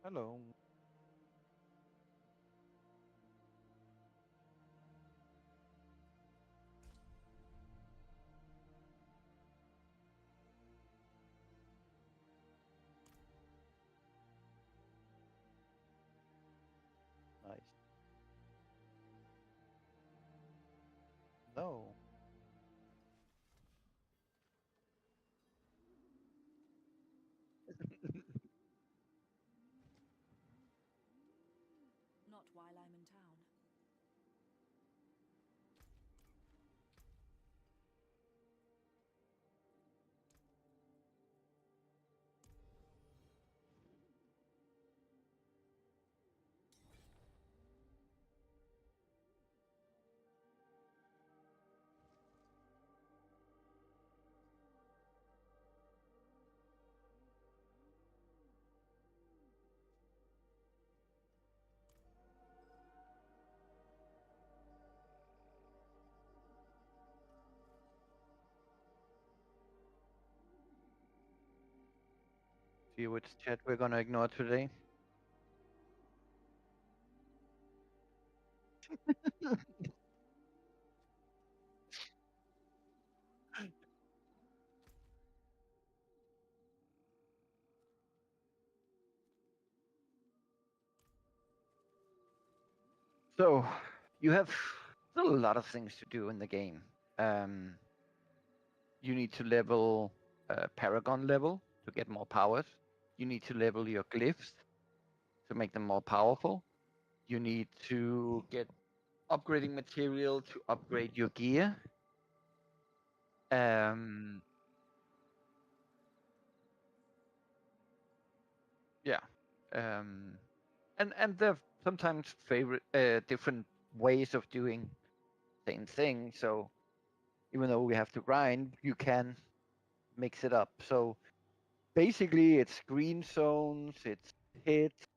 Hello. Nice. No. Not while I'm in town. See which chat we're gonna ignore today. So, you have still a lot of things to do in the game. Um, you need to level Paragon level to get more powers. You need to level your glyphs to make them more powerful. You need to get upgrading material to upgrade your gear. Um, yeah. Um, and there are sometimes favorite different ways of doing same thing. So even though we have to grind, you can mix it up. So basically, it's green zones, it's hits,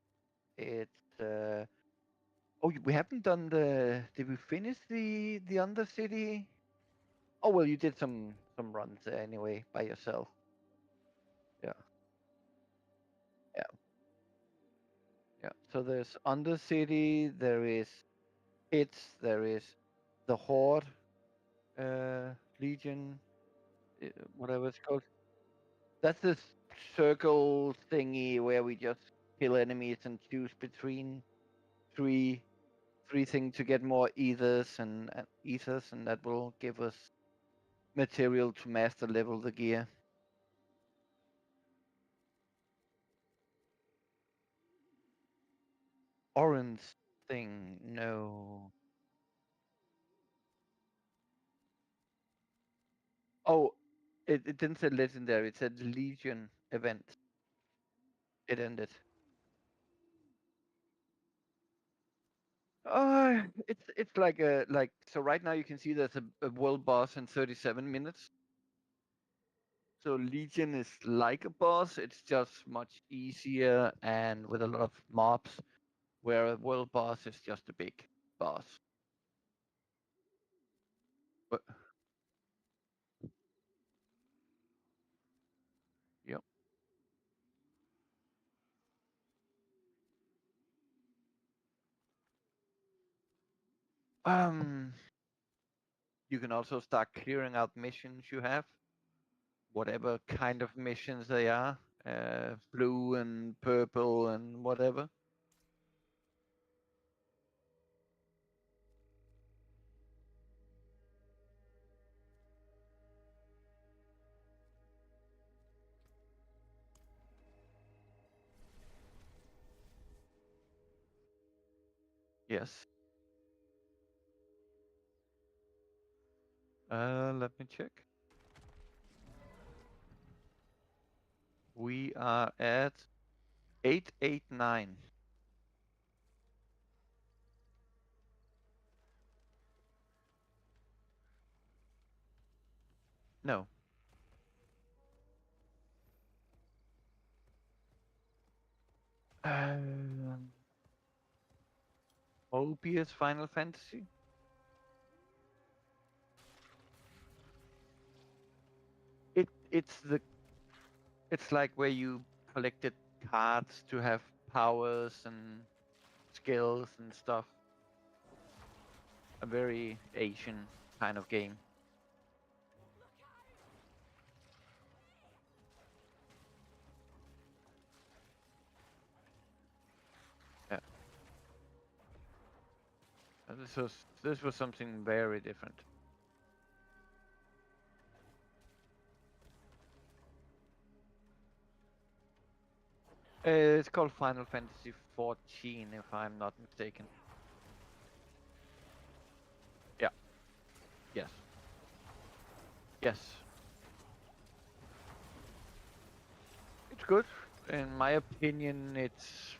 it's. Oh, we haven't done the. Did we finish the Undercity? Oh well, you did some runs there anyway by yourself. Yeah, yeah, yeah. So there's Undercity, there is hits, there is the Horde, Legion, whatever it's called. That's the circle thingy where we just kill enemies and choose between three three things to get more ethers, and that will give us material to master level the gear. Orange thing, no. Oh, it didn't say legendary. It said Legion event. It ended. It's like a like so right now you can see there's a world boss in 37 minutes. So Legion is like a boss, it's just much easier and with a lot of mobs, where a world boss is just a big boss. But yep. Um, you can also start clearing out missions you have, whatever kind of missions they are, blue and purple and whatever. Yes. Let me check. We are at 889. No. Um, Mobius Final Fantasy. It's like where you collected cards to have powers and skills and stuff. A very Asian kind of game. Yeah. And this was something very different. It's called Final Fantasy 14, if I'm not mistaken. Yeah. Yes. Yes. It's good. In my opinion, it's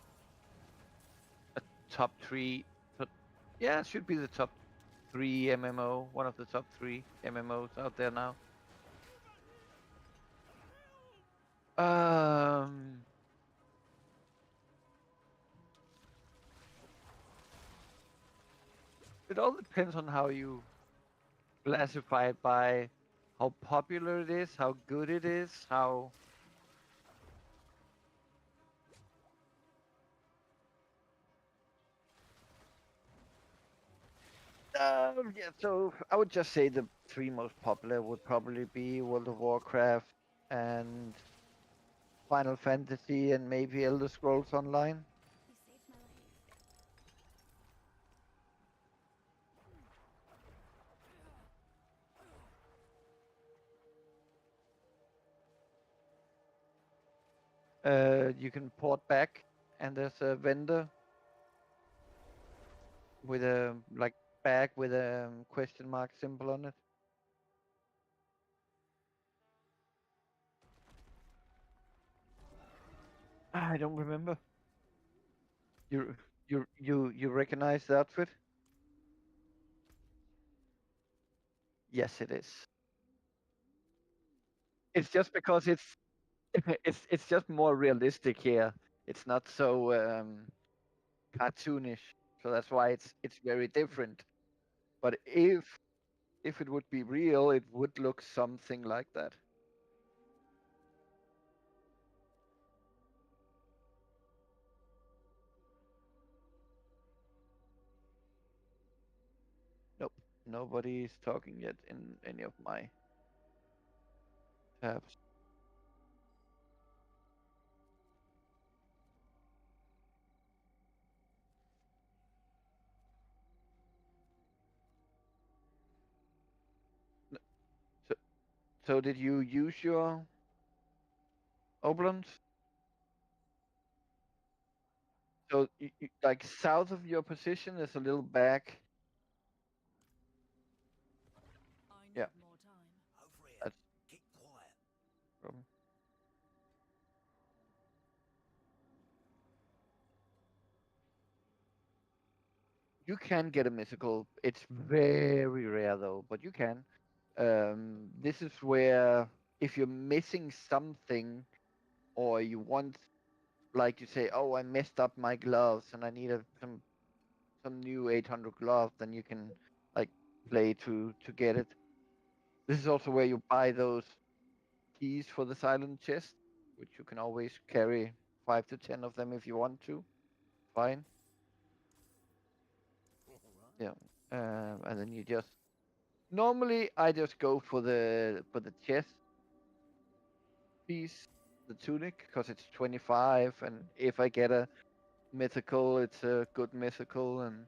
a top three. Yeah, it should be the top three MMO. One of the top three MMOs out there now. Um, it all depends on how you classify it by how popular it is, how good it is, how. Yeah, so I would just say the three most popular would probably be World of Warcraft and Final Fantasy and maybe Elder Scrolls Online. You saved my life. You can port back, and there's a vendor with a like bag with a question mark symbol on it. I don't remember. You you recognize the outfit? Yes, it is. It's just because it's it's just more realistic here. It's not so cartoonish, so that's why it's very different. But if it would be real, it would look something like that. Nope, nobody's talking yet in any of my tabs. N- So, so did you use your oblons? So, like south of your position, there's a little back. I Yeah, need more time. Over here. that's Keep quiet. problem. You can get a mythical. It's very rare though, but you can. This is where if you're missing something or you want, like you say, oh, I messed up my gloves and I need some new 800 gloves, then you can like play to get it. This is also where you buy those keys for the silent chest, which you can always carry 5 to 10 of them if you want to. Fine. All right. Yeah. And then you just normally I just go for the chest piece, the tunic, because it's 25, and if I get a mythical, it's a good mythical, and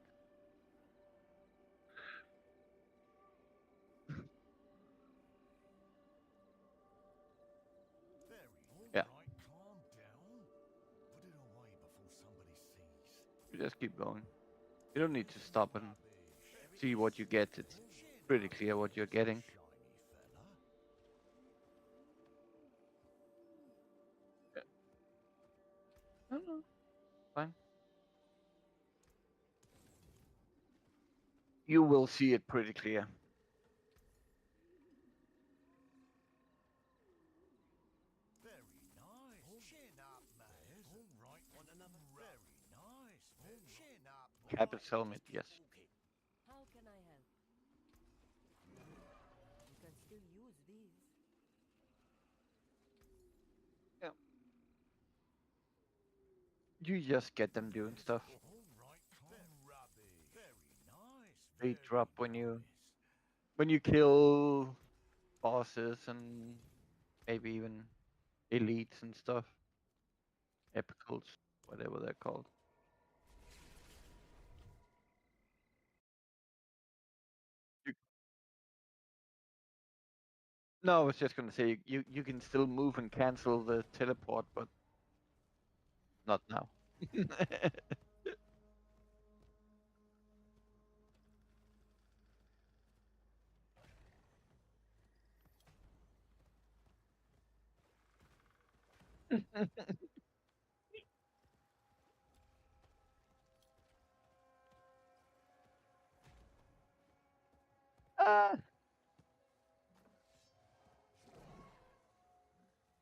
Very. All yeah, right, calm down. Put it away before somebody sees. you just keep going. You don't need to stop and Rubbish. see what you get. It's Chin pretty up, clear what you're you getting. shiny fella. Yeah. No, no, fine. You will see it pretty clear. Very nice. Chin up, mate. All right. Want another? Very nice. Chin up. Captain's Right, helmet, just keep yes. talking. How can I help? You can still use these. Yeah. you just get them doing stuff. All right, grubby. Very nice. They Very drop nice. when you kill bosses and maybe even elites and stuff, epicals, whatever they're called. You, no, I was just gonna say you can still move and cancel the teleport, but not now. uh,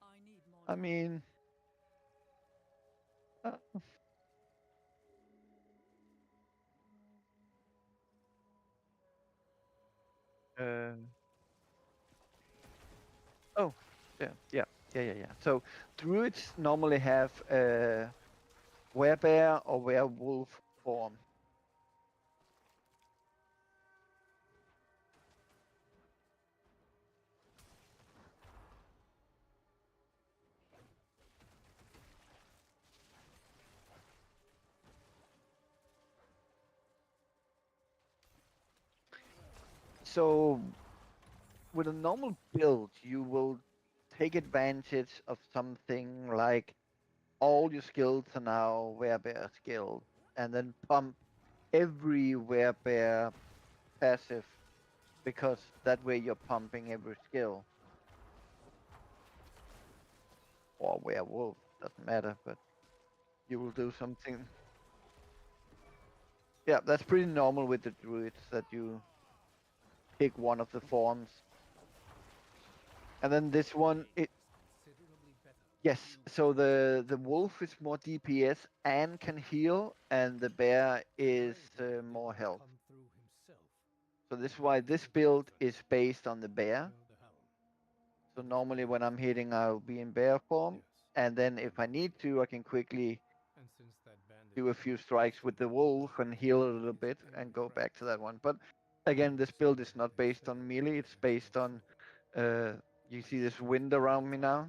I need more I time. mean, uh, uh, oh, yeah. So druids normally have werebear or werewolf form. So with a normal build, you will take advantage of something like all your skills are now werebear skills, and then pump every werebear passive because that way you're pumping every skill. Or werewolf, doesn't matter, but you will do something. Yeah, that's pretty normal with the druids that you pick one of the forms. And then this one, yes. So the wolf is more DPS and can heal, and the bear is more health. So this is why this build is based on the bear. So normally when I'm hitting, I'll be in bear form, and then if I need to, I can quickly do a few strikes with the wolf and heal a little bit and go back to that one. But again, this build is not based on melee. It's based on. Uh, you see this wind around me now?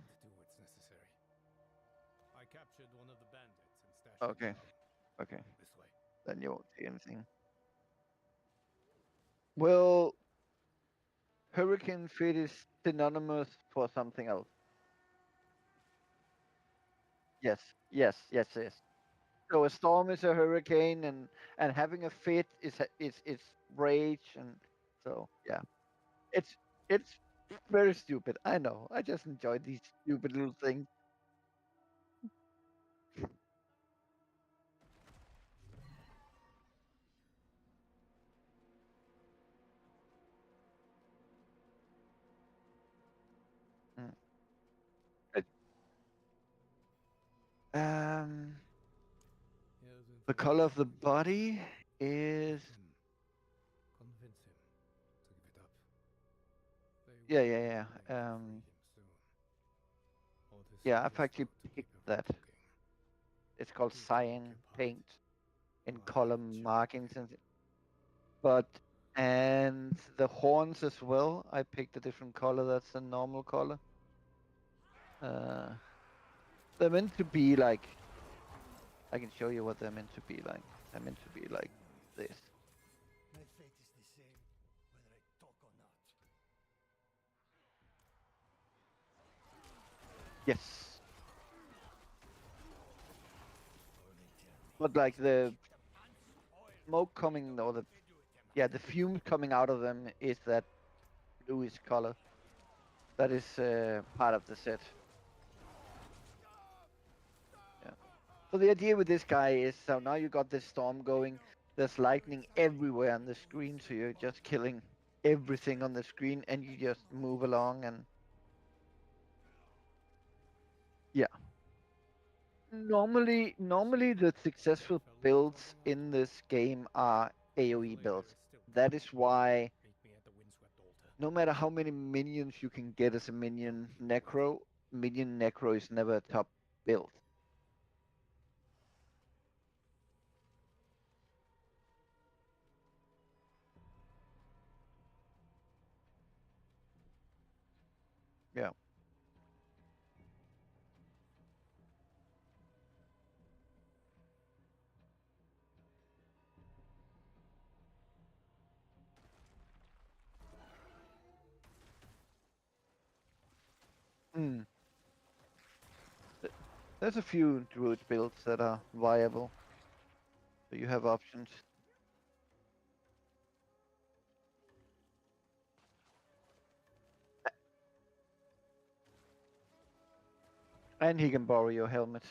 Okay. Okay. Then you won't see anything. Well, hurricane fit is synonymous for something else. Yes. Yes. So a storm is a hurricane, and having a fit is rage, and so yeah, it's it's very stupid. I know. I just enjoy these stupid little things. Mm. It- Um, the color of the body is yeah. I've actually picked that. It's called cyan paint in color markings but and the horns as well. I picked a different color. That's a normal color. Uh, they're meant to be like. I can show you what they're meant to be like. They're meant to be like this. My fate is the same, whether I talk or not. Yes, but like the smoke coming or the fumes coming out of them is that bluish color. That is part of the set. Yeah. So the idea with this guy is so now you got this storm going. There's lightning everywhere on the screen, so you're just killing everything on the screen, and you just move along. And yeah, normally the successful builds in this game are AOE builds. That is why no matter how many minions you can get as a minion Necro is never a top build. Hmm. th- There's a few druid builds that are viable, so you have options. And he can borrow your helmet.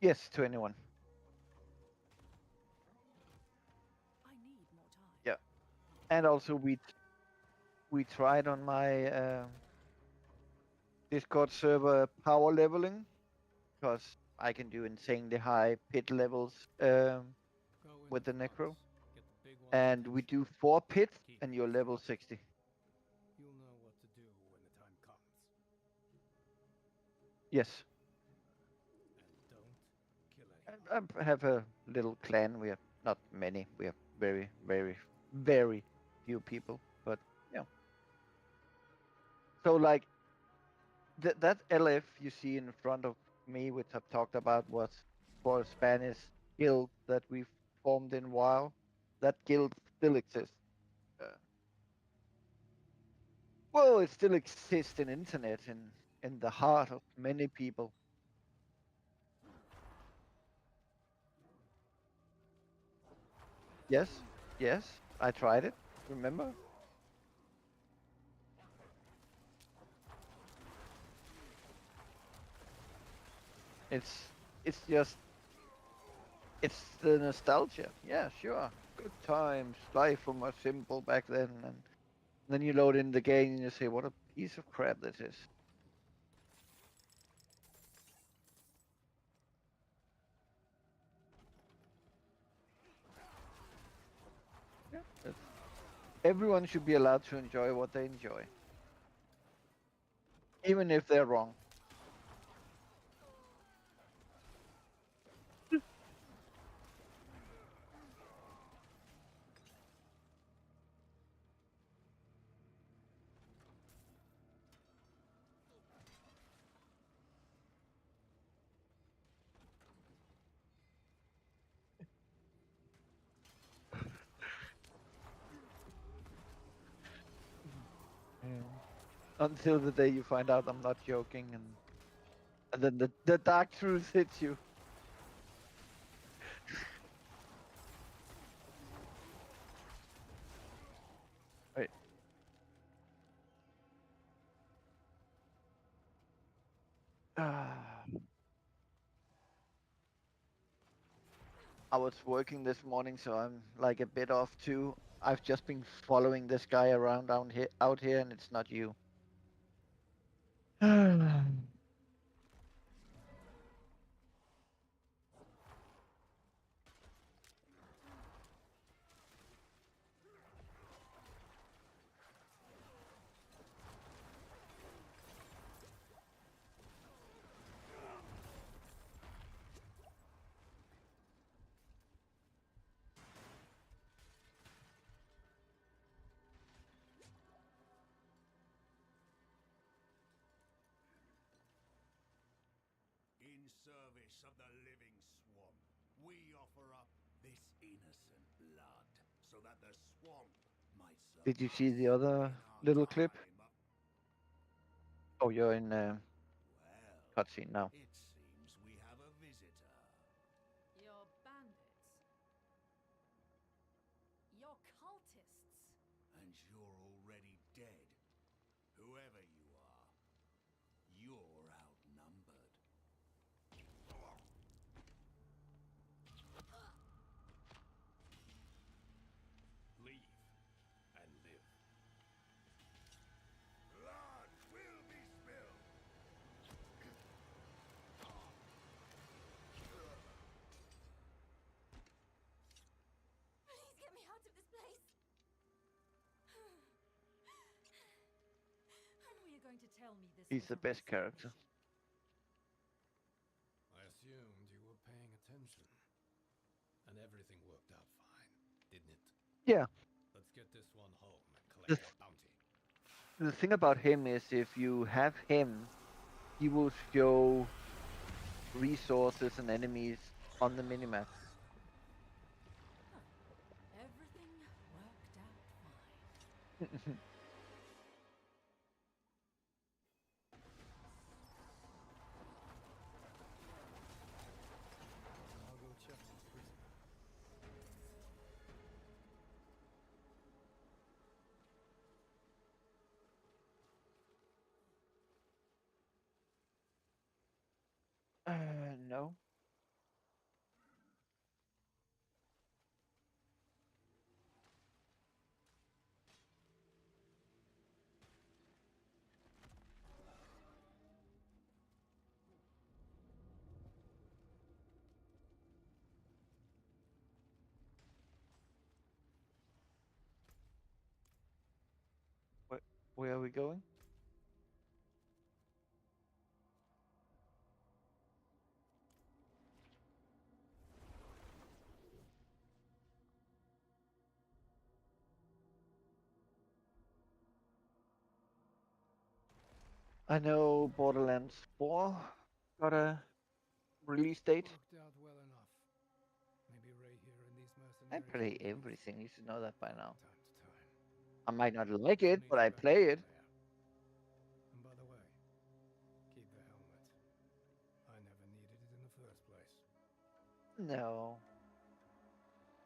Yes, to anyone. I need more time. Yeah. And also we tried on my Discord server power leveling because I can do insanely high pit levels Go in with the front. Necro. Get the big one's And we attention. do 4 pits Keep and it you're level simple. 60. You'll know what to do when the time comes. Yes. And don't kill I anyone. I have a little clan. We are not many. We are very, very, very few people. But yeah. So like that LF you see in front of me, which I've talked about, was for a Spanish guild that we formed in WoW. That guild still exists. Uh, well, it still exists in internet in the heart of many people. Yes, yes, I tried it. Remember? It's it's just it's the nostalgia. Yeah, sure. Good times. Life was more simple back then, and then you load in the game and you say, "What a piece of crap this is." Yeah, everyone should be allowed to enjoy what they enjoy, even if they're wrong. Yeah. Until the day you find out I'm not joking, and then the dark truth hits you. Right. Ah. I was working this morning, so I'm like a bit off too. I've just been following this guy around out here, and it's not you. In service of the living swamp, we offer up this innocent blood, so that the swamp might Did you see survive the other in our little clip? time. Oh, you're in Well, cutscene now. it seems we have a visitor. You're bandits. You're cultists. And you're already dead. Whoever you are, you're outnumbered. Leave and live. Blood will be spilled. Please get me out of this place. And were you going to tell me this He's was the a best rescue character. mission? I assumed you were paying attention. And everything worked out fine, didn't it? Yeah. Let's get this one home and The, collect our bounty. the thing about him is if you have him, he will show resources and enemies on the minimap. I'll go check this prisoner. No. Where, where are we going? I know Borderlands 4 got a release date. Worked out well enough. Maybe Ray here and these I mercenaries play will leave everything. You should know that by now. time to time. I might not like No it, need but for I a play it. helmet there. And by the way, keep the helmet. I never needed it in the first place. No.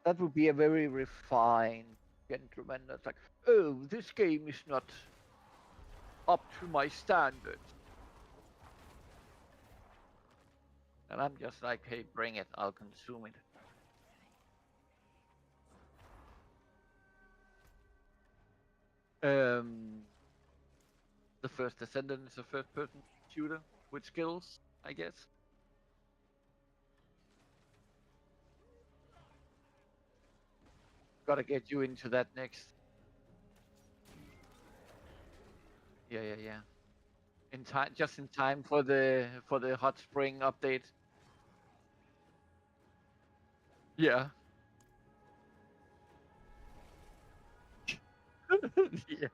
That would be a very refined gentleman that's like, oh, this game is not up to my standards. And I'm just like, hey, bring it, I'll consume it. Um, the first Descendant is a first-person shooter with skills, I guess. Gotta get you into that next. Yeah. In time, just in time for the hot spring update. Yeah. Yeah.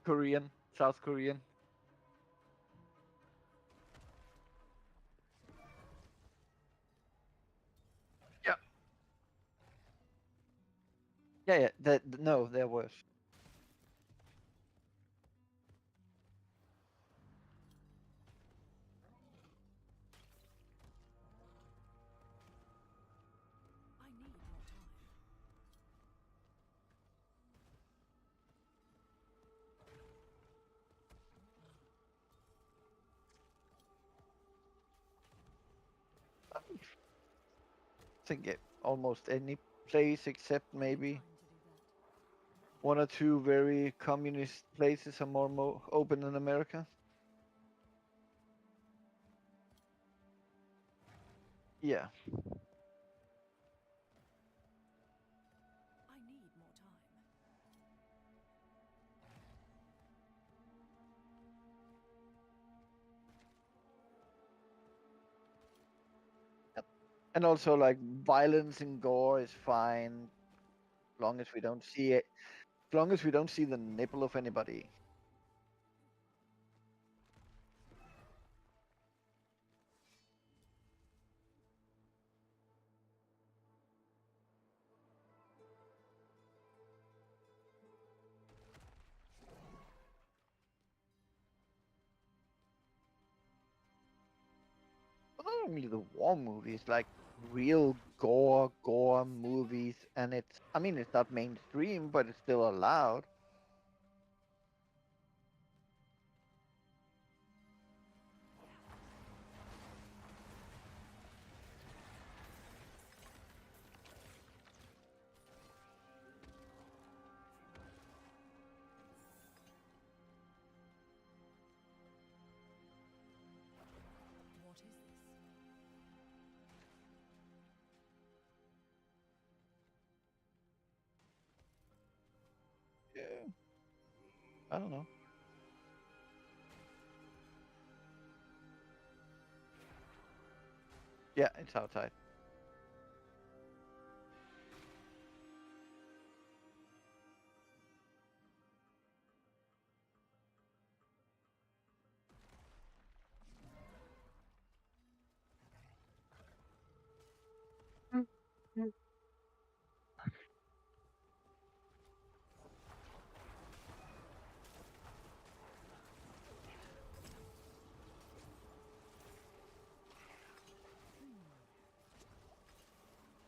Korean, South Korean. Yeah. Yeah. That no, there was. I need more time. I think almost any place except maybe Time to do that. one or two very communist places are more open in America. Yeah. I need more time. And also like violence and gore is fine, long as we don't see it. As long as we don't see the nipple of anybody. But not only the war movies, like real gore movies, and it's. I mean, it's not mainstream, but it's still allowed. What is this? Yeah. I don't know. Yeah, it's outside.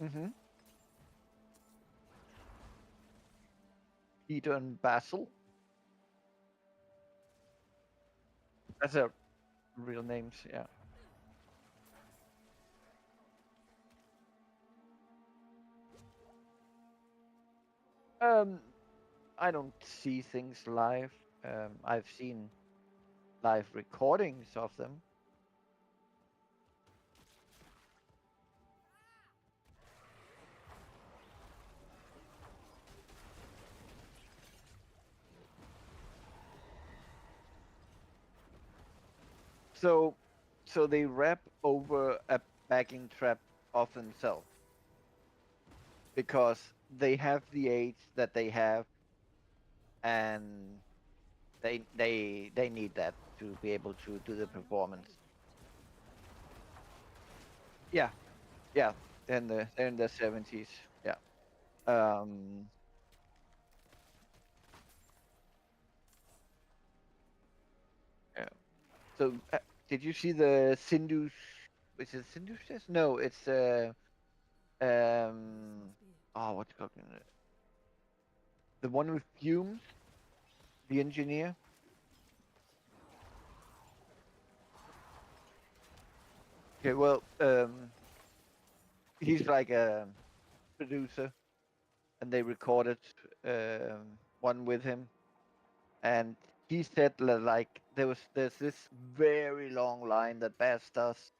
Mm-hmm. Peter and Basil. That's a real names. Yeah. Um, I don't see things live. I've seen live recordings of them. So, so they rap over a backing trap of themselves because they have the age that they have, and they need that to be able to do the I'm not performance. ready yet. Yeah, yeah. They're in their 70s. Yeah. Um. Yeah. So, did you see the Sindhu? Is it Sindhu? No, it's This must be it. oh, what's it called? The one with fumes, the engineer. Okay, well, he's like a producer, and they recorded one with him, and he said like there's this very long line that Bass does,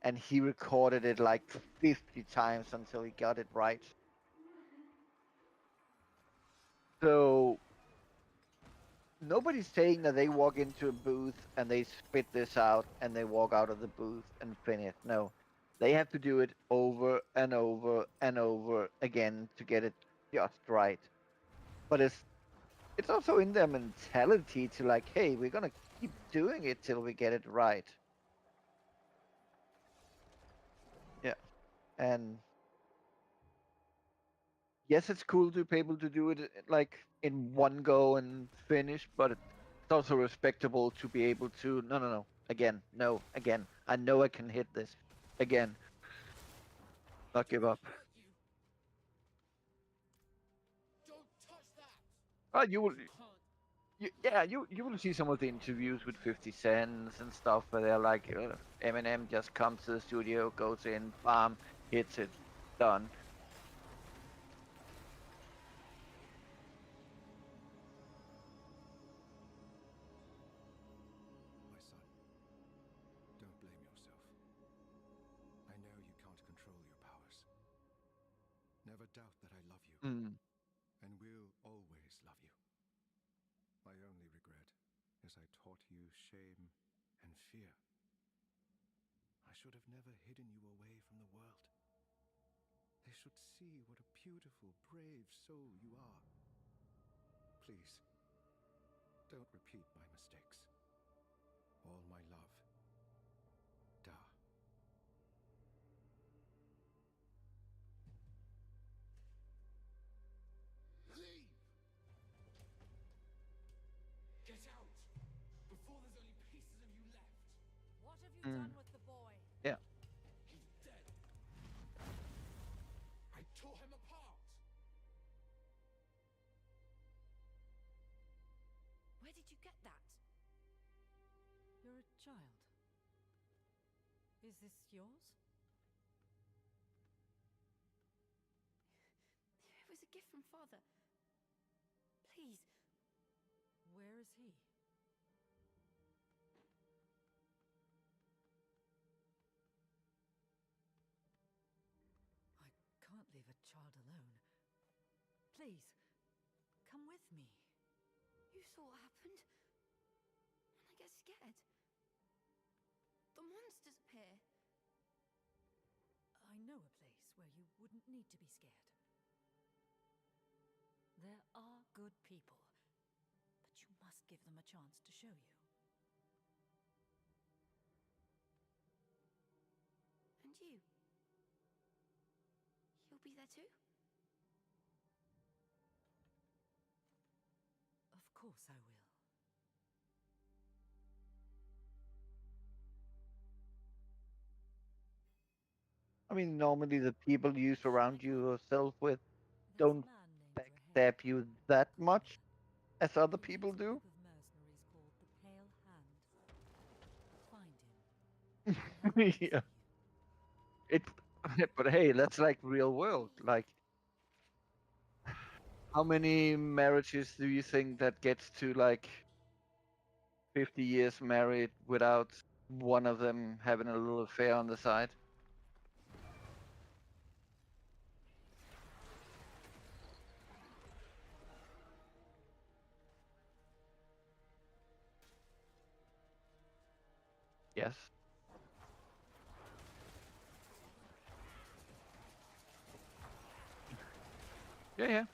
and he recorded it like 50 times until he got it right. So nobody's saying that they walk into a booth and they spit this out and they walk out of the booth and finish. No, they have to do it over and over and over again to get it just right. But it's also in their mentality to like, hey, we're gonna keep doing it till we get it right. Yeah, and yes, it's cool to be able to do it like in one go and finish, but it's also respectable to be able to no again, no again. I know I can hit this again, not give up. Hurt you! Don't touch that! You will, Can't. yeah, you will see some of the interviews with 50 Cents and stuff where they're like, Eminem just comes to the studio, goes in, bam, hits it, done. My son, don't blame yourself. I know you can't control your powers. Never doubt that I love you Mm, and will always love you. My only regret is I taught you shame and fear. I should have never hidden you away from the world. They should see what a beautiful, brave soul you are. Please, don't repeat my mistakes. All my love. Da. Leave! Get out! Before there's only pieces of you left. What have you mm, done with the boy? yeah. He's dead. I tore him apart. Where did you get that? You're a child. Is this yours? It was a gift from Father. Please. Where is he? I can't leave a child alone. Please, come with me. You saw what happened. And I get scared. The monsters appear. I know a place where you wouldn't need to be scared. There are good people, but you must give them a chance to show you. And you? You'll be there too? Of course I will. I mean, normally the people you surround yourself with There's a don't man named Rahane backstab you that who much as other leads people a do. group of mercenaries called the Pale Hand. Find him, and he'll rescue Yeah, you. it. But hey, that's like real world. Like, how many marriages do you think that gets to like 50 years married without one of them having a little affair on the side? Yes. Yeah, yeah,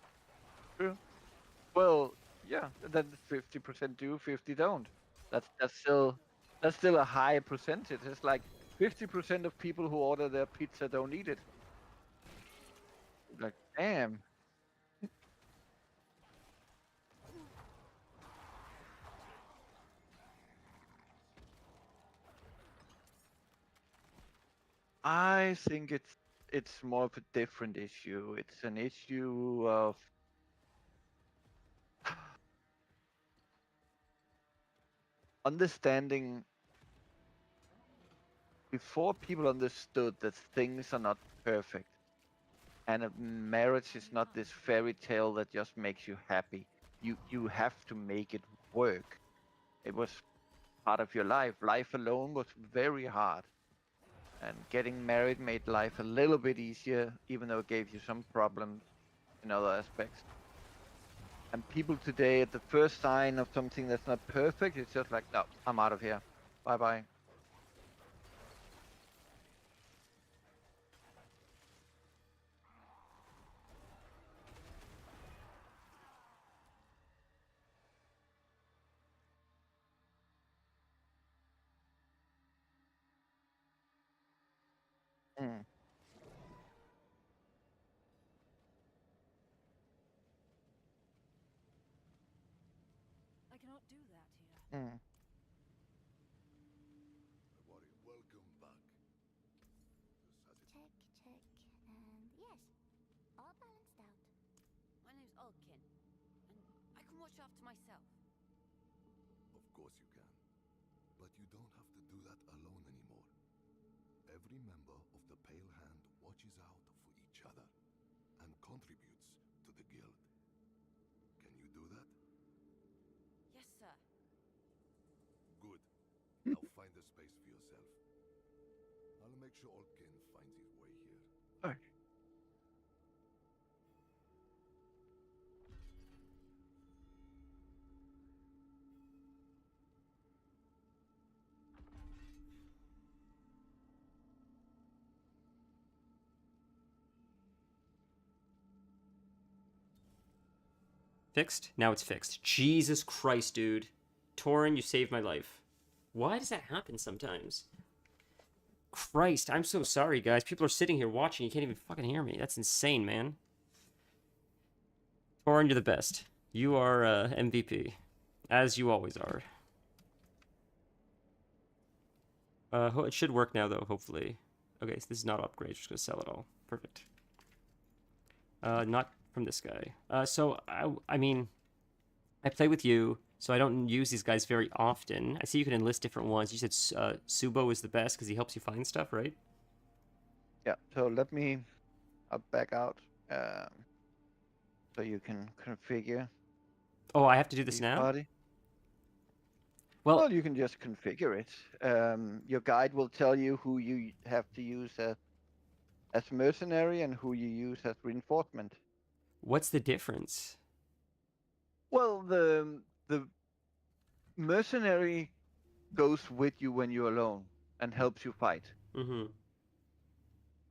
true. Well, yeah, then 50% do, 50 don't. That's still a high percentage. It's like 50% of people who order their pizza don't eat it. Like, damn. I think it's more of a different issue. It's an issue of understanding before people understood that things are not perfect and a marriage is not this fairy tale that just makes you happy. You have to make it work. It was part of your life. Life alone was very hard. And getting married made life a little bit easier, even though it gave you some problems in other aspects. And people today, at the first sign of something that's not perfect, it's just like, no, I'm out of here. Bye bye. Mm, I cannot do that here. mm. Everybody, welcome back. Just as it Check, and yes, all balanced out. My name's Ulkin, and I can watch after myself. Of course you can. But you don't have to do that alone anymore. Every member of the Pale Hand watches out for each other and contributes to the guild. Can you do that? Yes, sir. Good. Now find a space for yourself. I'll make sure Olkin finds his way here. Okay. Fixed? Now it's fixed. Jesus Christ, dude. Torin, you saved my life. Why does that happen sometimes? Christ, I'm so sorry, guys. People are sitting here watching. You can't even fucking hear me. That's insane, man. Torin, you're the best. You are MVP. As you always are. It should work now, though, hopefully. Okay, so this is not upgrade. Just gonna sell it all. Perfect. Not from this guy. I mean, I play with you, so I don't use these guys very often. I see you can enlist different ones. You said Subo is the best because he helps you find stuff, right? Yeah, so I'll back out so you can configure Oh, I have to do this each now? party. Well, Well, you can just configure it. Your guide will tell you who you have to use as mercenary and who you use as reinforcement. what's the difference? Well, the mercenary goes with you when you're alone and helps you fight. Mm-hmm.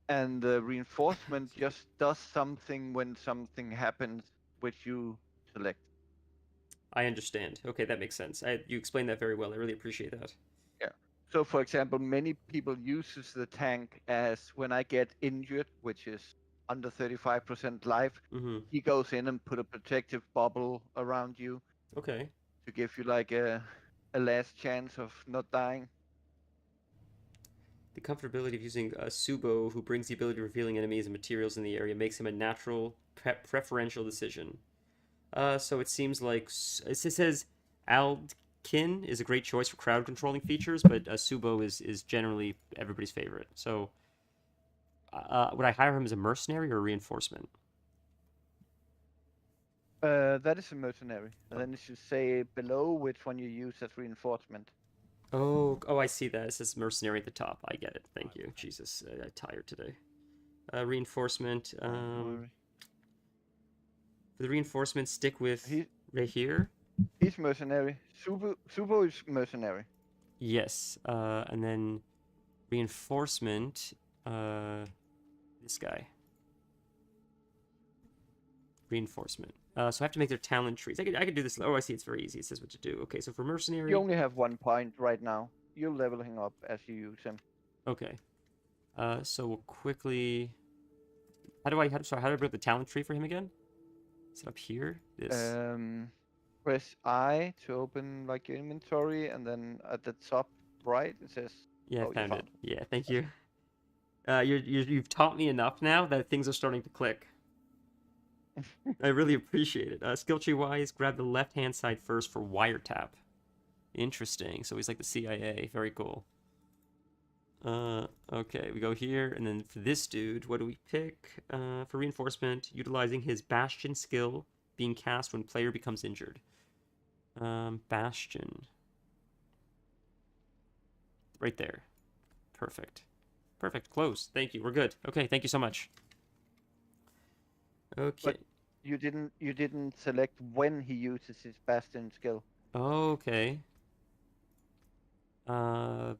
And the reinforcement just does something when something happens which you select. I understand. Okay, that makes sense. You explained that very well. I really appreciate that. Yeah. So for example, many people uses the tank as when I get injured, which is under 35% life, Mm-hmm. he goes in and put a protective bubble around you Okay. to give you like a last chance of not dying. The comfortability of using a Subo who brings the ability of revealing enemies and materials in the area makes him a natural preferential decision. So it seems like it says Aldkin is a great choice for crowd controlling features, but Subo is generally everybody's favorite. So would I hire him as a mercenary or a reinforcement? That is a mercenary. And then it should say below which one you use as reinforcement. Oh, I see that. It says mercenary at the top. I get it. Thank you. Jesus, I'm tired today. Reinforcement. For the reinforcement, stick with right here. He's mercenary. Subo is mercenary. Yes. And then reinforcement. This guy. Reinforcement. So I have to make their talent trees. I could do this. Oh, I see. It's very easy. It says what to do. Okay, so for mercenary. You only have 1 point right now. You'll level him up as you use him. Okay. So we'll quickly. How do I build the talent tree for him again? Is it up here? This. Press I to open like your inventory, and then at the top right it says. Yeah, Oh, I found it. it. Yeah, thank you. You've taught me enough now that things are starting to click. I really appreciate it. Skill tree wise, grab the left hand side first for wiretap. Interesting. So he's like the CIA. Very cool. Okay, we go here, and then for this dude, what do we pick? For reinforcement, utilizing his Bastion skill being cast when player becomes injured. Bastion. Right there. Perfect. Perfect. Close. Thank you. We're good. Okay, thank you so much. Okay. But you didn't select when he uses his Bastion skill. Okay. How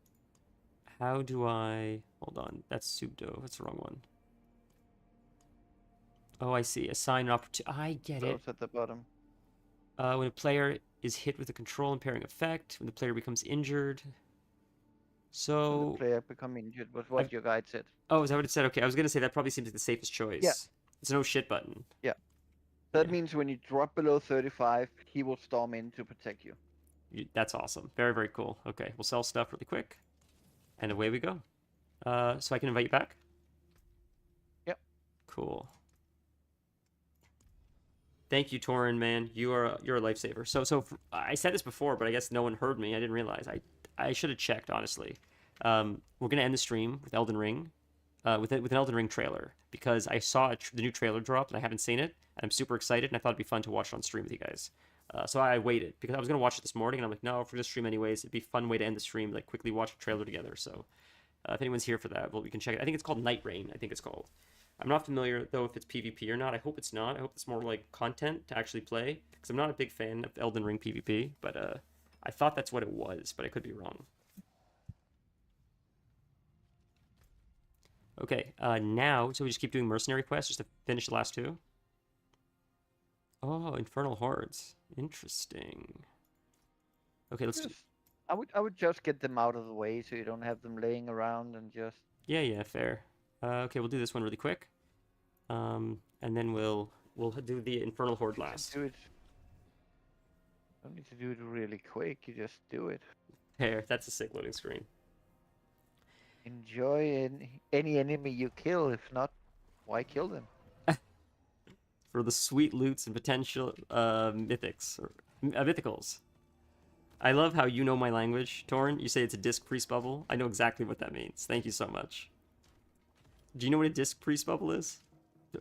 do I... Hold on. That's Subdo. That's the wrong one. Oh, I see. Assign an opportunity. I get it. Those at the bottom. When a player is hit with a control impairing effect, when the player becomes injured. So... When the player become injured was what your guide said. Oh, is that what it said? Okay, I was going to say that probably seems like the safest choice. Yeah. It's no shit button. Yeah. That means when you drop below 35, he will storm in to protect you. That's awesome. Very, very cool. Okay, we'll sell stuff really quick. And away we go. So I can invite you back? Yep. Cool. Thank you, Torin, man. You're a lifesaver. So I said this before, but I guess no one heard me. I didn't realize. I should have checked, honestly. We're going to end the stream with Elden Ring. With an Elden Ring trailer. Because I saw the new trailer drop, and I haven't seen it. And I'm super excited, and I thought it'd be fun to watch it on stream with you guys. So I waited, because I was going to watch it this morning, and I'm like, no, if we're going to stream anyways, it'd be a fun way to end the stream, like quickly watch a trailer together. So if anyone's here for that, well, we can check it. I think it's called Night Rain, I think it's called. I'm not familiar, though, if it's PvP or not. I hope it's not. I hope it's more like content to actually play, because I'm not a big fan of Elden Ring PvP, but I thought that's what it was, but I could be wrong. Okay, now, so we just keep doing mercenary quests just to finish the last two? Oh, Infernal Hordes. Interesting. Okay, let's do... I would just get them out of the way so you don't have them laying around and just... Yeah, fair. Okay, we'll do this one really quick. And then we'll do the Infernal Horde last. Do it. Don't need to do it really quick, you just do it. Fair, that's a sick loading screen. Enjoy any enemy you kill, if not, why kill them? For the sweet loots and potential mythicals. I love how you know my language, Torn. You say it's a disc priest bubble. I know exactly what that means. Thank you so much. Do you know what a disc priest bubble is,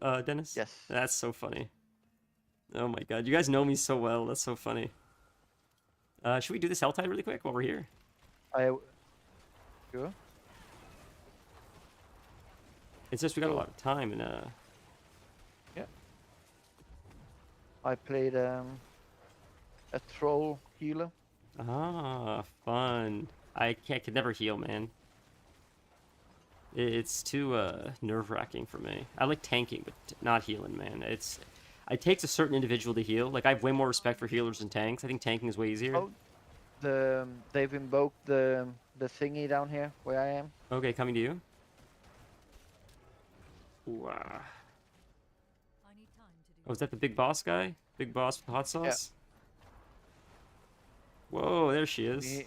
Dennis? Yes. That's so funny. Oh my god, you guys know me so well. That's so funny. Should we do this Helltide really quick while we're here? Sure. It's just we got a lot of time and Yeah. I played a troll healer. Ah, fun. I could never heal, man. It's too nerve-wracking for me. I like tanking, but not healing, man. It takes a certain individual to heal. Like, I have way more respect for healers than tanks. I think tanking is way easier. Oh, they've invoked the thingy down here where I am. Okay, coming to you. Wow. I need time to do Oh, is that the big boss guy? Big boss with the hot sauce? Yeah. Whoa, there she is.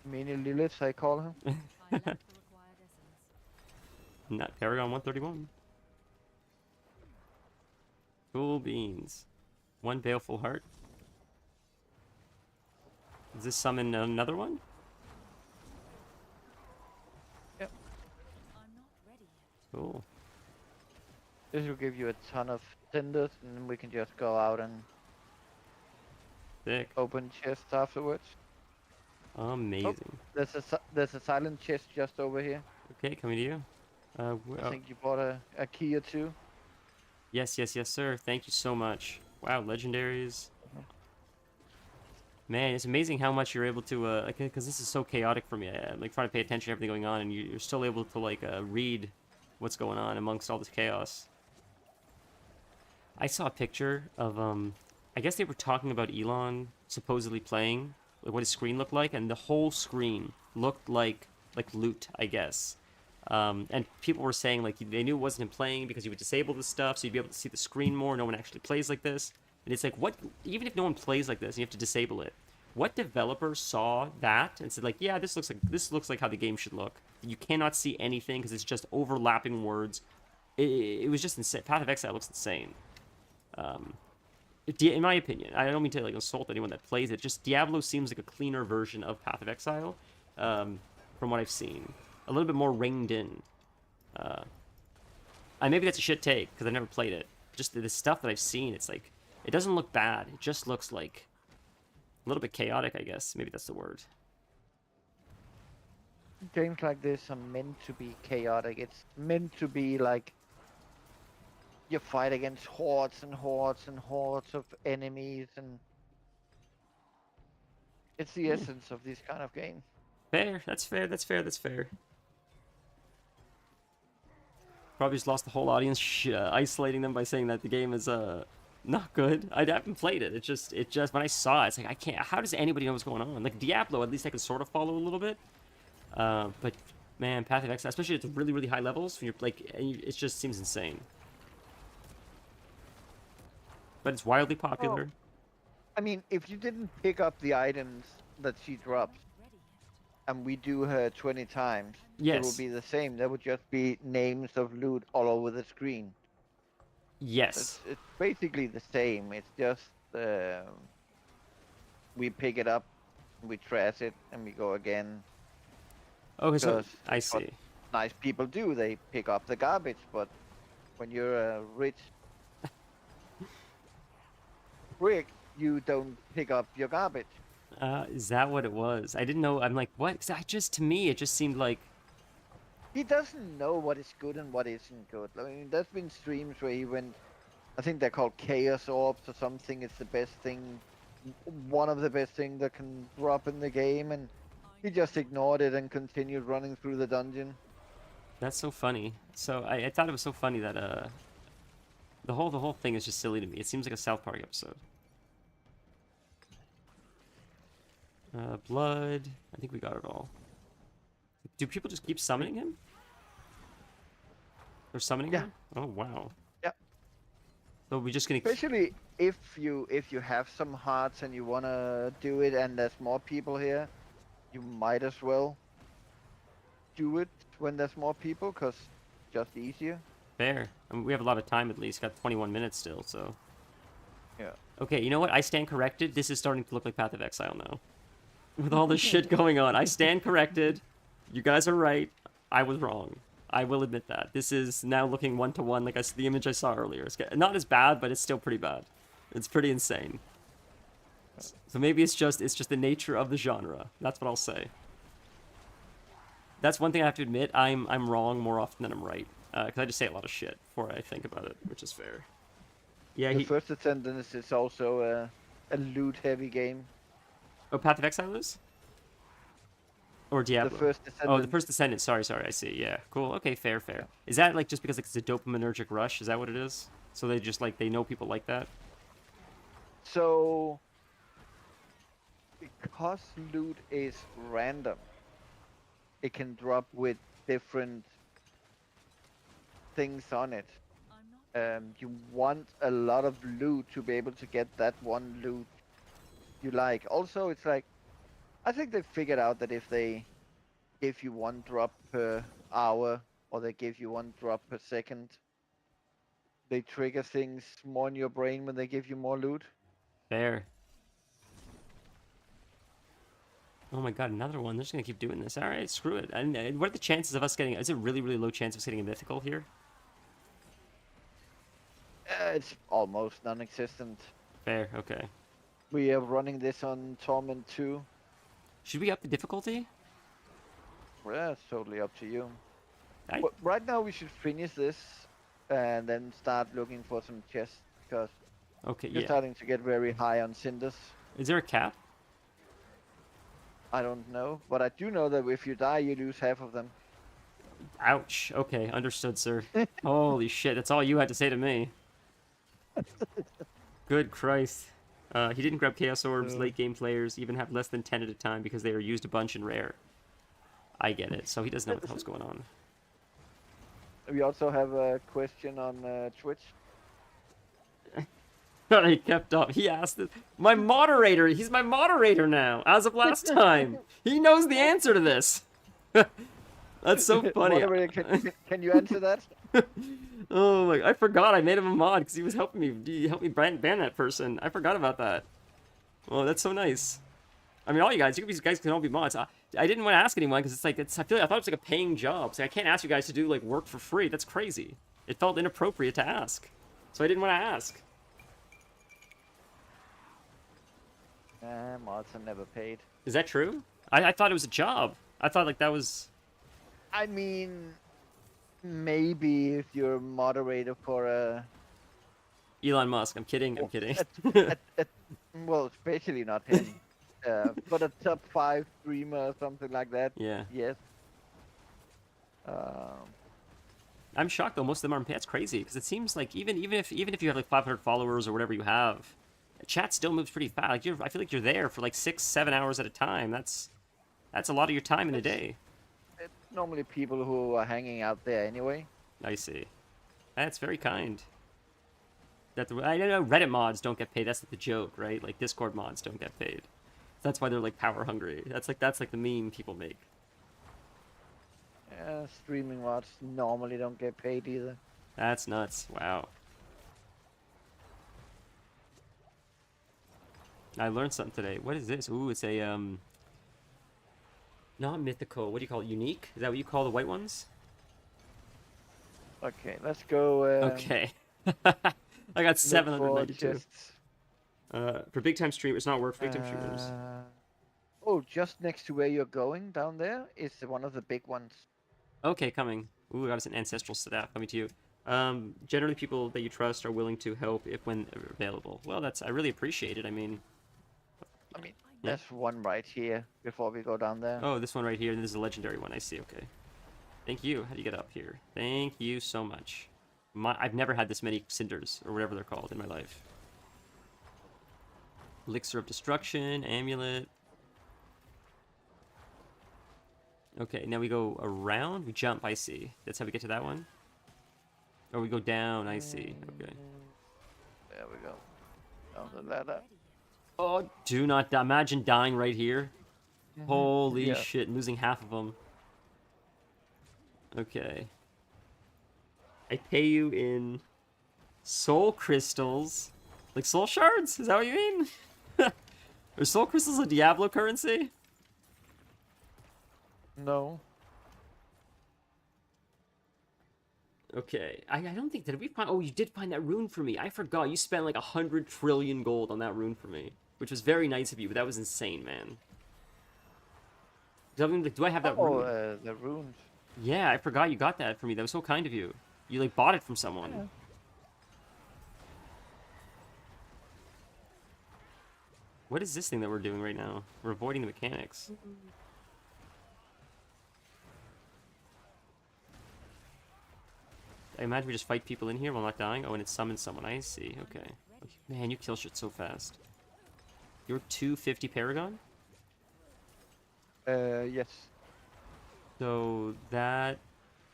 Mini Lilith, I call her. required essence. Not Paragon 131. Cool beans. One baleful heart. Does this summon another one? Yep. I'm not ready yet. Cool. This will give you a ton of cinders, and then we can just go out and Sick. open chests afterwards. Amazing. There's a silent chest just over here. Okay, coming to you. I think you bought a key or two. Yes, yes, yes, sir. Thank you so much. Wow, legendaries. Man, it's amazing how much you're able to, because this is so chaotic for me. I'm like trying to pay attention to everything going on, and you're still able to like read what's going on amongst all this chaos. I saw a picture of I guess they were talking about Elon supposedly playing, like what his screen looked like, and the whole screen looked like loot, I guess. And people were saying like they knew it wasn't him playing because he would disable this stuff, so you'd be able to see the screen more. No one actually plays like this, and it's like, what? Even if no one plays like this, and you have to disable it. What developer saw that and said like, yeah, this looks like how the game should look? You cannot see anything because it's just overlapping words. It was just insane. Path of Exile looks insane. In my opinion, I don't mean to like insult anyone that plays it. Just Diablo seems like a cleaner version of Path of Exile, from what I've seen. A little bit more reined in. And maybe that's a shit take because I've never played it. Just the stuff that I've seen, it's like it doesn't look bad. It just looks like a little bit chaotic, I guess. Maybe that's the word. Games like this are meant to be chaotic. It's meant to be like you fight against hordes and hordes and hordes of enemies, and it's the essence of this kind of game. Fair. That's fair. That's fair. That's fair. Probably just lost the whole audience, isolating them by saying that the game is not good. I haven't played it. It just when I saw it, it's like I can't. How does anybody know what's going on? Like Diablo, at least I can sort of follow a little bit. But man, Path of Exile, especially at the really really high levels, when you're like, it just seems insane. But it's wildly popular. Well, I mean, if you didn't pick up the items that she drops, Ready yet. and we do her 20 times, it Yes. would be the same. There would just be names of loot all over the screen. Yes. It's basically the same. It's just we pick it up, we trash it, and we go again. Okay, so Because I what see. nice people do. They pick up the garbage, but when you're a rich prick, you don't pick up your garbage. Is that what it was? I didn't know. I'm like, what? 'Cause to me, it just seemed like. He doesn't know what is good and what isn't good. I mean, there's been streams where he went, I think they're called Chaos Orbs or something. It's the best thing, one of the best things that can drop in the game, and he just ignored it and continued running through the dungeon. That's so funny. So I thought it was so funny that the whole thing is just silly to me. It seems like a South Park episode. Blood. I think we got it all. Do people just keep summoning him? They're summoning Yeah. him? Oh wow. Yeah. So we're just gonna. Especially if you have some hearts and you wanna do it, and there's more people here, you might as well do it when there's more people, cause just easier. Fair. I mean, we have a lot of time at least. Got 21 minutes still, so. Yeah. Okay, you know what? I stand corrected. This is starting to look like Path of Exile now. With all this shit going on. I stand corrected. You guys are right. I was wrong. I will admit that. This is now looking one-to-one like the image I saw earlier. It's not as bad, but it's still pretty bad. It's pretty insane. So maybe it's just the nature of the genre. That's what I'll say. That's one thing I have to admit. I'm wrong more often than I'm right. Because I just say a lot of shit before I think about it, which is fair. Yeah, The first Ascendance is also a loot-heavy game. Oh, Path of Exile is? Or Diablo? The first Ascendance. Oh, the first Descendant. Sorry, I see. Yeah, cool. Okay, fair. Is that like just because like, it's a dopaminergic rush? Is that what it is? So they just like they know people like that? So, because loot is random, it can drop with different things on it. I'm not You want a lot of loot to be able to get that one loot you like. Also, it's like, I think they figured out that if they give you 1 drop per hour, or they give you 1 drop per second. They trigger things more in your brain when they give you more loot. Fair. Oh my god, another one. They're just gonna keep doing this. Alright, screw it. And what are the chances of us getting... Is it really, really low chance of us getting a mythical here? It's almost non-existent. Fair, okay. We are running this on Torment 2. Should we up the difficulty? Well, it's totally up to you. I- But right now we should finish this and then start looking for some chests, because Okay, you're yeah. starting to get very high on cinders. Is there a cap? I don't know, but I do know that if you die, you lose half of them. Ouch. Okay, understood, sir. Holy shit, that's all you had to say to me. Good Christ. He didn't grab Chaos Orbs. Late game players even have less than 10 at a time because they are used a bunch in rare. I get it. So he doesn't know what the hell's going on. We also have a question on Twitch. But he kept up. He asked it. My moderator. He's my moderator now. As of last time, he knows the answer to this. That's so funny. Moderator, can you answer that? Oh my! I forgot I made him a mod because he was helping me. He helped me ban that person. I forgot about that. Oh, that's so nice. I mean, all you guys can all be mods. I didn't want to ask anyone because it's like I thought it was like a paying job. So I can't ask you guys to do like work for free. That's crazy. It felt inappropriate to ask, so I didn't want to ask. Mods are never paid. Is that true? I thought it was a job. I thought like that was. I mean, maybe if you're a moderator for a... Elon Musk. I'm kidding. I'm kidding. Well, especially not him. But a top 5 streamer or something like that. Yeah. Yes. I'm shocked though. Most of them aren't. That's crazy because it seems like even if you have like 500 followers or whatever you have, chat still moves pretty fast. Like I feel like you're there for like 6-7 hours at a time. That's a lot of your time in a day. It's normally people who are hanging out there anyway. I see. That's very kind. I don't know. Reddit mods don't get paid. That's like the joke, right? Like Discord mods don't get paid. That's why they're like power hungry. That's like the meme people make. Yeah, streaming mods normally don't get paid either. That's nuts. Wow. I learned something today. What is this? Ooh, it's a not mythical. What do you call it? Unique? Is that what you call the white ones? Okay, let's go. Okay. I got 792. Chests. For big time stream, it's not work for big time streamers. Oh, just next to where you're going down there is one of the big ones. Okay, coming. Ooh, I got us an ancestral staff coming to you. Generally, people that you trust are willing to help if when available. Well, I really appreciate it. I mean, yeah. There's one right here before we go down there. Oh, this one right here. This is a legendary one. I see. Okay. Thank you. How do you get up here? Thank you so much. I've never had this many cinders, or whatever they're called, in my life. Elixir of Destruction, Amulet. Okay, now we go around. We jump, I see. That's how we get to that one? Or we go down, I see. Okay. There we go. Down the ladder. Oh, do not imagine dying right here. Holy Yeah. shit, losing half of them. Okay. I pay you in soul crystals. Like soul shards? Is that what you mean? Are soul crystals a Diablo currency? No. Okay. I don't think... Did we find... Oh, you did find that rune for me. I forgot. You spent like 100 trillion gold on that rune for me. Which was very nice of you, but that was insane, man. Do I have that rune? The runes. Yeah, I forgot you got that for me. That was so kind of you. You, like, bought it from someone. Yeah. What is this thing that we're doing right now? We're avoiding the mechanics. I imagine we just fight people in here while not dying. Oh, and it summons someone. I see. Okay. Man, you kill shit so fast. You're 250 Paragon? Yes. So that...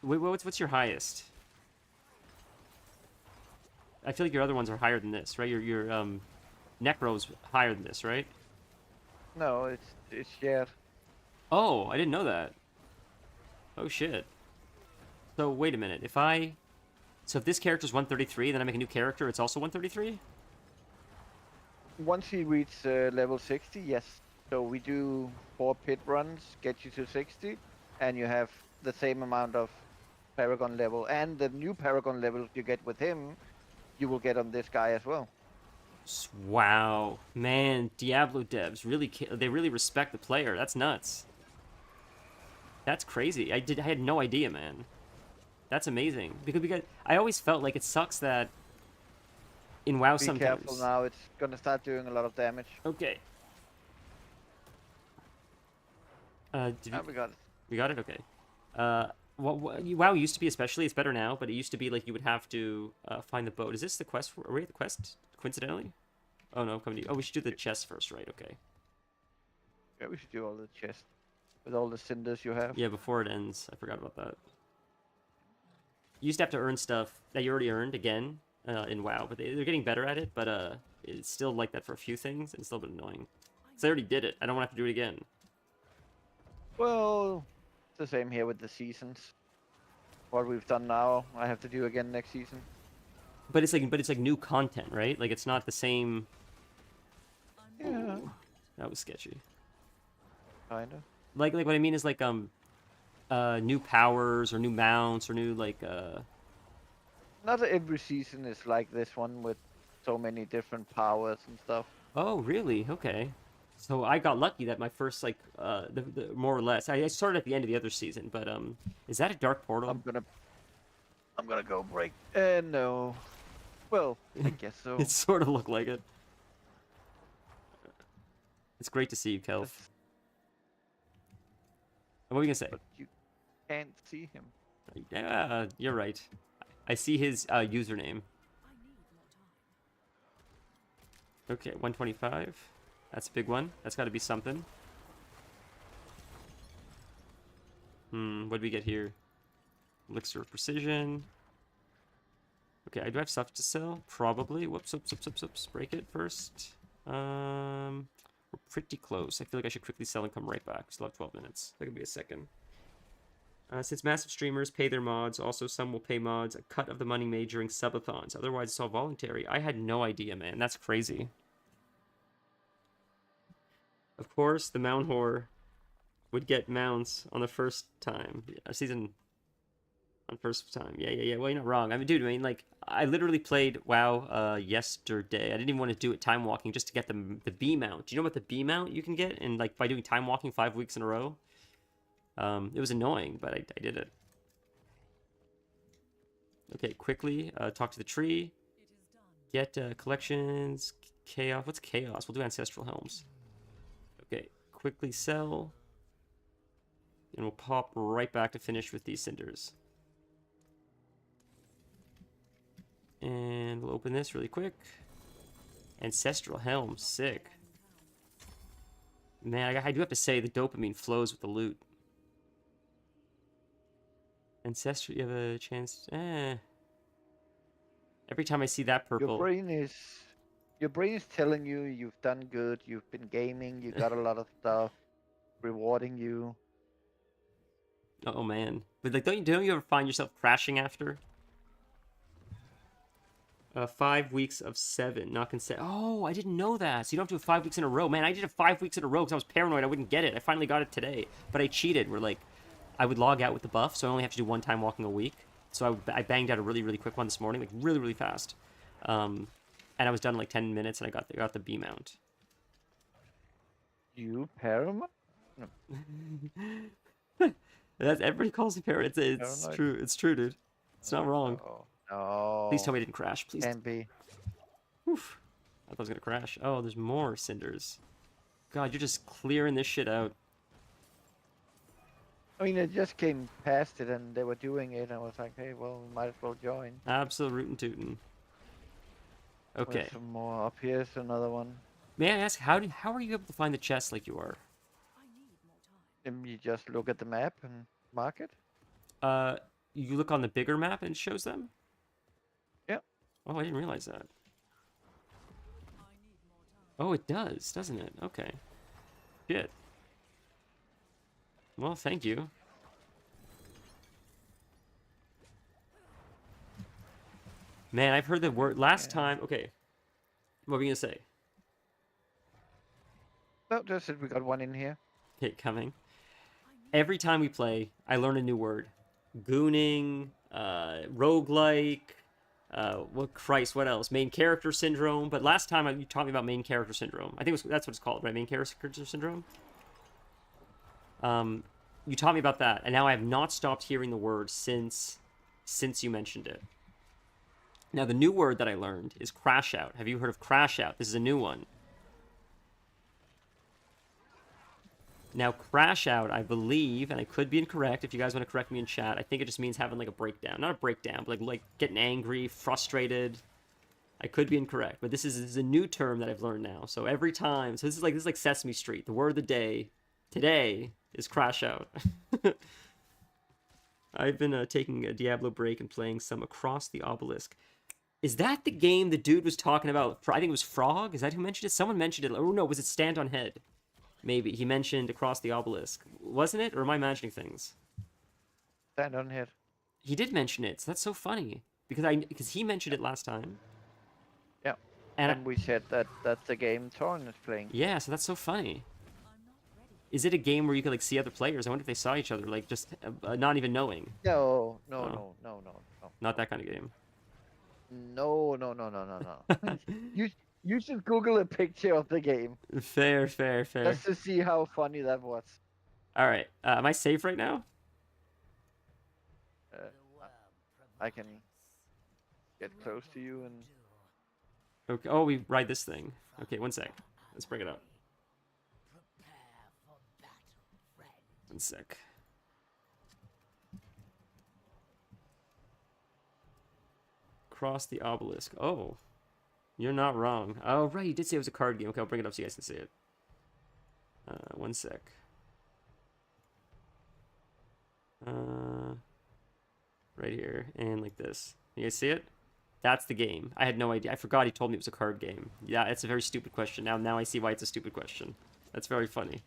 Wait, what's your highest? I feel like your other ones are higher than this, right? Your Necro's higher than this, right? No, it's shared. Oh, I didn't know that. Oh shit. So wait a minute. So if this character's 133, then I make a new character, it's also 133? Once he reaches level 60, yes. So we do 4 pit runs, get you to 60, and you have the same amount of Paragon level. And the new Paragon level you get with him, you will get on this guy as well. Wow. Man, Diablo devs they really respect the player. That's nuts. That's crazy. I had no idea, man. That's amazing. Because I always felt like it sucks that in WoW Be sometimes. careful now, it's gonna start doing a lot of damage. Okay. We got it. We got it? Okay. WoW used to be, especially, it's better now, but it used to be like you would have to find the boat. Is this the quest? Are we at the quest, coincidentally? Oh, no, I'm coming to you. Oh, we should do the chest first, right? Okay. Yeah, we should do all the chests. With all the cinders you have. Yeah, before it ends. I forgot about that. You used to have to earn stuff that you already earned again in WoW, but they're getting better at it, but it's still like that for a few things, and it's still a bit annoying. Because I already did it. I don't want to have to do it again. Well, it's the same here with the seasons. What we've done now, I have to do again next season. But it's like new content, right? Like it's not the same. Yeah. That was sketchy. Kinda. Like what I mean is like new powers or new mounts or new like Not every season is like this one with so many different powers and stuff. Oh, really? Okay. So I got lucky that my first like the more or less I started at the end of the other season, but is that a dark portal? I'm gonna go break. No. Well, I guess so. It sort of looked like it. It's great to see you, Kelf. What were you gonna say? But you can't see him. Yeah, you're right. I see his username. Okay, 125. That's a big one. That's got to be something. What do we get here? Elixir of Precision. Okay, I do have stuff to sell. Probably. Whoops, whoops, whoops, whoops, whoops. Break it first. We're pretty close. I feel like I should quickly sell and come right back. Still have 12 minutes. That could be a second. Since massive streamers pay their mods, also some will pay mods a cut of the money made during subathons. Otherwise, it's all voluntary. I had no idea, man. That's crazy. Of course, the Mount Whore would get mounts on the first time. Season on first time. Yeah. Well, you're not wrong. I mean, dude, like, I literally played WoW yesterday. I didn't even want to do it time walking just to get the B mount. Do you know what the B mount you can get? And, like, by doing time walking 5 weeks in a row? It was annoying, but I did it. Okay, quickly, talk to the tree. Get collections, chaos. What's chaos? We'll do ancestral helms. Okay, quickly sell. And we'll pop right back to finish with these cinders. And we'll open this really quick. Ancestral helm, sick. Man, I do have to say, the dopamine flows with the loot. Ancestral, you have a chance. Every time I see that purple. Your brain is telling you you've done good. You've been gaming. You got a lot of stuff, rewarding you. Oh man, but like, don't you ever find yourself crashing after? 5 weeks of 7, not consent. Oh, I didn't know that. So you don't have to do it 5 weeks in a row. Man, I did it 5 weeks in a row because I was paranoid I wouldn't get it. I finally got it today, but I cheated. We're like, I would log out with the buff, so I only have to do 1 time walking a week. So I banged out a really, really quick one this morning, like really, really fast. And I was done in like 10 minutes, and I got the B mount. You paranoid? No. Everybody calls me paranoid. It's true. It's true, dude. It's not wrong. No. Please tell me I didn't crash. Please. Can't be. Oof. I thought I was gonna crash. Oh, there's more cinders. God, you're just clearing this shit out. I mean, I just came past it and they were doing it. And I was like, hey, well, we might as well join. Absolute rootin' tootin'. Okay. There's some more up here's another one. May I ask, how are you able to find the chest like you are? You just look at the map and mark it. You look on the bigger map and it shows them? Yeah. Oh, I didn't realize that. Oh, it does, doesn't it? Okay. Shit. Well, thank you. Man, I've heard the word last Yeah. time. Okay, what were you gonna say? No, just that we got one in here. Okay, coming. Every time we play, I learn a new word. Gooning, roguelike, what else? Main character syndrome. But last time you taught me about main character syndrome. I think that's what it's called, right? Main character syndrome. You taught me about that, and now I have not stopped hearing the word since you mentioned it. Now the new word that I learned is crash out. Have you heard of crash out? This is a new one. Now, crash out, I believe, and I could be incorrect if you guys want to correct me in chat, I think it just means having, like, a breakdown. Not a breakdown, but, like getting angry, frustrated. I could be incorrect, but this is a new term that I've learned now. So every time, so this is like Sesame Street. The word of the day today is crash out. I've been taking a Diablo break and playing some Across the Obelisk. Is that the game the dude was talking about? I think it was Frog? Is that who mentioned it? Someone mentioned it. Oh, no, was it Stand on Head? Maybe. He mentioned Across the Obelisk. Wasn't it? Or am I imagining things? Stand on head. He did mention it, so that's so funny. Because he mentioned it last time. Yeah. And And we said that that's the game Torn is playing. yeah, so that's so funny. Is it a game where you could, like, see other players? I wonder if they saw each other, like, just not even knowing. No, no, Oh. no, no, no, no. Not that kind of game. No, no, no, no, no, no. You should Google a picture of the game Fair. just to see how funny that was. All right. Am I safe right now? I can get close to you and. Okay. Oh, we ride this thing. Okay, one sec. Let's bring it up. One sec. Cross the Obelisk. Oh, you're not wrong. Oh, right. You did say it was a card game. Okay, I'll bring it up so you guys can see it. One sec. Right here. And like this. You guys see it? That's the game. I had no idea. I forgot he told me it was a card game. Yeah, it's a very stupid question. Now I see why it's a stupid question. That's very funny.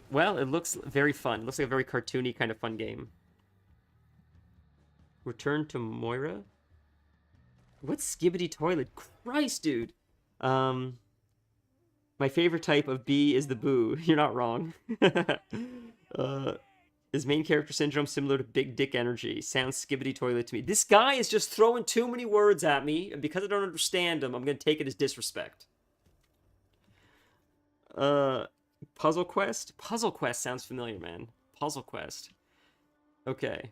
Well, it looks very fun. It looks like a very cartoony kind of fun game. Return to Moira? What's Skibbity Toilet? Christ, dude. My favorite type of bee is the boo. You're not wrong. Is main character syndrome similar to big dick energy? Sounds Skibbity Toilet to me. This guy is just throwing too many words at me, and because I don't understand them, I'm gonna take it as disrespect. Puzzle Quest? Puzzle Quest sounds familiar, man. Puzzle Quest. Okay.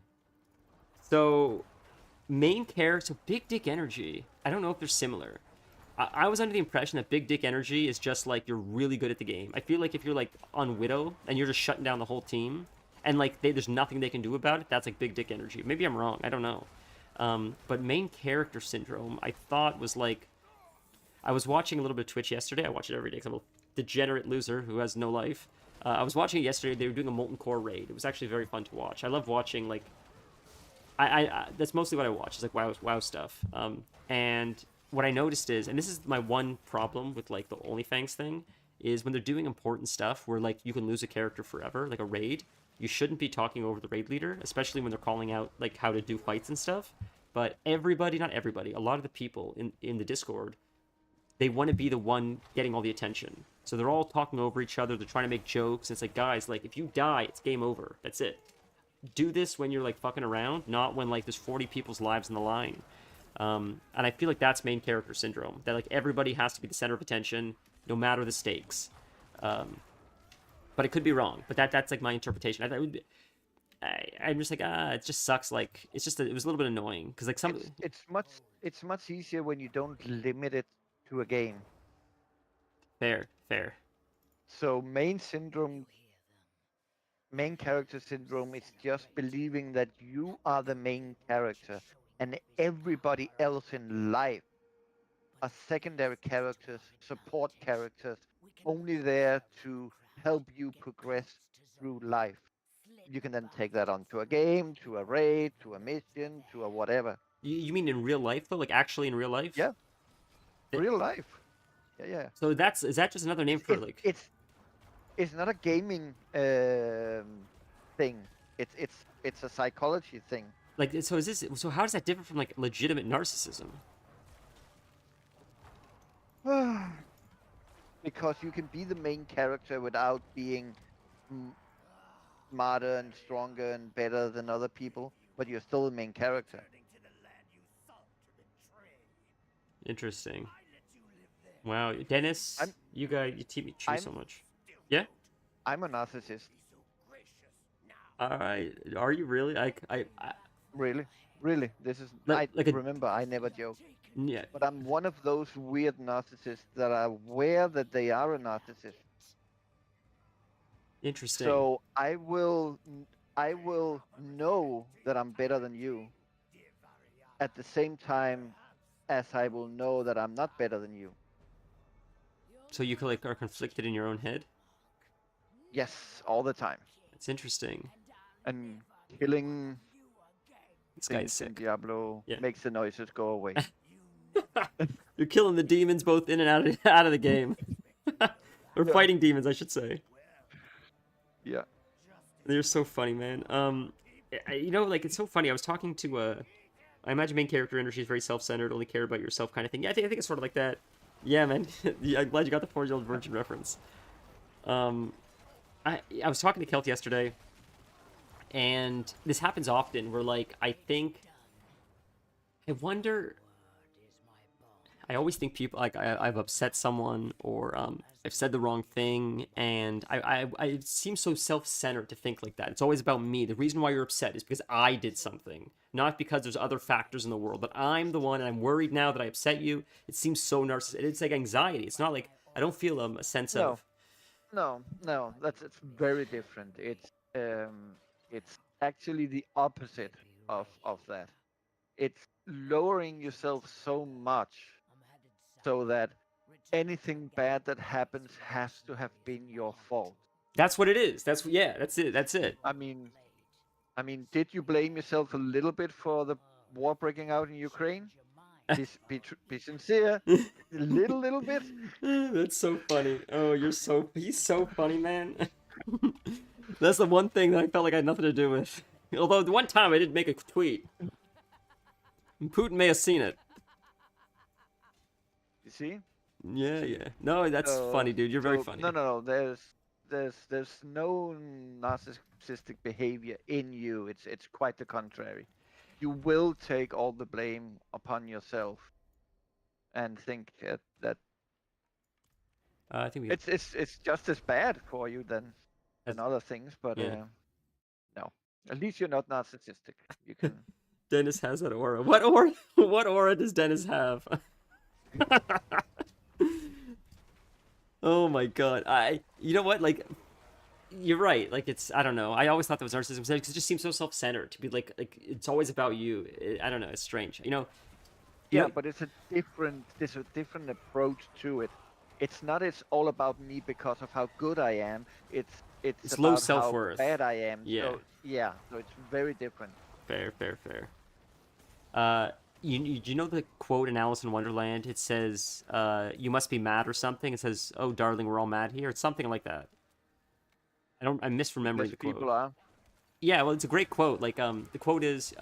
So, main character, Big Dick Energy. I don't know if they're similar. I was under the impression that Big Dick Energy is just like you're really good at the game. I feel like if you're like on Widow and you're just shutting down the whole team and like there's nothing they can do about it, that's like Big Dick Energy. Maybe I'm wrong. I don't know. But main character syndrome, I thought was like, I was watching a little bit of Twitch yesterday. I watch it every day because I'm a degenerate loser who has no life. I was watching it yesterday. They were doing a Molten Core raid. It was actually very fun to watch. I love watching like, I that's mostly what I watch. It's like WoW stuff. And what I noticed is, and this is my one problem with like the OnlyFans thing, is when they're doing important stuff where like you can lose a character forever, like a raid, you shouldn't be talking over the raid leader, especially when they're calling out like how to do fights and stuff. But everybody, not everybody, a lot of the people in the Discord, they want to be the one getting all the attention. So they're all talking over each other. They're trying to make jokes. And it's like, guys, like if you die, it's game over. That's it. Do this when you're like fucking around, not when like there's 40 people's lives on the line. And I feel like that's main character syndrome. That like everybody has to be the center of attention, no matter the stakes. But it could be wrong. But that's like my interpretation. I thought it would be, I'm just like it just sucks. Like it's just it was a little bit annoying because like some. It's much easier when you don't limit it to a game. Fair. So main character syndrome is just believing that you are the main character and everybody else in life are secondary characters, support characters, only there to help you progress through life. You can then take that onto a game, to a raid, to a mission, to a whatever. You mean in real life though? Like actually in real life? Yeah. Real life. Yeah. So is that just another name for like? It's not a gaming thing. It's a psychology thing. Like, so is this? So how does that differ from like legitimate narcissism? Because you can be the main character without being smarter and stronger and better than other people, but you're still the main character. Interesting. Wow, Dennis, you teach me so much. Yeah. I'm a narcissist. All right. Are you really? I Really, really. This is. Remember, I never joke. Yeah. But I'm one of those weird narcissists that are aware that they are a narcissist. Interesting. So I will know that I'm better than you. At the same time, as I will know that I'm not better than you. So you like are conflicted in your own head? Yes, all the time. It's interesting. And killing this guy's sick. In Diablo makes the noises go away. You're killing the demons both in and out of the game. Or fighting demons, I should say. Yeah. They're so funny, man. You know, like, it's so funny. I was talking to I imagine main character energy is very self-centered, only care about yourself kind of thing. Yeah, I think it's sort of like that. Yeah, man. I'm glad you got the 4-year-old virgin reference. I was talking to Kelt yesterday, and this happens often where, like, I wonder... I always think people, like, I've upset someone, or I've said the wrong thing, and it seems so self-centered to think like that. It's always about me. The reason why you're upset is because I did something, not because there's other factors in the world, but I'm the one, and I'm worried now that I upset you. It seems so narcissistic. It's like anxiety. It's not like, I don't feel a sense of... No, it's very different. It's actually the opposite of that. It's lowering yourself so much so that anything bad that happens has to have been your fault. That's what it is. That's it. I mean, did you blame yourself a little bit for the war breaking out in Ukraine? Be sincere. A little bit. That's so funny. Oh, he's so funny, man. That's the one thing that I felt like I had nothing to do with. Although the one time I did make a tweet. Putin may have seen it. You see? Yeah. No, that's funny, dude. You're very funny. No. There's no narcissistic behavior in you. It's quite the contrary. You will take all the blame upon yourself, and think that I think it's just as bad for you than other things. But no, at least you're not narcissistic. You can. Dennis has that aura. What aura? What aura does Dennis have? Oh my god. You know what? Like, you're right. Like, I don't know. I always thought that was narcissism because it just seems so self-centered to be like it's always about you. I don't know. It's strange. You know. Yeah, but it's a different approach to it. It's not. It's all about me because of how good I am. It's about low self-worth. How bad I am. Yeah. So it's very different. Fair. You know the quote in Alice in Wonderland? It says, "You must be mad" or something. It says, "Oh, darling, we're all mad here." It's something like that. I'm misremembering the quote. People are. Yeah, well, it's a great quote. Like, the quote is,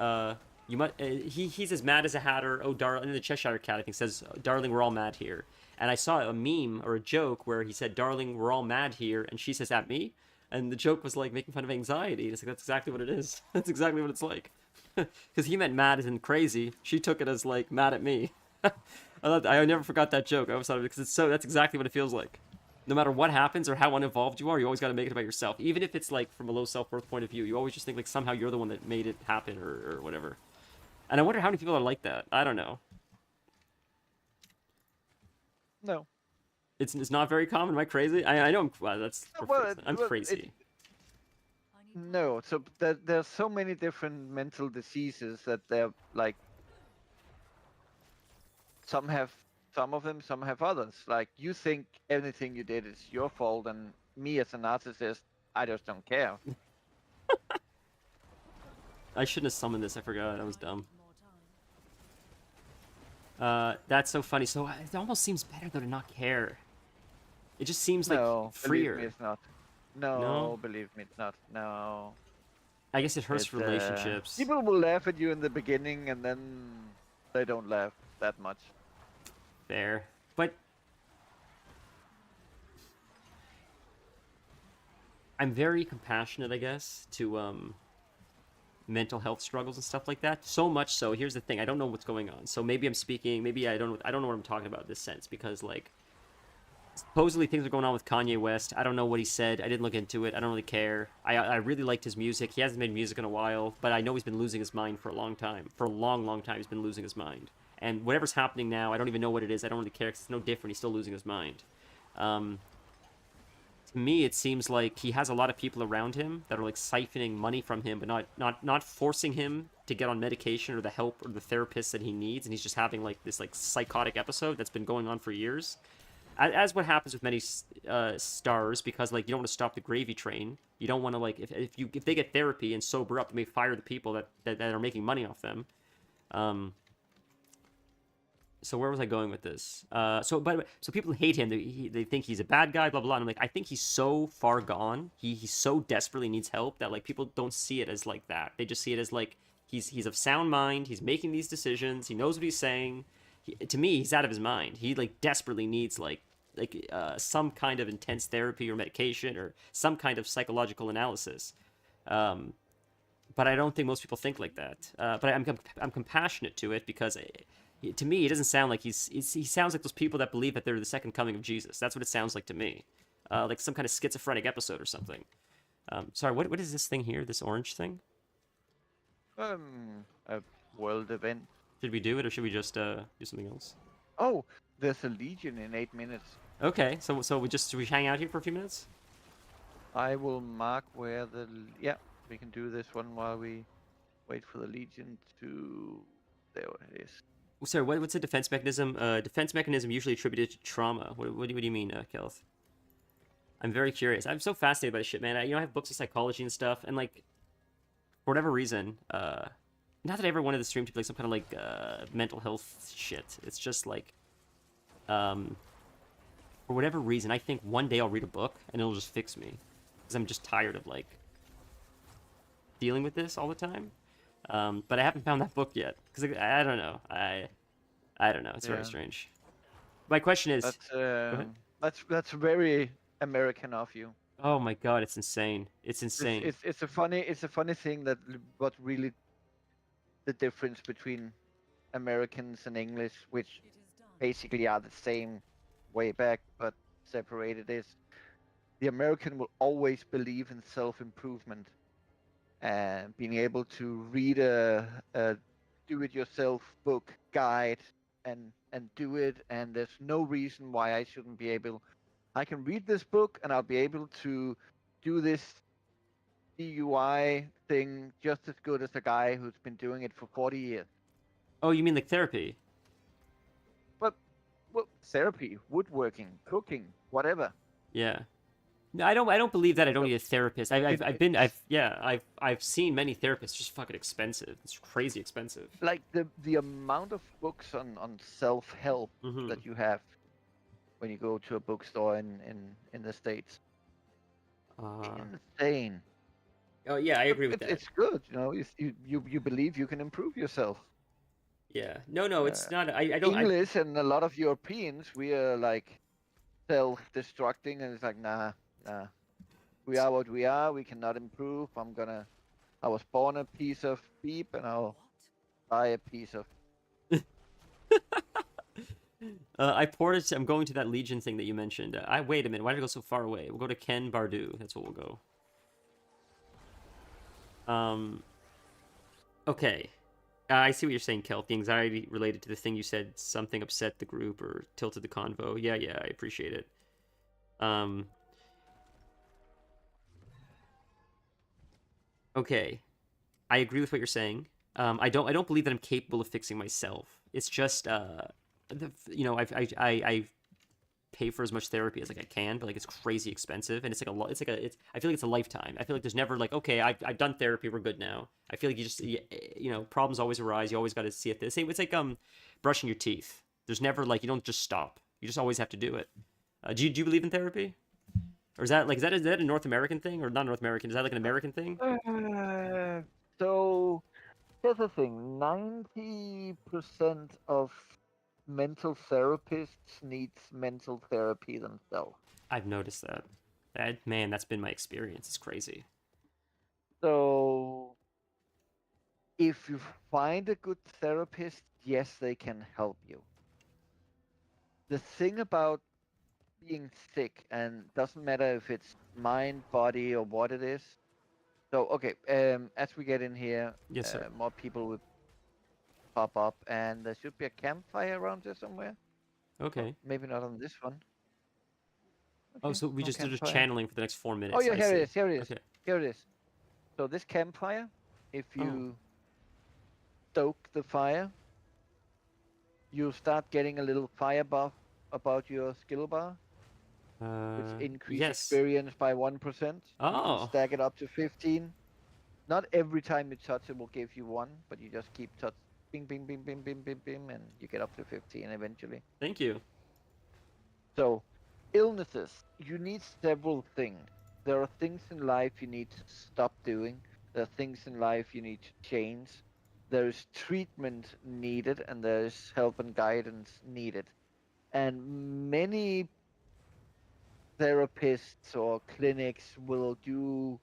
"You must." He's as mad as a hatter. Oh, darling, and the Cheshire Cat, I think, says, "Darling, we're all mad here." And I saw a meme or a joke where he said, "Darling, we're all mad here," and she says, "At me?" And the joke was like making fun of anxiety. And it's like, that's exactly what it is. That's exactly what it's like. Because he meant mad as in crazy. She took it as like mad at me. I never forgot that joke. I always thought of it because that's exactly what it feels like. No matter what happens or how uninvolved you are, you always got to make it about yourself. Even if it's like from a low self-worth point of view, you always just think like somehow you're the one that made it happen or whatever. And I wonder how many people are like that. I don't know. No. It's not very common. Am I crazy? I know I'm crazy. No, so there's so many different mental diseases that they're like. Some of them, some have others. Like, you think anything you did is your fault, and me as a narcissist, I just don't care. I shouldn't have summoned this. I forgot. I was dumb. That's so funny. So it almost seems better though to not care. It just seems like freer. Believe me, it's not. No, believe me, it's not. No. I guess it hurts It, relationships. people will laugh at you in the beginning, and then they don't laugh that much. Fair. But I'm very compassionate, I guess, to mental health struggles and stuff like that. So much so, here's the thing, I don't know what's going on. So maybe I'm speaking, maybe I don't know what I'm talking about in this sense, because like supposedly things are going on with Kanye West. I don't know what he said. I didn't look into it. I don't really care. I really liked his music. He hasn't made music in a while, but I know he's been losing his mind for a long time. For a long, long time, he's been losing his mind. And whatever's happening now, I don't even know what it is. I don't really care 'cause it's no different. He's still losing his mind. Um, to me, it seems like he has a lot of people around him that are like siphoning money from him, but not forcing him to get on medication or the help or the therapist that he needs. And he's just having like this like psychotic episode that's been going on for years, as what happens with many stars, because like you don't want to stop the gravy train. You don't want to like if they get therapy and sober up, they may fire the people that are making money off them. So where was I going with this? So people hate him. They think he's a bad guy, blah blah. And I'm like, I think he's so far gone. He so desperately needs help that like people don't see it as like that. They just see it as like he's of sound mind. He's making these decisions. He knows what he's saying. To me, he's out of his mind. He like desperately needs like some kind of intense therapy or medication or some kind of psychological analysis. But I don't think most people think like that. But I'm compassionate to it because to me, it doesn't sound like he sounds like those people that believe that they're the second coming of Jesus. That's what it sounds like to me, like some kind of schizophrenic episode or something. Sorry, what is this thing here? This orange thing? A world event. Should we do it or should we just do something else? Oh, there's a legion in 8 minutes. Okay, so we hang out here for a few minutes. I will mark where we can do this one while we wait for the legion to. There it is. Sorry, what's a defense mechanism? Defense mechanism usually attributed to trauma. What do you mean, Kelth? I'm very curious. I'm so fascinated by this shit, man. I have books of psychology and stuff, and like, for whatever reason, not that I ever wanted the stream to be like some kind of like mental health shit. It's just like, for whatever reason, I think one day I'll read a book and it'll just fix me, because I'm just tired of like dealing with this all the time. But I haven't found that book yet because I don't know. I don't know. It's very strange. My question is. That's very American of you. Oh my god, it's insane. It's insane. It's a funny thing that what really the difference between Americans and English, which basically are the same way back but separated, is the American will always believe in self-improvement and being able to read a do-it-yourself book guide and do it, and there's no reason why I shouldn't be able. I can read this book and I'll be able to do this DUI thing just as good as a guy who's been doing it for 40 years. Oh, you mean like therapy? Well, therapy, woodworking, cooking, whatever. Yeah. No, I don't believe that I don't need a therapist. I've seen many therapists. It's just fucking expensive. It's crazy expensive. Like the amount of books on self-help that you have when you go to a bookstore in the States. Insane. Oh yeah, I agree with that. It's good, you believe you can improve yourself. Yeah. No, it's not. I don't. English and a lot of Europeans, we are like self-destructing, and it's like nah. We are what we are. We cannot improve. I was born a piece of beep, and I'll die a piece of. I'm going to that Legion thing that you mentioned. Wait a minute. Why did I go so far away? We'll go to Ken Bardu. That's what we'll go. Okay. I see what you're saying, Kel. The anxiety related to the thing you said, something upset the group or tilted the convo. Yeah, I appreciate it. Okay, I agree with what you're saying. I don't believe that I'm capable of fixing myself. It's just, I pay for as much therapy as like I can, but like it's crazy expensive, and I feel like it's a lifetime. I feel like there's never like, okay, I've done therapy, we're good now. I feel like problems always arise. You always got to see it. Same, it's like brushing your teeth. There's never like you don't just stop. You just always have to do it. Do you believe in therapy? Or is that a North American thing or not North American? Is that like an American thing? So here's the thing: 90% of mental therapists needs mental therapy themselves. I've noticed that. Man, that's been my experience. It's crazy. So if you find a good therapist, yes, they can help you. The thing about being sick, and doesn't matter if it's mind, body, or what it is. So okay, as we get in here, Yes, sir. more people will pop up, and there should be a campfire around here somewhere. Oh, Okay. maybe not on this one. Oh, Okay, so we no just did a campfire. channeling for the next 4 Oh minutes. yeah, I here it see. is. Here it is. Okay. Here it is. So this campfire, if Oh. you stoke the fire, you start getting a little fire buff about your skill bar, which increase Yes. experience by 1%. You can Oh. stack it up to 15. Not every time you touch it will give you one, but you just keep touch, bing, bing, bing, bing, bing, bing, bing, and you get up to 15 eventually. Thank you. So, illnesses, you need several things. There are things in life you need to stop doing. There are things in life you need to change. There is treatment needed, and there is help and guidance needed. And many therapists or clinics will do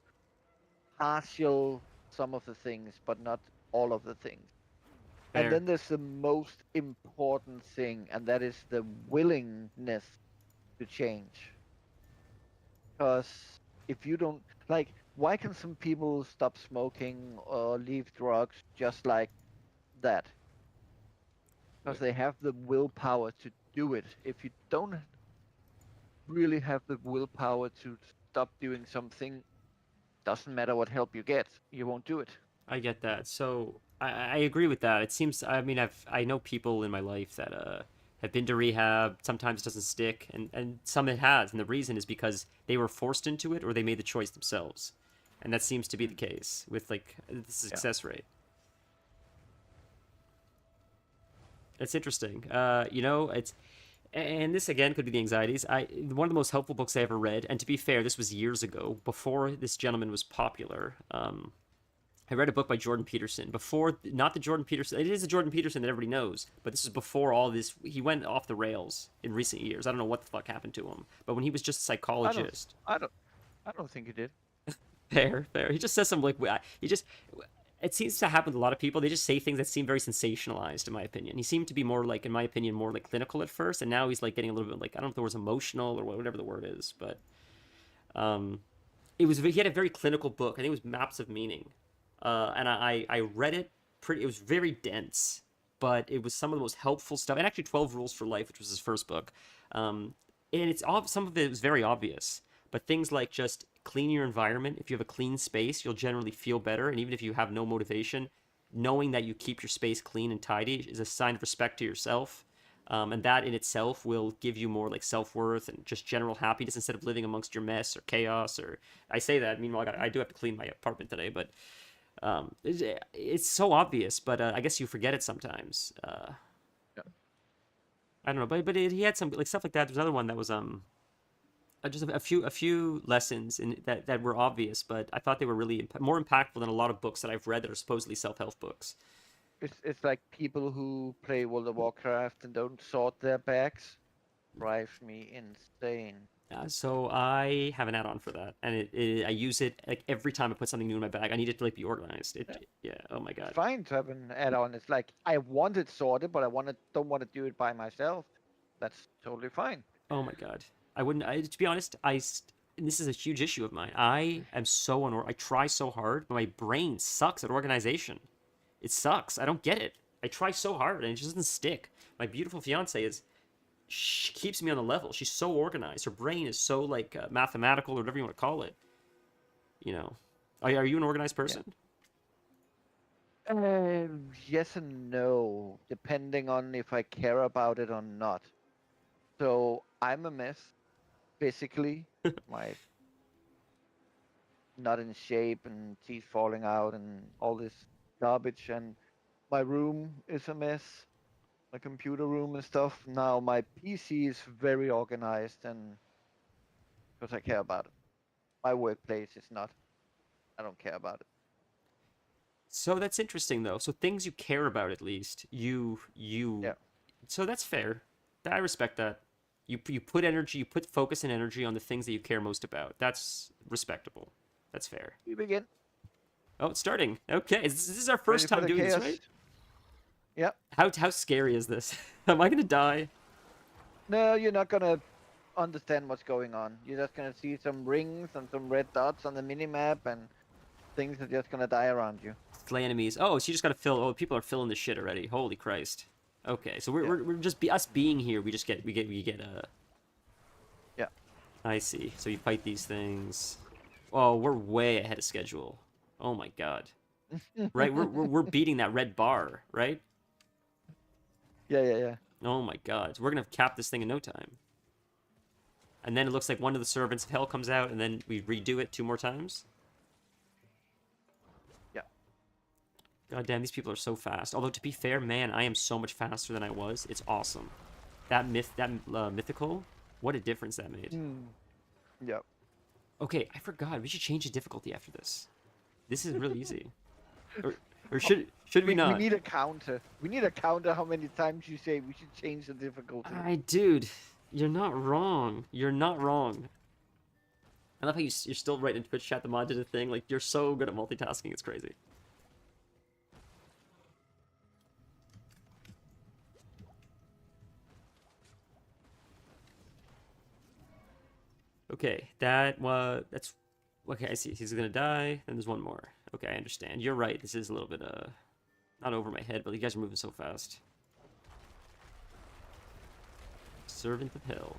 partial some of the things, but not all of the things. And Fair. then there's the most important thing, and that is the willingness to change. Because if you don't, like, why can some people stop smoking or leave drugs just like that? Because they have the willpower to do it. If you don't really have the willpower to stop doing something, doesn't matter what help you get, you won't do it. I get that. So I agree with that. It seems. I mean, I know people in my life that have been to rehab. Sometimes it doesn't stick, and some it has. And the reason is because they were forced into it or they made the choice themselves. And that seems to be the case with like the Yeah. success rate. It's interesting. It's and this again could be the anxieties. One of the most helpful books I ever read, and to be fair, this was years ago, before this gentleman was popular. I read a book by Jordan Peterson before, not the Jordan Peterson. It is the Jordan Peterson that everybody knows, but this is before all this. He went off the rails in recent years. I don't know what the fuck happened to him, but when he was just a I don't, psychologist, I don't, I don't think you did. fair. He just says some like he just. It seems to happen to a lot of people. They just say things that seem very sensationalized, in my opinion. He seemed to be more like, in my opinion, more like clinical at first, and now he's like getting a little bit like I don't know if the word's emotional or whatever the word is, but he had a very clinical book. I think it was Maps of Meaning, and I read it pretty. It was very dense, but it was some of the most helpful stuff. And actually, 12 Rules for Life, which was his first book, and some of it was very obvious. But things like just clean your environment. If you have a clean space, you'll generally feel better. And even if you have no motivation, knowing that you keep your space clean and tidy is a sign of respect to yourself. And that in itself will give you more like self-worth and just general happiness instead of living amongst your mess or chaos. Or I say that, meanwhile, I do have to clean my apartment today, but it's so obvious. But I guess you forget it sometimes. Yeah. I don't know, but he had some like stuff like that. There's another one that was just a few lessons in that were obvious, but I thought they were really more impactful than a lot of books that I've read that are supposedly self-help books. It's like people who play World of Warcraft and don't sort their bags drive me insane. So I have an add-on for that, and I use it like every time I put something new in my bag. I need it to like be organized. Yeah. Oh my It's god. fine to have an add-on. It's like I want it sorted, but don't want to do it by myself. That's totally fine. Oh my god. I wouldn't. To be honest, and this is a huge issue of mine. I am so I try so hard, but my brain sucks at organization. It sucks. I don't get it. I try so hard and it just doesn't stick. My beautiful fiance is she keeps me on the level. She's so organized. Her brain is so like mathematical or whatever you want to call it. You know, are you an organized person? Yes and no, depending on if I care about it or not. So I'm a mess, physically. My not in shape and teeth falling out and all this garbage. And my room is a mess. My computer room and stuff. Now my PC is very organized and because I care about it. My workplace is not. I don't care about it. So that's interesting though. So things you care about at least. You Yeah. So that's fair. I respect that. You put energy, you put focus and energy on the things that you care most about. That's respectable. That's fair. We begin. Oh, it's starting. Okay, this is our Ready first for time the doing this, chaos? right? Yeah. How scary is this? Am I gonna die? No, you're not gonna understand what's going on. You're just gonna see some rings and some red dots on the minimap, and things are just gonna die around you. Slay enemies. Oh, so you just gotta fill. Oh, people are filling this shit already. Holy Christ. Okay, so Yeah. we're just us being here. We just get Yeah. I see. So you fight these things. Oh, we're way ahead of schedule. Oh my god. Right, we're beating that red bar, right? Yeah. Oh my god. So we're gonna cap this thing in no time. And then it looks like one of the servants of hell comes out, and then we redo it 2 more times. Yeah. God damn, these people are so fast. Although to be fair, man, I am so much faster than I was. It's awesome. That mythical, what a difference that made. Yeah. Okay, I forgot. We should change the difficulty after this. This is really easy. Or should we not? We need a counter. We need a counter how many times you say we should change the difficulty. Dude, you're not wrong. You're not wrong. I love how you're still writing in Twitch chat the mod did a thing. Like, you're so good at multitasking. It's crazy. Okay, that's okay. I see. He's gonna die. Then there's one more. Okay, I understand. You're right. This is a little bit not over my head, but you guys are moving so fast. Servant of Hell.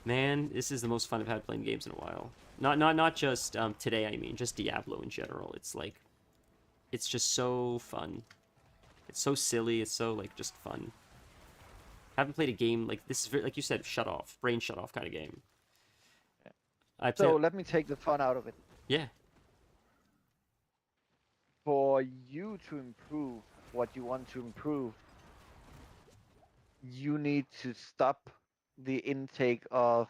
Man, this is the most fun I've had playing games in a while. Not just today. I mean, just Diablo in general. It's like, it's just so fun. It's so silly. It's so like just fun. Haven't played a game like this. Is very, like you said, shut off, brain shut off kind of game. So let me take the fun out of it. Yeah. For you to improve what you want to improve, you need to stop the intake of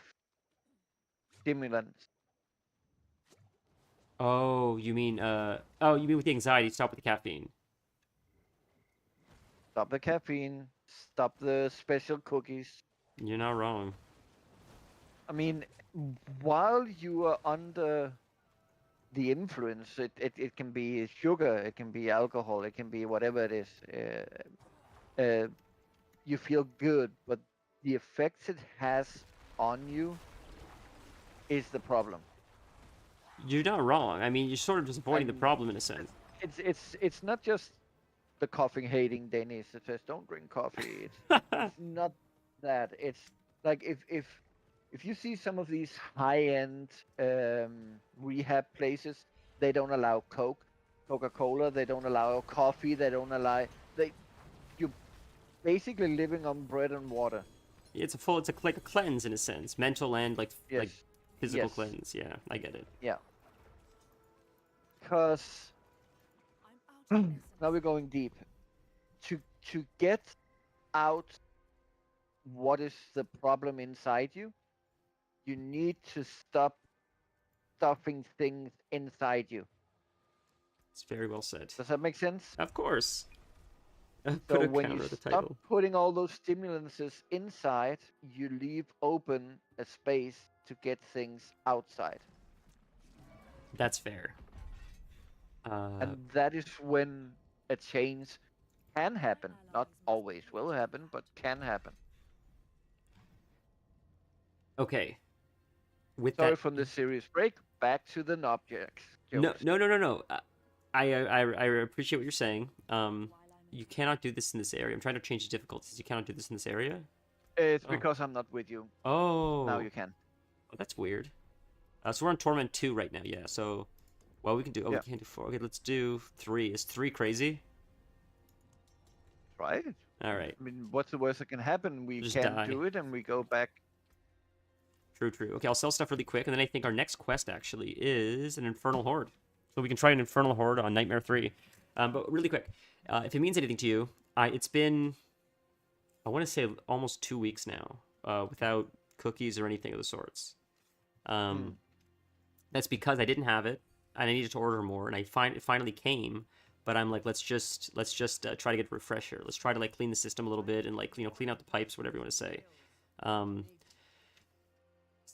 stimulants. Oh, you mean you mean with the anxiety? Stop with the caffeine. Stop the caffeine. Stop the special cookies. You're not wrong. I mean, while you are under the influence, it can be sugar, it can be alcohol, it can be whatever it is. You feel good, but the effects it has on you is the problem. You're not wrong. I mean, you're sort of just avoiding the And problem in a sense. It's not just the coughing hating Danish that says don't drink coffee. It's not that. It's like if you see some of these high-end rehab places, they don't allow Coca-Cola, they don't allow coffee, they don't allow you're basically living on bread and water. It's like a cleanse in a sense, mental and like physical Yes. cleanse. Yeah, I get it. Yeah. Because I'm out of this. now we're going deep. To get out what is the problem inside you, you need to stop stuffing things inside you. It's very well said. Does that make sense? Of course. Put So a when you counter at the stop title. putting all those stimulants inside, you leave open a space to get things outside. That's fair. And that is when a change can happen. Not always will happen, but can happen. Okay. With Sorry that, from the serious break. Back to the objects. no. Jokes. I appreciate what you're saying. You cannot do this in this area. I'm trying to change the difficulties. You cannot do this in this area. It's Oh. because I'm not with you. Oh. Now you can. Oh, that's weird. So we're on Torment 2 right now. Yeah. So, well, we can do. Oh, Yeah. we can't do 4. Okay, let's do 3. Is 3 crazy? Try it. All right. I mean, what's the worst that can happen? We Just can die. do it and we go back. True. Okay, I'll sell stuff really quick, and then I think our next quest actually is an Infernal Horde. So we can try an Infernal Horde on Nightmare 3. But really quick, if it means anything to you, it's been, I want to say almost 2 weeks now, without cookies or anything of the sorts. That's because I didn't have it, and I needed to order more, and it finally came. But I'm like, let's just try to get a refresher. Let's try to like clean the system a little bit and like clean out the pipes, whatever you want to say. So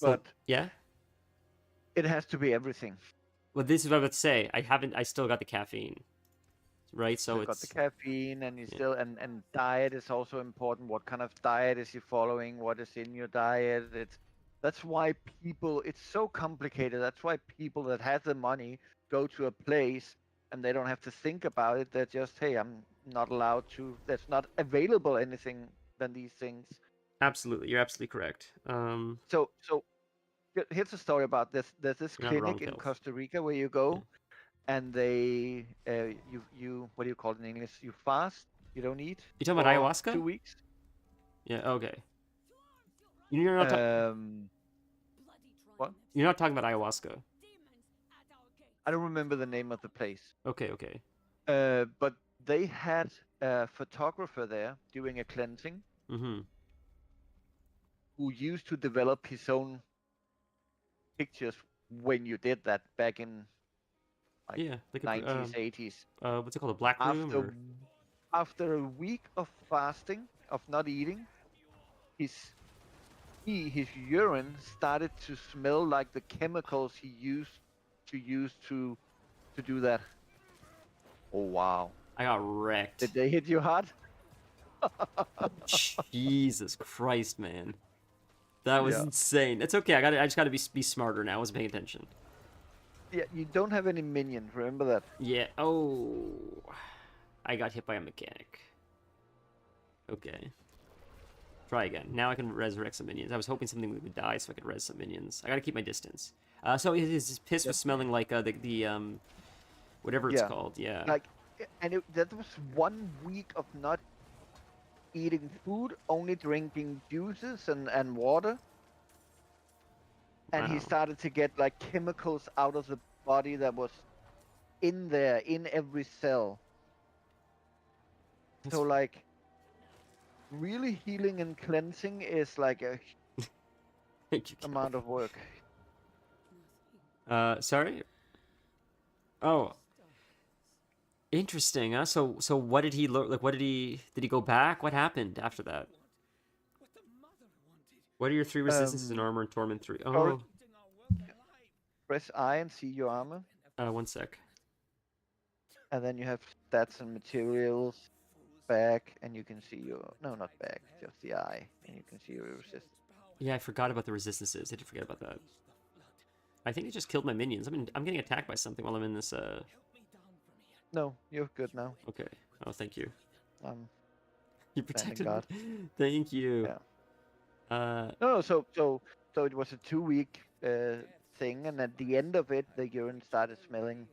But yeah. it has to be everything. Well, this is what I was about to say. I still got the caffeine, right? So You've got the it's caffeine, and you yeah. still and diet is also important. What kind of diet is you following? What is in your diet? That's why people. It's so complicated. That's why people that have the money go to a place and they don't have to think about it. They're just, hey, I'm not allowed to. There's not available anything than these things. Absolutely, you're absolutely correct. So here's a story about this. There's this You're not wrong, clinic in Kelf. Costa Rica where you Yeah. go, and they you what do you call it in English? You fast. You don't eat You talking about for ayahuasca? 2 weeks. Yeah. Okay. You're not What? you're not talking about ayahuasca. I don't remember the name of the place. Okay. Okay. But they had a photographer there doing a cleansing Mm-hmm. who used to develop his own pictures when you did that back in like Yeah. Like 90s, 80s. what's it called? A black room After or after a week of fasting, of not eating, his his urine started to smell like the chemicals he used to do that. Oh wow! I got wrecked. Did they hit you hard? Jesus Christ, man. That was Yeah. insane. It's okay. I just gotta be smarter now. I wasn't paying attention. Yeah, you don't have any minions. Remember that. Yeah. Oh, I got hit by a mechanic. Okay. Try again. Now I can resurrect some minions. I was hoping something would die so I could res some minions. I gotta keep my distance. So his piss was smelling like the whatever it's Yeah. called. Yeah. Like, and that was 1 week of not eating food, only drinking juices and water. And he Wow. started to get like chemicals out of the body that was in there, in every cell. That's- So like, really healing and cleansing is like a Thank you, Kel. amount of work. Sorry. Oh, interesting. Huh? So what did he look like? What did he go back? What happened after that? What are your 3 resistances in armor and torment 3? Oh, Press I and see your armor, 1 sec. and then you have stats and materials. Back, and you can see your not back, just the eye, and you can see your resistance. Yeah, I forgot about the resistances. I did forget about that. I think it just killed my minions. I'm getting attacked by something while I'm in this. No, you're good now. Okay. Oh, thank you. Thanking You protected God. me. Thank you. Yeah. No, so it was a 2 week thing, and at the end of it, the urine started smelling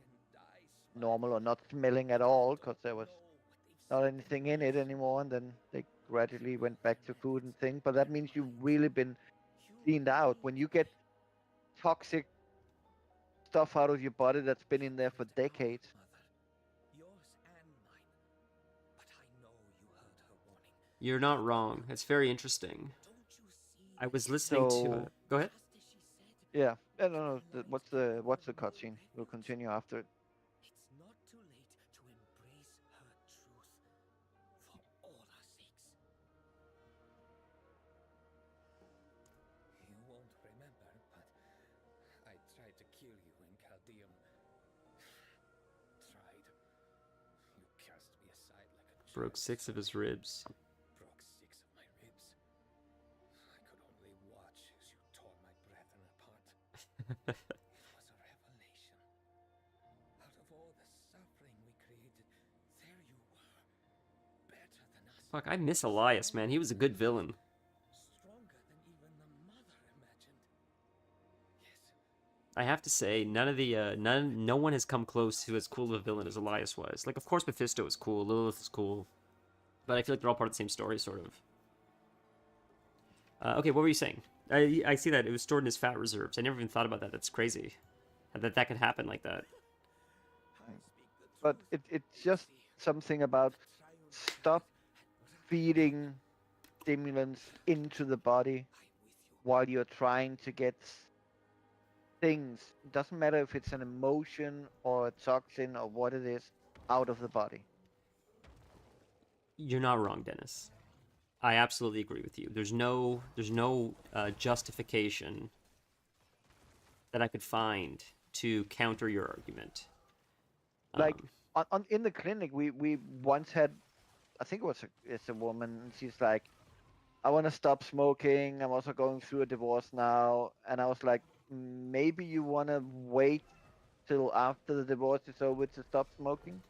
normal or not smelling at all, because there was not anything in it anymore, and then they gradually went back to food and things. But that means you've really been cleaned out. When you get toxic stuff out of your body that's been in there for decades. You're not wrong. That's very interesting. I was listening to. So- Go ahead. Yeah, I don't know. What's the cutscene? We'll continue after it. It's not too late to embrace her truth for all our sakes. You won't remember, but I tried to kill you in Caldeum. Tried. You cast me aside like a Broke child. 6 of his ribs. Broke 6 of my ribs. I could only watch as you tore my brethren apart. It was a revelation. Out of all the suffering we created, there you were. Better than us. Fuck, I miss Elias, man. He was a good villain. Stronger than even the mother imagined. Yes, I have to say, no one has come close to as cool of a villain as Elias was. Like, of course, Mephisto is cool, Lilith is cool, but I feel like they're all part of the same story, sort of. Okay, what were you saying? I see that it was stored in his fat reserves. I never even thought about that. That's crazy. That could happen like that. But it's just something about stop feeding stimulants into the body while you're trying to get things. It doesn't matter if it's an emotion or a toxin or what it is, out of the body. You're not wrong, Dennis. I absolutely agree with you. There's no justification that I could find to counter your argument. Like in the clinic, we once had, I think it's a woman, and she's like, I want to stop smoking. I'm also going through a divorce now, and I was like, maybe you want to wait till after the divorce is over to stop smoking.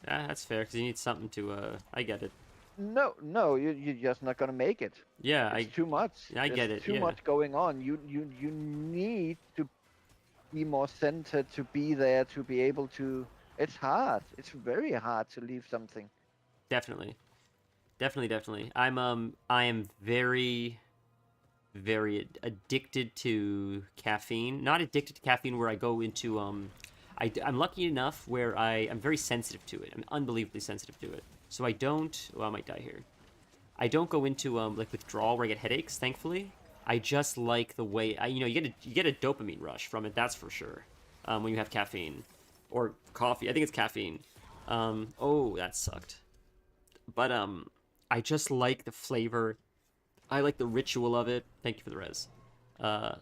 That's fair because you need something to. I get it. No, you're just not gonna make it. Yeah, It's too much. I get There's it. too Yeah, much going on. You need to be more centered, to be there, to be able to. It's hard. It's very hard to leave something. definitely, definitely. I am very, very addicted to caffeine. Not addicted to caffeine where I go into I'm lucky enough where I'm very sensitive to it. I'm unbelievably sensitive to it. So I don't. Well, I might die here. I don't go into like withdrawal where I get headaches. Thankfully, I just like the way you get a dopamine rush from it. That's for sure. When you have caffeine or coffee, I think it's caffeine. Oh, that sucked. But I just like the flavor. I like the ritual of it. Thank you for the res.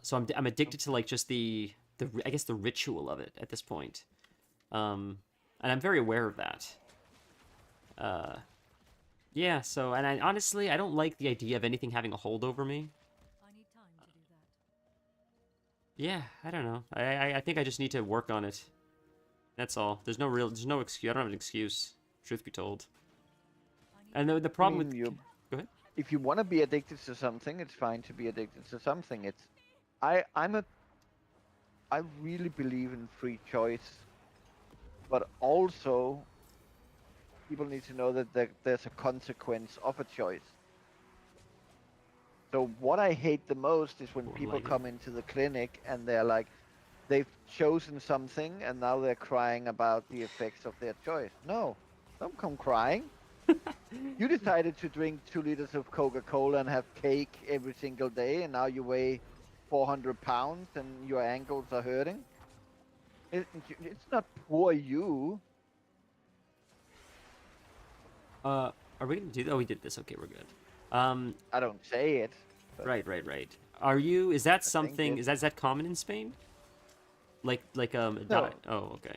So I'm addicted to like just the I guess the ritual of it at this point. And I'm very aware of that. Yeah, so, and I honestly, I don't like the idea of anything having a hold over me. I need time to do that. Yeah, I don't know. I think I just need to work on it. That's all. There's no excuse. I don't have an excuse, truth be told. And the problem with... You, Go ahead. if you want to be addicted to something, it's fine to be addicted to something. I really believe in free choice, but also people need to know that there's a consequence of a choice. So what I hate the most is when people come into the clinic and they're like, they've chosen something and now they're crying about the effects of their choice. No, don't come crying. You decided to drink 2 liters of Coca-Cola and have cake every single day, and now you weigh 400 pounds and your ankles are hurting. It's not poor you. Are we gonna do that? Oh, we did this. Okay, we're good. I don't say it. Right. Are you, is that think something, it- is that common in Spain? Like, No. diet? Oh, okay.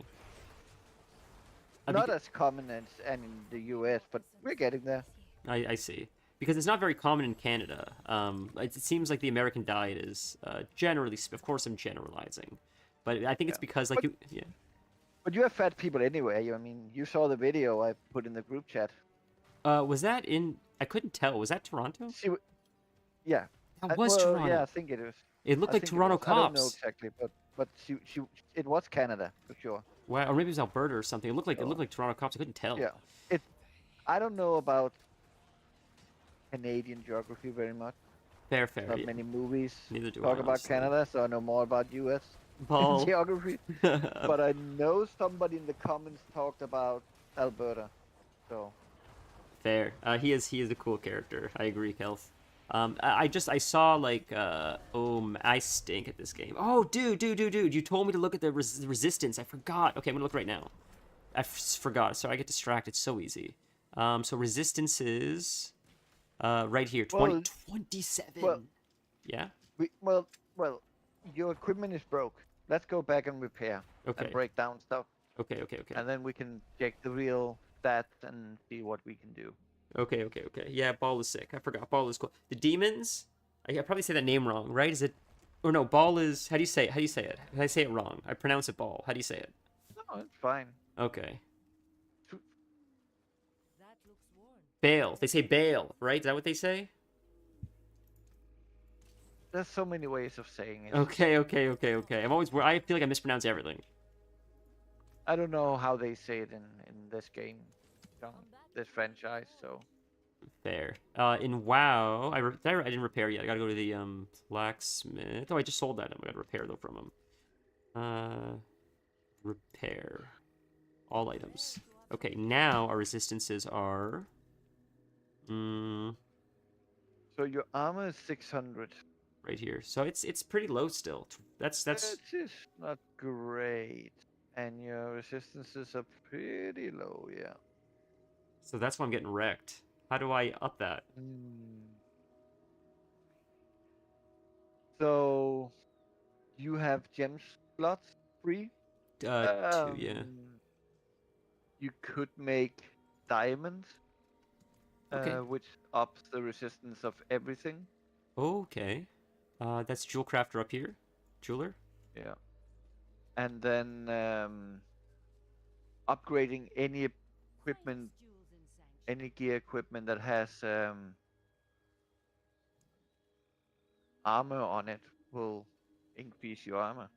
Not as common as and in the US, but we're getting there. I see. Because it's not very common in Canada. It seems like the American diet is generally, of course, I'm generalizing, but I think it's because like But- yeah. But you have fat people anyway. I mean, you saw the video I put in the group chat. Was that in? I couldn't tell. Was that Toronto? See, yeah. That was well, Toronto. Yeah, I think it is. It looked I like think it Toronto was. I don't know cops. exactly, but it was Canada for sure. Wow, or maybe it was Alberta or something. It looked like Toronto cops. I couldn't tell. Yeah. I don't know about Canadian geography very much. Fair. Not Yeah. many movies Neither do talk I, about honestly. Canada, so I know more about US Paul. geography. But I know somebody in the comments talked about Alberta. So Fair. He is a cool character. I agree, Kelth. I saw like I stink at this game. Oh, dude! You told me to look at the resistance. I forgot. Okay, I'm gonna look right now. Forgot. Sorry, I get distracted so easy. So resistance is right here, 27. well, Yeah. well, your equipment is broke. Let's go back and repair Okay. and break down stuff, Okay. and then we can check the real stats and see what we can do. Okay. Yeah, Ball is sick. I forgot. Ball is cool. The demons. I probably say that name wrong, right? Is it? Or no, Ball is. How do you say it? How do you say it? I say it wrong. I pronounce it Ball. How do you say it? No, it's fine. Okay. That looks worn. Bail. They say bail, right? Is that what they say? There's so many ways of saying it. Okay. I'm always. I feel like I mispronounce everything. I don't know how they say it in this game, this franchise. So Fair. In WoW, I didn't repair yet. I gotta go to the blacksmith. Oh, I just sold that. I gotta repair though from him. Repair all items. Okay, now our resistances are. so your armor is 600. right here. So it's pretty low still. That's It is not great, and your resistances are pretty low. Yeah. so that's why I'm getting wrecked. How do I up that? So you have gem slots free. 2, yeah. You could make diamonds, Okay. which ups the resistance of everything. Okay. That's Jewel Crafter up here. Jeweler. Yeah. And then upgrading any equipment, Finest jewels in Sanctuary. any gear equipment that has armor on it will increase your armor.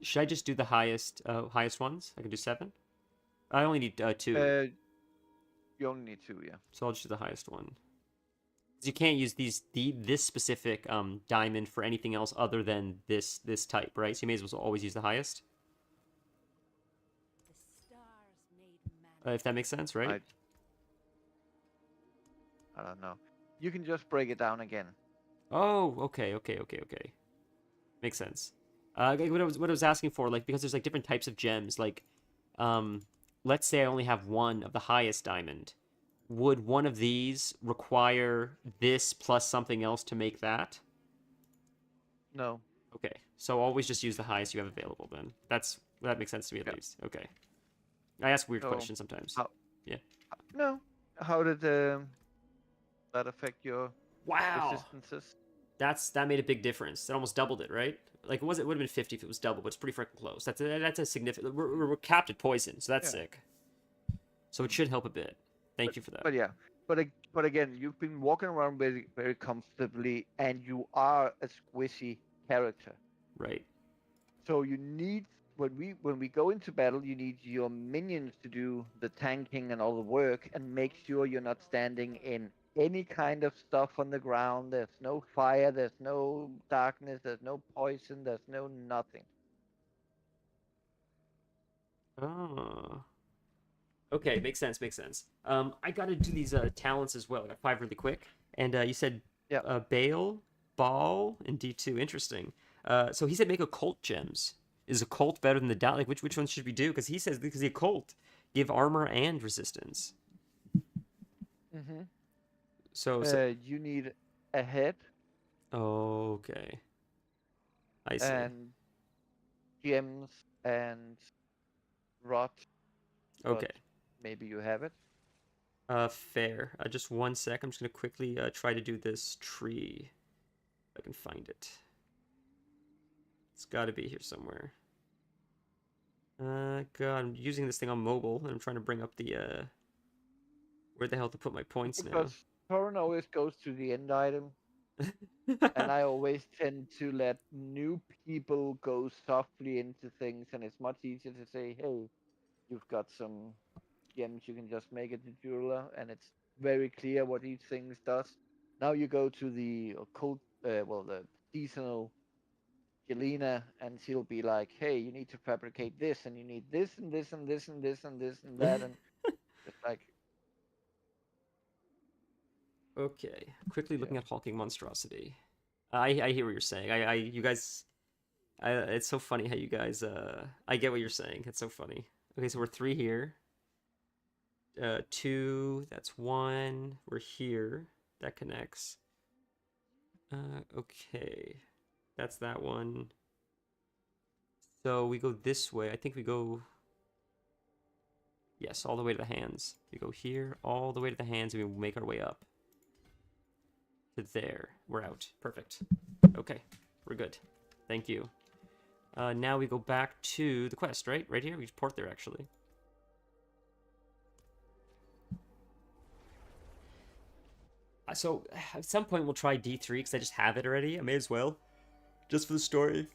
Should I just do the highest ones? I can do 7. I only need 2, Uh, you only need 2, yeah. so I'll just do the highest one. 'Cause you can't use this specific diamond for anything else other than this type, right? So you may as well always use the highest. The stars made man. If that makes sense, right? I don't know. You can just break it down again. Oh, okay. Makes sense. What I was asking for, like, because there's like different types of gems, like, let's say I only have one of the highest diamond. Would one of these require this plus something else to make that? No. Okay, so always just use the highest you have available then. That makes sense to me at least. Okay. I ask weird So, questions sometimes. how- Yeah. No. How did that affect your Wow. resistances? That made a big difference. It almost doubled it, right? Like it would have been 50 if it was double, but it's pretty freaking close. That's a significant. We're capped at poison, so that's Yeah. sick. So it should help a bit. Thank you for that. But yeah, but again, you've been walking around very very comfortably, and you are a squishy character. Right. So you need when we go into battle, you need your minions to do the tanking and all the work, and make sure you're not standing in any kind of stuff on the ground. There's no fire, there's no darkness, there's no poison, there's no nothing. Oh. Okay, makes sense. I gotta do these talents as well. I got 5 really quick, and you said Yeah. Bale, Ball, and D2. Interesting. So he said make occult gems. Is occult better than the dot? Like which one should we do? Because he says because the occult give armor and resistance. Mm-hmm. So You need a head okay. I see. and gems and rot. but Okay. Maybe you have it. Fair. Just 1 sec. I'm just gonna quickly try to do this tree. If I can find it. It's got to be here somewhere. God, I'm using this thing on mobile, and I'm trying to bring up the where the hell to put my points now. Because Torn always goes to the end item, and I always tend to let new people go softly into things, and it's much easier to say, "Hey, you've got some gems, you can just make it the jeweler," and it's very clear what each thing does. Now you go to the occult, the seasonal Jelena, and she'll be like, "Hey, you need to fabricate this, and you need this, and this, and this, and this, and this, and that," and it's like, Okay, quickly looking at hulking monstrosity. I hear what you're saying. You guys, it's so funny how you guys. I get what you're saying. It's so funny. Okay, so we're 3 here. 2. That's 1. We're here. That connects. Okay. That's that one. So we go this way. I think we go... Yes, all the way to the hands. We go here, all the way to the hands, and we make our way up. To there. We're out. Perfect. Okay. We're good. Thank you. Now we go back to the quest, right? Right here? We just port there, actually. So, at some point we'll try D3, because I just have it already. I may as well. Just for the story.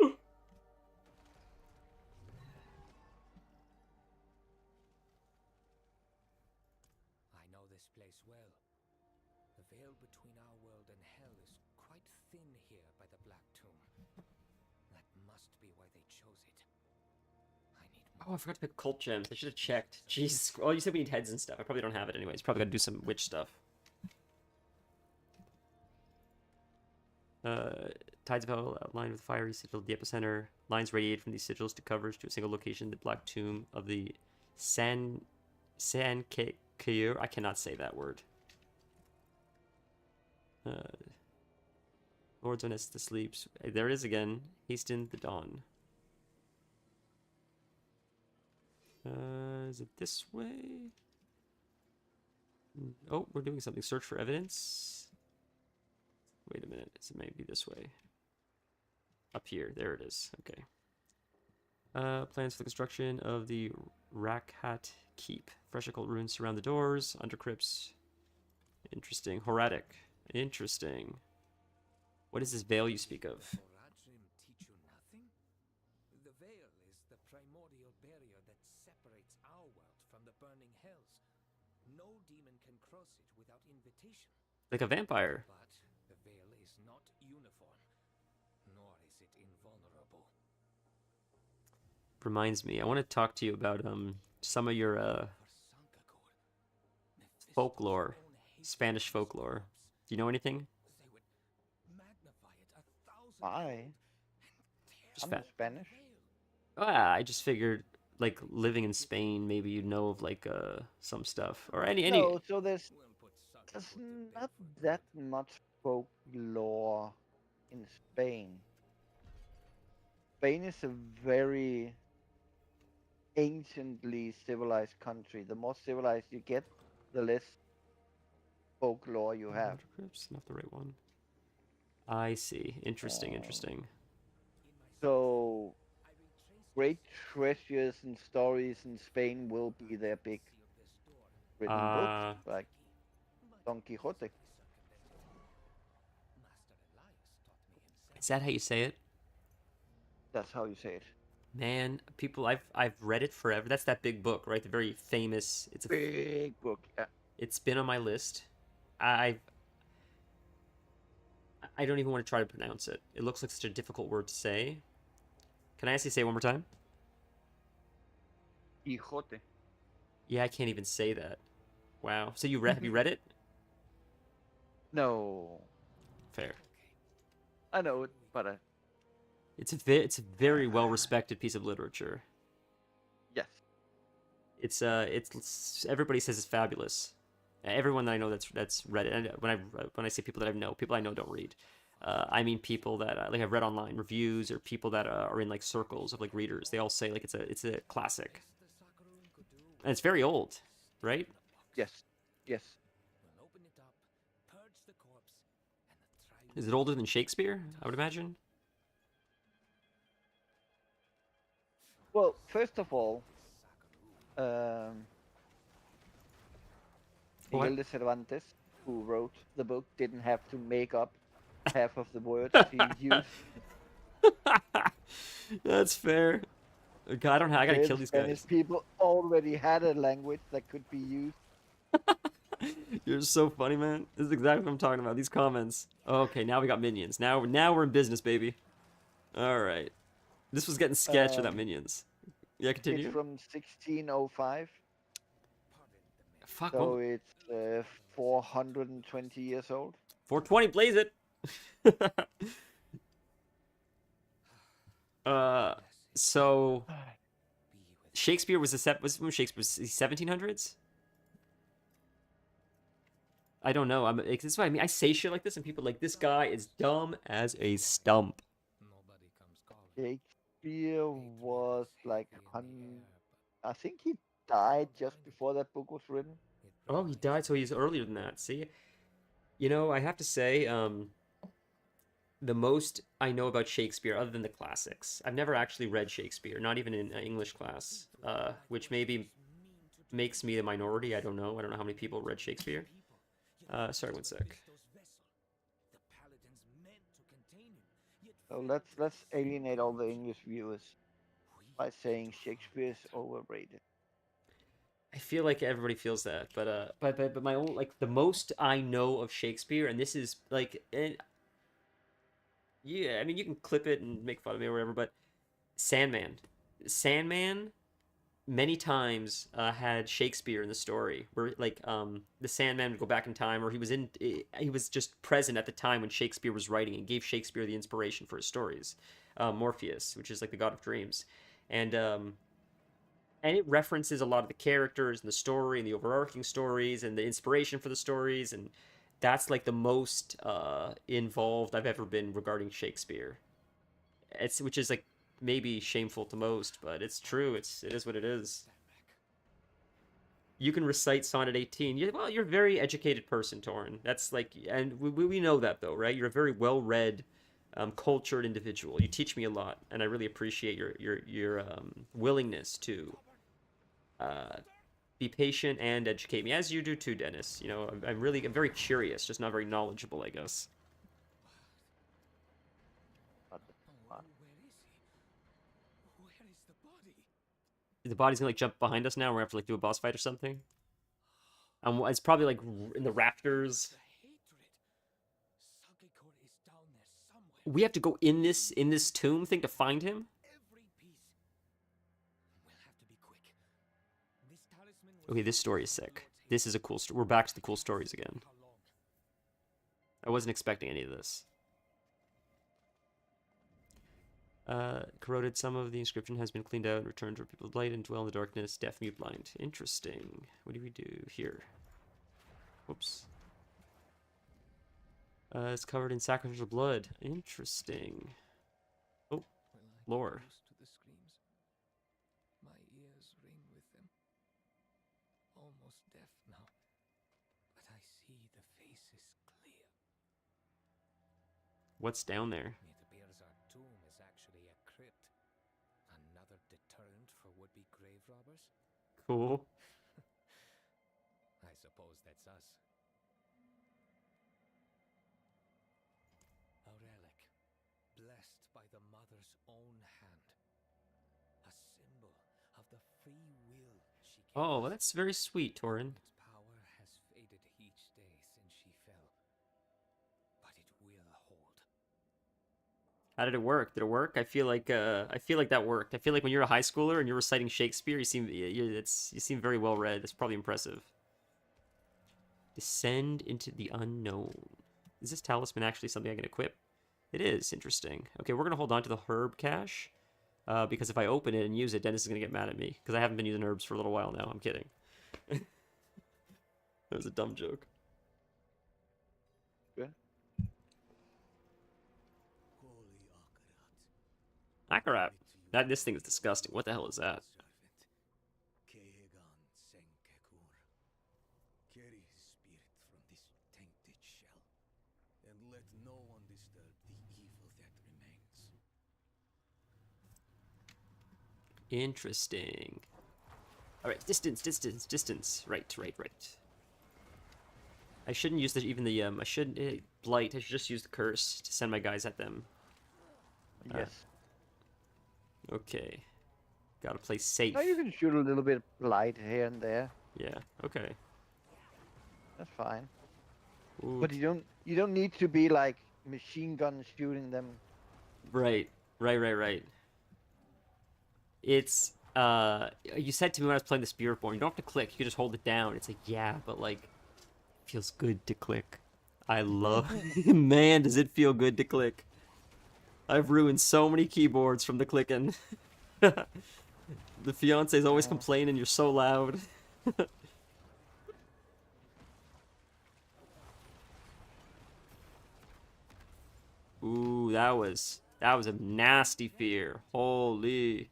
I know this place well. The veil between our world and hell is quite thin here by the Black Tomb. That must be why they chose it. I need more. Oh, I forgot to pick cult gems. I should have checked. Jesus. Oh, you said we need heads and stuff. I probably don't have it anyways. Probably gotta do some witch stuff. Tides of Hell outlined with fiery sigil at the epicenter. Lines radiate from these sigils to coverage to a single location, the black tomb of the Kayur. I cannot say that word. Lords on the sleeps. There it is again. Hasten the dawn. Is it this way? Oh, we're doing something. Search for evidence. Wait a minute. It may be this way. Up here. There it is. Okay. Plans for the construction of the Rakhat Keep. Fresh occult ruins surround the doors. Under crypts. Interesting. Horatic. Interesting. What is this veil you speak of? Horadrim teach you nothing? The veil is the primordial barrier that separates our world from the burning hells. No demon can cross it without invitation. Like a vampire. But the veil is not uniform, nor is it invulnerable. Reminds me, I want to talk to you about some of your folklore, Spanish folklore. Do you know anything? They would magnify it 1,000 Why? Just I'm fa- Spanish. I just figured, like, living in Spain, maybe you'd know of like some stuff or any. No, so there's We'll put there's Sakura to bed not for that much folklore in Spain. Spain is a very anciently civilized country. The more civilized you get, the less folklore you have. Under crypts, not the right one. I see. Interesting. Interesting. So great treasures and stories in Spain will be their big written books, like Don Quixote. Is that how you say it? That's how you say it. Man, people, I've read it forever. That's that big book, right? The very famous. It's a Big book. Yeah. It's been on my list. I don't even want to try to pronounce it. It looks like such a difficult word to say. Can I ask you to say it one more time? Quixote. Yeah, I can't even say that. Wow. So have you read it? No, Fair. I know it, but It's a very well respected piece of literature. yes. It's everybody says it's fabulous. Everyone that I know that's read it, and when I say people that I know, people I know don't read. I mean people that like I've read online reviews or people that are in like circles of like readers. They all say like it's a classic, and it's very old, right? Yes. Yes. We'll open it up, purge the corpse, and Is it older than Shakespeare? I would imagine. Well, first of all, What? Miguel de Cervantes, who wrote the book, didn't have to make up half of the words he used. That's fair. God, I gotta The kill these Spanish guys. people already had a language that could be used. You're so funny, man. This is exactly what I'm talking about. These comments. Okay, now we got minions. Now we're in business, baby. All right. This was getting sketch without minions. Yeah, continue. It's from 1605, Fuck. so it's 420 years old. 420, blaze it. So Shakespeare was when Shakespeare was 1700s. I don't know. This is what I mean. I say shit like this, and people are like, this guy is dumb as a stump. nobody comes calling. Shakespeare was like, I think he died just before that book was written. Oh, he died, so he's earlier than that. See, you know, I have to say, the most I know about Shakespeare, other than the classics, I've never actually read Shakespeare, not even in English class, which maybe makes me the minority. I don't know. I don't know how many people read Shakespeare. Sorry, one sec. So let's alienate all the English viewers by saying Shakespeare is overrated. I feel like everybody feels that, but my own, like, the most I know of Shakespeare, and this is like, yeah, I mean, you can clip it and make fun of me or whatever, but Sandman many times had Shakespeare in the story, where like the Sandman would go back in time, or he was just present at the time when Shakespeare was writing and gave Shakespeare the inspiration for his stories. Morpheus, which is like the god of dreams, and um, and it references a lot of the characters and the story and the overarching stories and the inspiration for the stories, and that's like the most involved I've ever been regarding Shakespeare. It's which is like maybe shameful to most, but it's true. It is what it is. You can recite Sonnet 18. Well, you're a very educated person, Torin. That's like, and we know that though, right? You're a very well-read, cultured individual. You teach me a lot, and I really appreciate your willingness to uh, be patient and educate me, as you do too, Dennis. You know, I'm very curious, just not very knowledgeable, I guess. What the fuck? Where is he? Where is the body? The body's gonna like jump behind us now. We're gonna have to like do a boss fight or something. It's probably like in the rafters. The hatred. Sagekor is down there somewhere. We have to go in this tomb thing to find him. Every piece. We'll have to be quick. This talisman was Okay, this story is sick. This is a cool story. We're back to the cool stories again. how long? I wasn't expecting any of this. Corroded. Some of the inscription has been cleaned out, returned to people of light, and dwell in the darkness, deaf, mute, blind. Interesting. What do we do here? Whoops. It's covered in sacrificial blood. Interesting. Oh, Will I get lore. used to the screams? My ears ring with them. Almost deaf now, but I see the faces clear. What's down there? It appears our tomb is actually a crypt. Another deterrent for would-be grave robbers? Cool. I suppose that's us. A relic, blessed by the Mother's own hand. A symbol of the free will she gave Oh, well, us. that's very sweet, Torin. Its power has faded each day since she fell. But it will hold. How did it work? Did it work? I feel like that worked. I feel like when you're a high schooler and you're reciting Shakespeare, you seem very well read. That's probably impressive. Descend into the unknown. Is this talisman actually something I can equip? It is. Interesting. Okay, we're gonna hold on to the herb cache, because if I open it and use it, Dennis is gonna get mad at me because I haven't been using herbs for a little while now. I'm kidding. That was a dumb joke. Good. Holy Akarat. Akarat. This thing is disgusting. What the hell is that? Kehegan Senkekur. Carry his spirit from this tainted shell, and let no one disturb the evil that remains. Interesting. All right, distance. Right. I shouldn't use I shouldn't blight. I should just use the curse to send my guys at them. Yes. Okay. Gotta play safe. Now you can shoot a little bit of light here and there. Yeah. Okay. That's fine. Ooh, But you don't need to be like machine gun shooting them. right. It's you said to me when I was playing the Spiritborn, you don't have to click. You can just hold it down. It's like, yeah, but like, it feels good to click. I love. Man, does it feel good to click. I've ruined so many keyboards from the clicking. The fiance's always complaining you're so loud. Ooh, that was a nasty fear. Holy.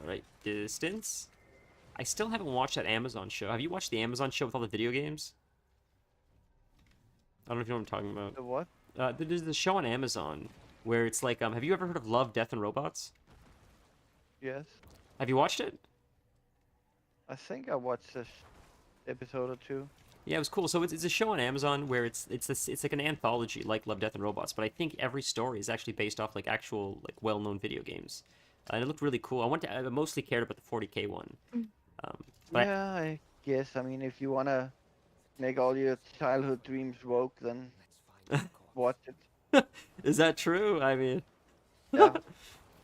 All right, distance. I still haven't watched that Amazon show. Have you watched the Amazon show with all the video games? I don't know if you know what I'm talking about. The what? There's the show on Amazon where it's like, have you ever heard of Love, Death, and Robots? Yes. Have you watched it? I think I watched this episode or two. Yeah, it was cool. So it's a show on Amazon where it's like an anthology like Love, Death, and Robots, but I think every story is actually based off like actual like well-known video games, and it looked really cool. I mostly cared about the 40K one. But Yeah, I guess. I mean, if you wanna make all your childhood dreams woke, then Let's find the corpse. watch it. Is that true? I mean, Yeah,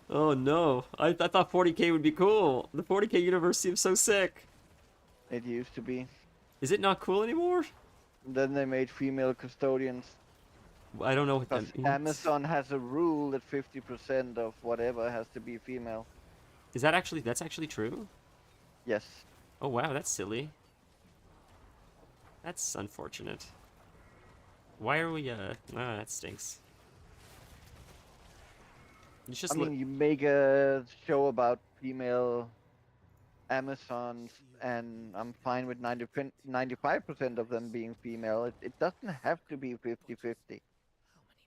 oh no. I thought 40k would be cool. The 40k universe seems so sick. it used to be. Is it not cool anymore? Then they made female custodians. I don't know what Because that means. Amazon has a rule that 50% of whatever has to be female. Is that actually, that's actually true? Yes. Oh wow, that's silly. That's unfortunate. Why are we, that stinks. It's I just mean, you make a show about female Amazons, and I'm fine with 95% of them being female. It doesn't have to be 50-50.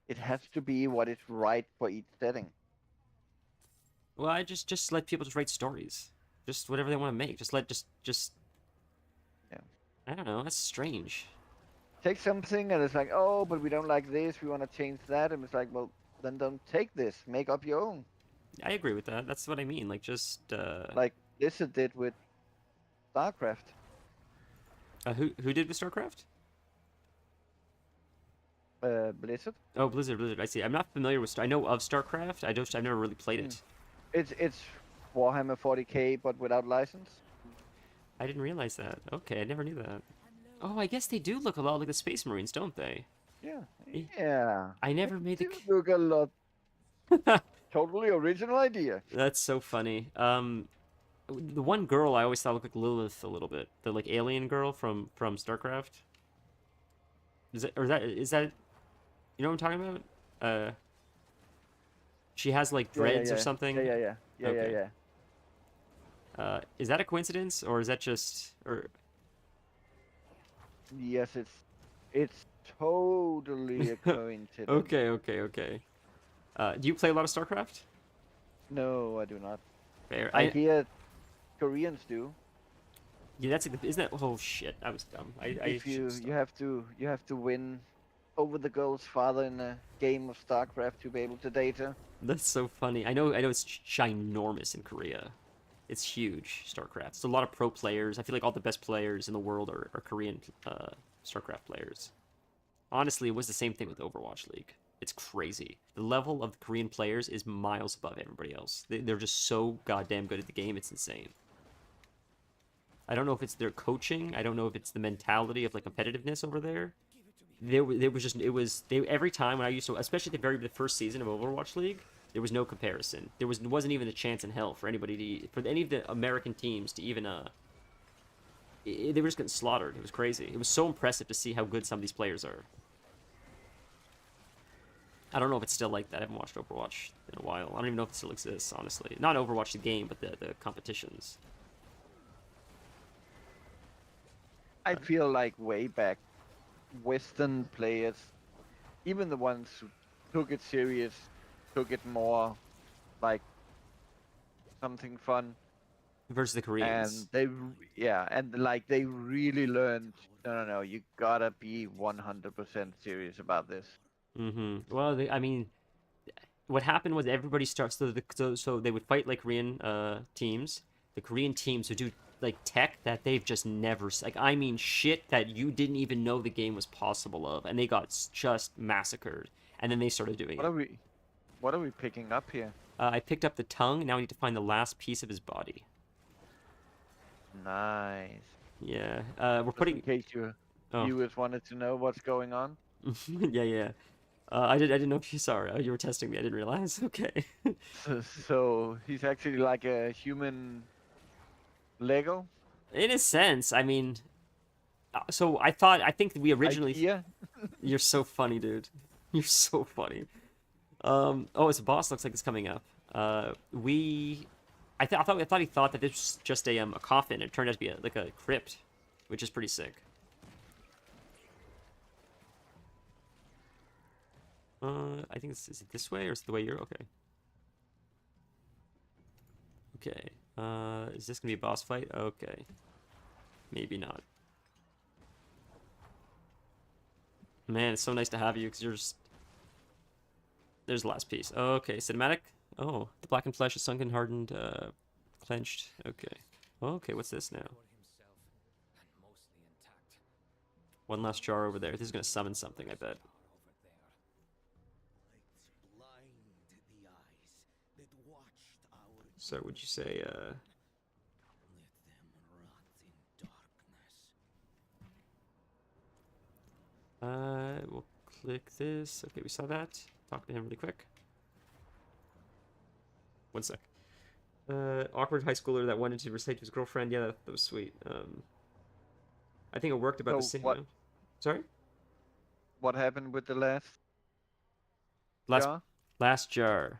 It has to be what is right for each setting. well, I just let people just write stories. Just whatever they want to make. Just Yeah. I don't know, that's strange. Take something and it's like, oh, but we don't like this, we want to change that, and it's like, well, then don't take this, make up your own. I agree with that. That's what I mean. Like just Like Blizzard did with StarCraft. who did with StarCraft? Blizzard. Oh, Blizzard. I see. I'm not familiar with I know of StarCraft. I've never really played it. It's Warhammer 40k but without license. I didn't realize that. Okay, I never knew that. Oh, I guess they do look a lot like the Space Marines, don't they? Yeah. Eh, Yeah. I never made the They do look a lot. Totally original idea. That's so funny. The one girl I always thought looked like Lilith a little bit. The like alien girl from StarCraft. Is that you know what I'm talking about? She has like dreads or something. Yeah. Okay. Is that a coincidence or is that just or Yes, it's totally a coincidence. okay. Do you play a lot of StarCraft? No, I do not. Fair. I hear Koreans do. Yeah, isn't that? Oh shit, I was dumb. If you should you have to win over the girl's father in a game of StarCraft to be able to date her. That's so funny. I know it's ginormous in Korea. It's huge, StarCraft. It's a lot of pro players. I feel like all the best players in the world are Korean StarCraft players. Honestly, it was the same thing with Overwatch League. It's crazy. The level of the Korean players is miles above everybody else. They're just so goddamn good at the game. It's insane. I don't know if it's their coaching. I don't know if it's the mentality of like competitiveness over there. Every time when I used to, especially the first season of Overwatch League, there was no comparison. Wasn't even a chance in hell for anybody for any of the American teams to even they were just getting slaughtered. It was crazy. It was so impressive to see how good some of these players are. I don't know if it's still like that. I haven't watched Overwatch in a while. I don't even know if it still exists, honestly. Not Overwatch the game, but the competitions. I feel like way back, Western players, even the ones who took it serious, took it more like something fun, Versus the Koreans. and they really learned. No, you gotta be 100% serious about this. Mm-hmm. Well, I mean, what happened was everybody starts so they would fight like Korean teams. The Korean teams would do like tech that they've just never like. I mean, shit that you didn't even know the game was possible of, and they got just massacred. And then they started doing it. What are we picking up here? I picked up the tongue. Now I need to find the last piece of his body. Nice. Yeah. We're Just putting. in case your Oh. viewers wanted to know what's going on. Yeah. I didn't know if you. Sorry, you were testing me. I didn't realize. Okay. So he's actually like a human Lego. In a sense, I mean. So I think we originally. IKEA? You're so funny, dude. You're so funny. Oh, his boss looks like it's coming up. I thought he thought that this was just a coffin. It turned out to be a crypt, which is pretty sick. I think is it this way or is it the way you're okay? Okay. Is this gonna be a boss fight? Okay. Maybe not. Man, it's so nice to have you because you're just. There's the last piece. Okay, cinematic. Oh, the blackened flesh is sunken, hardened, clenched. Okay. Okay, what's this now? himself and mostly intact. One last jar over there. This is gonna summon something, I bet. Over there. So would you say, Let them rot in darkness. we'll click this. Okay, we saw that. Talk to him really quick. One sec. Awkward high schooler that wanted to recite to his girlfriend. Yeah, that was sweet. I think it worked about the So same what? amount. Sorry? What happened with the last Last jar? last jar.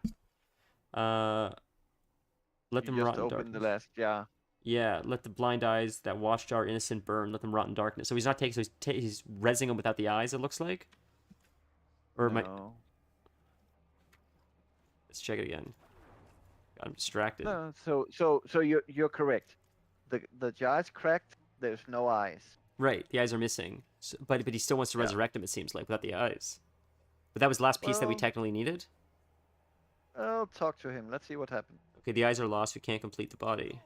Let You them just rot in opened the darkness. last jar. Yeah, let the blind eyes that watched our innocent burn. Let them rot in darkness. So he's not taking. So he's rezzing them without the eyes. It looks like. Or am I? No. Let's check it again. God, I'm distracted. No. So you're correct. The jar is cracked. There's no eyes. Right, the eyes are missing. So, but he still wants to Yeah. resurrect him. It seems like without the eyes. But that was the last piece that we Well, technically needed. I'll talk to him. Let's see what happens. Okay, the eyes are lost. We can't complete the body.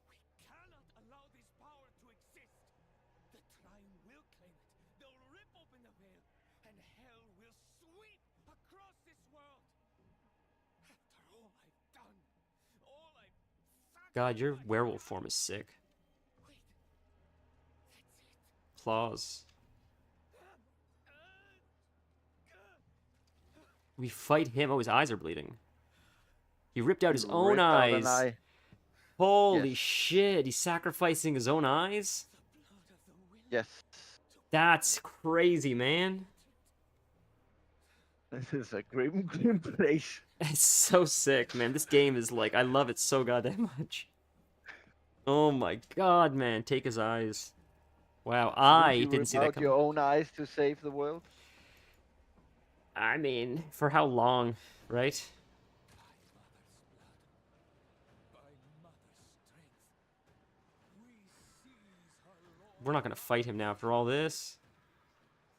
We cannot allow this power to exist. The Trine will claim it. They'll rip open the veil, and hell will sweep across this world. After all I've done, all I've God, your sacrificed. werewolf form is sick. Wait, that's it. Claws. We fight him. Oh, his eyes are bleeding. He ripped out his He own ripped out an eyes. eye. Holy Yes. shit, he's sacrificing his own eyes? Yes. That's crazy, man. This is a grim place. It's so sick, man. This game is like, I love it so goddamn much. Oh my god, man. Take his eyes. Wow, Would I you didn't rip see that out coming. your own eyes to save the world? I mean, for how long, right? By mother's strength, we seize her Lord. We're not gonna fight him now after all this.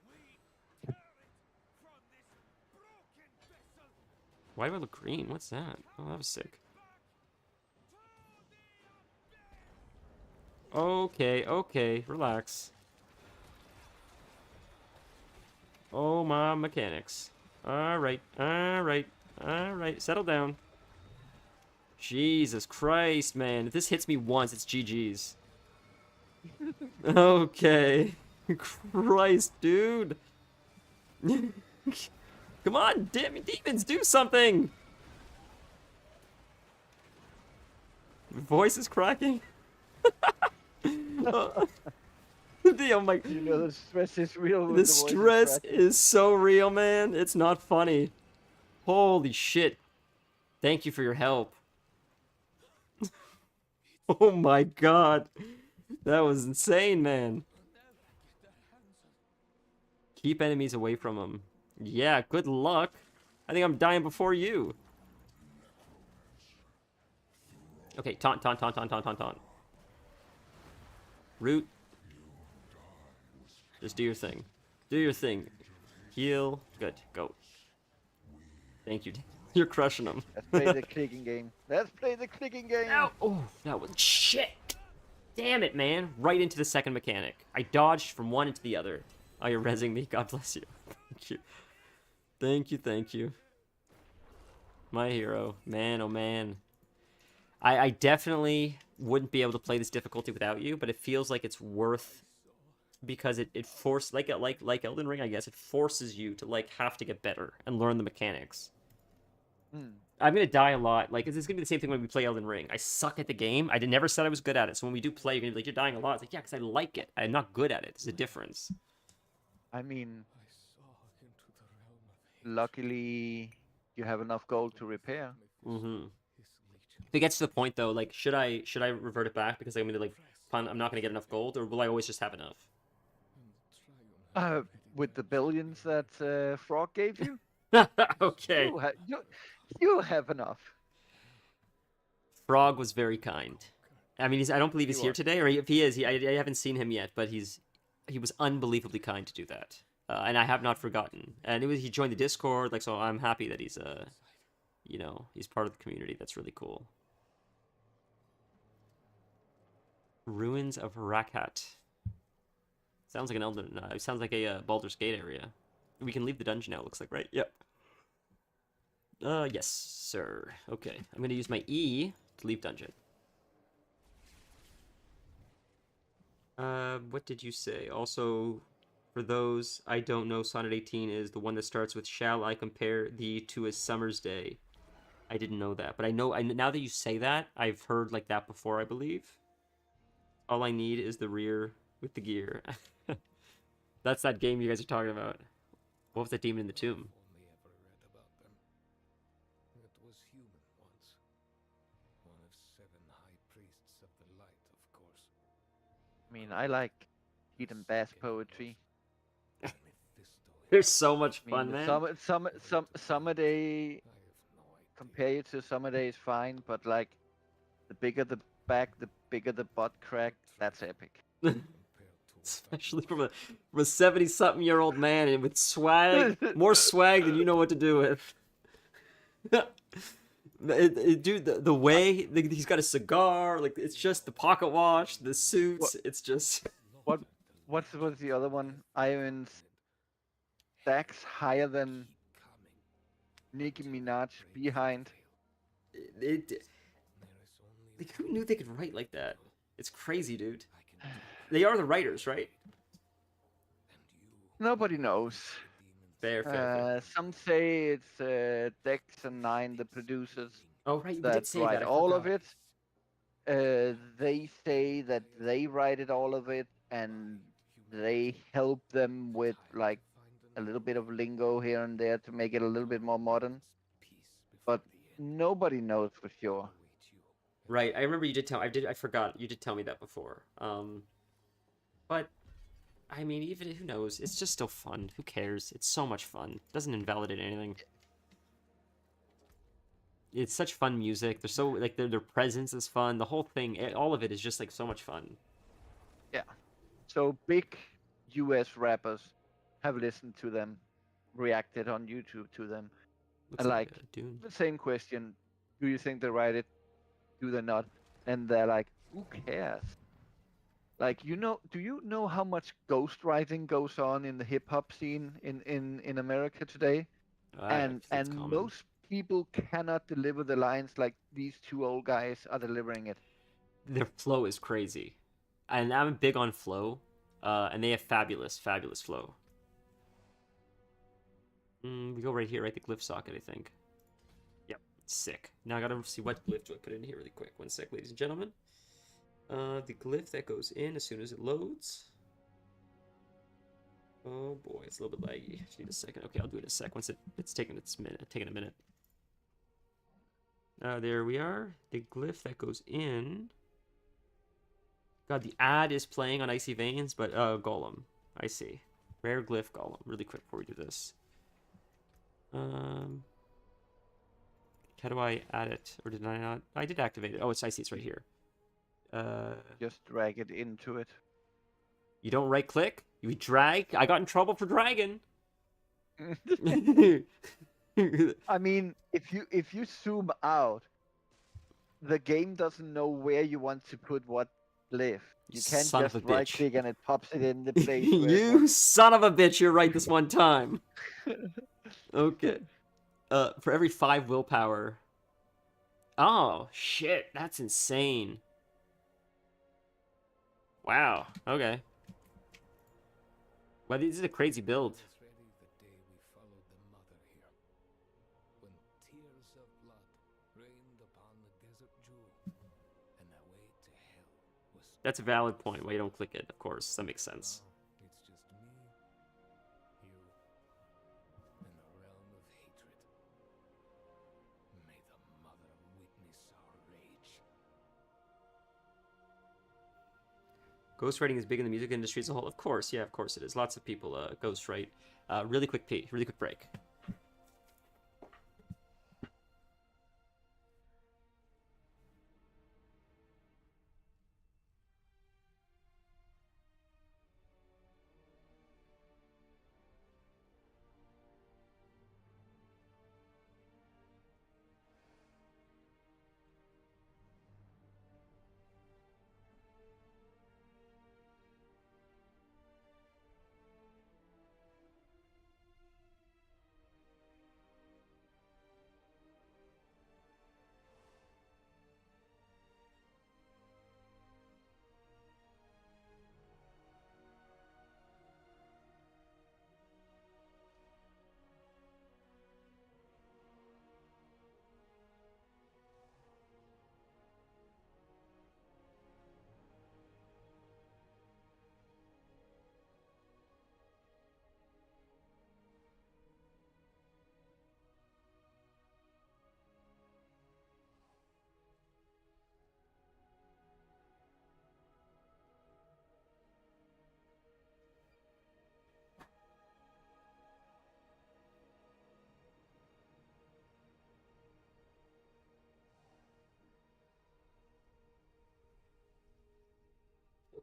We tear it from this broken vessel. Why do I look green? What's that? Oh, that was sick. Okay, okay, relax. Oh, my mechanics. Alright, alright, alright, settle down. Jesus Christ, man. If this hits me once, it's GG's. Okay. Christ, dude. Come on, demons, do something! Voice is cracking. Oh my! You know the stress is real. When The voice is stress cracking. is so real, man. It's not funny. Holy shit! Thank you for your help. Oh my god, that was insane, man. Keep enemies away from him. Yeah, good luck. I think I'm dying before you. Okay, taunt. Root. Just do your thing. Do your thing. Heal. Good. Go. Thank you. You're crushing them. Let's play the clicking game. Let's play the clicking game. Ow! Oh, that was shit. Damn it, man. Right into the second mechanic. I dodged from one into the other. Oh, you're rezzing me. God bless you. Thank you. Thank you. My hero. Man, oh man. I definitely wouldn't be able to play this difficulty without you, but it feels like it's worth, because it forced, like Elden Ring, I guess, it forces you to like have to get better and learn the mechanics. I'm gonna die a lot. Like, it's gonna be the same thing when we play Elden Ring. I suck at the game. I never said I was good at it. So when we do play, you're gonna be like, you're dying a lot. It's like, yeah, because I like it. I'm not good at it. There's a difference. I mean, I saw into the realm of hate. luckily you have enough gold to repair. Mm-hmm. His legion. If it gets to the point though, like, should I revert it back because I'm gonna like, I'm not gonna get enough gold, or will I always just have enough? With the billions that Frog gave you, Okay. you have enough. Frog was very kind. I mean, I don't believe he's He here was. today, or if he is, I haven't seen him yet, but he was unbelievably kind to do that, and I have not forgotten. And he joined the Discord, like, so I'm happy that he's he's part of the community. That's really cool. Ruins of Rakat. Sounds like an Elden. It sounds like a Baldur's Gate area. We can leave the dungeon now. It looks like, right? Yep. Yes, sir. Okay, I'm gonna use my E to leave dungeon. What did you say? Also, for those I don't know, Sonnet 18 is the one that starts with "Shall I compare thee to a summer's day?" I didn't know that, but I know. Now that you say that, I've heard like that before. I believe. All I need is the rear with the gear. That's that game you guys are talking about. What was that demon in the tomb? Only ever read about them. It was human once. One of 7 high priests of the light, of course. I mean, I like Heat and Bass poetry. Mephisto They're so much I mean, fun, the man. summer day, I have no idea. compare you to summer day is fine, but like the bigger the back, the bigger the butt crack. That's epic. Compared to what Especially I from was. a 70-something-year-old man and with swag, more swag than you know what to do with. Dude, the way he's got a cigar, like it's just the pocket watch, the what suits. It's just what what was the other one? Iron stacks higher than Nicki Minaj behind. it. Like, who knew they could write like that? It's crazy, dude. They are the writers, right? Nobody knows. Fair. Some say it's Dex and Nine, the producers, Oh, right, you that did say write that. I all of forgot. it. They say that they write it all of it, and they help them with like a little bit of lingo here and there to make it a little bit more modern. But nobody knows for sure. Right, I remember you did tell. I forgot. You did tell me that before. But I mean, even who knows? It's just still fun. Who cares? It's so much fun. It doesn't invalidate anything. It's such fun music. They're so like their presence is fun. The whole thing, all of it is just like so much fun. Yeah. So big US rappers have listened to them, reacted on YouTube to them, Looks and like like a Dune. the same question: do you think they write it? Do they not? And they're like, who cares? Like, do you know how much ghostwriting goes on in the hip hop scene in America today? I And it's and common. most people cannot deliver the lines like these two old guys are delivering it. Their flow is crazy, and I'm big on flow. And they have fabulous flow. We go right here, right? The glyph socket, I think. Yep, sick. Now I gotta see what glyph do I put in here really quick. One sec, ladies and gentlemen. The glyph that goes in as soon as it loads. Oh boy, it's a little bit laggy. Just need a second. Okay, I'll do it in a sec. Once it's taking a minute. There we are. The glyph that goes in. God, the ad is playing on Icy Veins, but Golem. I see. Rare glyph Golem. Really quick before we do this. How do I add it? Or did I not? I did activate it. Oh, I see it's right here. Just drag it into it. You don't right click? You drag? I got in trouble for dragging. I mean, if you zoom out, the game doesn't know where you want to put what glyph. You can't Son of just a right bitch. click and it pops it in the place where it You wants. son of a bitch, you're right this one time. Okay. For every 5 willpower. Oh, shit. That's insane. Wow. Okay. Well, this is a crazy build. Was ready the day we followed the mother here, when tears of blood rained upon the desert jewel, and the way to hell was. That's a valid point. Why you don't click it, of course. That makes sense. Now it's just me, you, and the realm of hatred. May the mother witness our rage. Ghostwriting is big in the music industry as a whole. Of course, yeah, of course it is. Lots of people ghostwrite. Really quick break.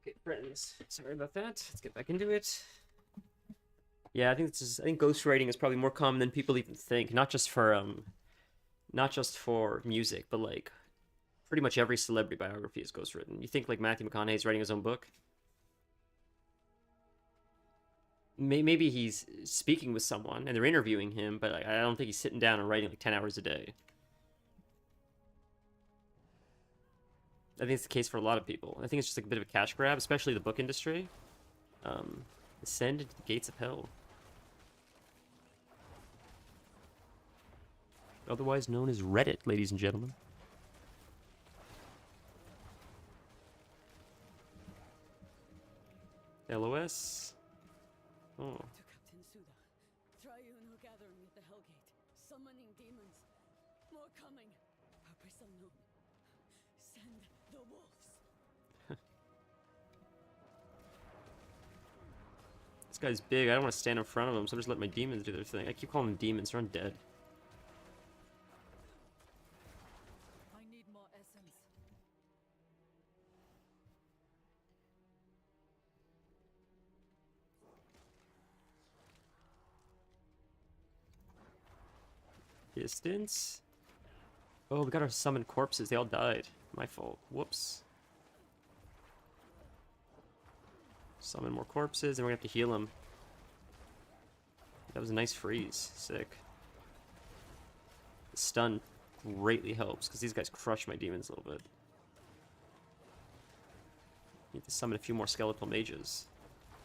Okay, friends. Sorry about that. Let's get back into it. Yeah, I think I think ghostwriting is probably more common than people even think. Not just for music, but like pretty much every celebrity biography is ghostwritten. You think like Matthew McConaughey's writing his own book? Maybe he's speaking with someone and they're interviewing him, but I don't think he's sitting down and writing like 10 hours a day. I think it's the case for a lot of people. I think it's just like a bit of a cash grab, especially the book industry. Ascend into the gates of hell. Otherwise known as Reddit, ladies and gentlemen. LOS. Oh. To Captain Suda. Triune are gathering at the Hellgate, summoning demons. More coming. Purpose unknown. Send the wolves. This guy's big. I don't want to stand in front of him, so I'm just let my demons do their thing. I keep calling them demons. They're undead. I need more essence. Distance. Oh, we gotta summon corpses. They all died. My fault. Whoops. Summon more corpses, and we're gonna have to heal them. That was a nice freeze. Sick. The stun greatly helps, because these guys crush my demons a little bit. Need to summon a few more skeletal mages.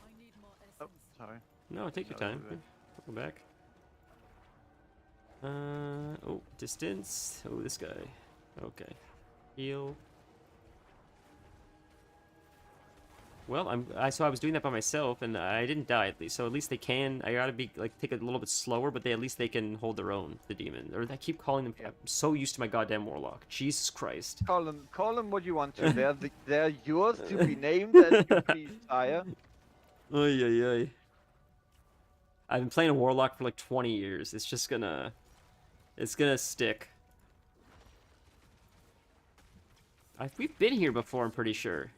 I need more essence. Oh, sorry. No, take your time. Go back. Oh, distance. Oh, this guy. Okay. Heal. Well, so I was doing that by myself, and I didn't die at least. So at least they can. I gotta be like take it a little bit slower, but at least they can hold their own. The demon, or I keep calling them. Yeah. I'm so used to my goddamn warlock. Jesus Christ. Call them what you want to. They're yours to be named as you please, sire. Oy, oy, oy. I've been playing a warlock for like 20 years. It's just gonna stick. We've been here before, I'm pretty sure.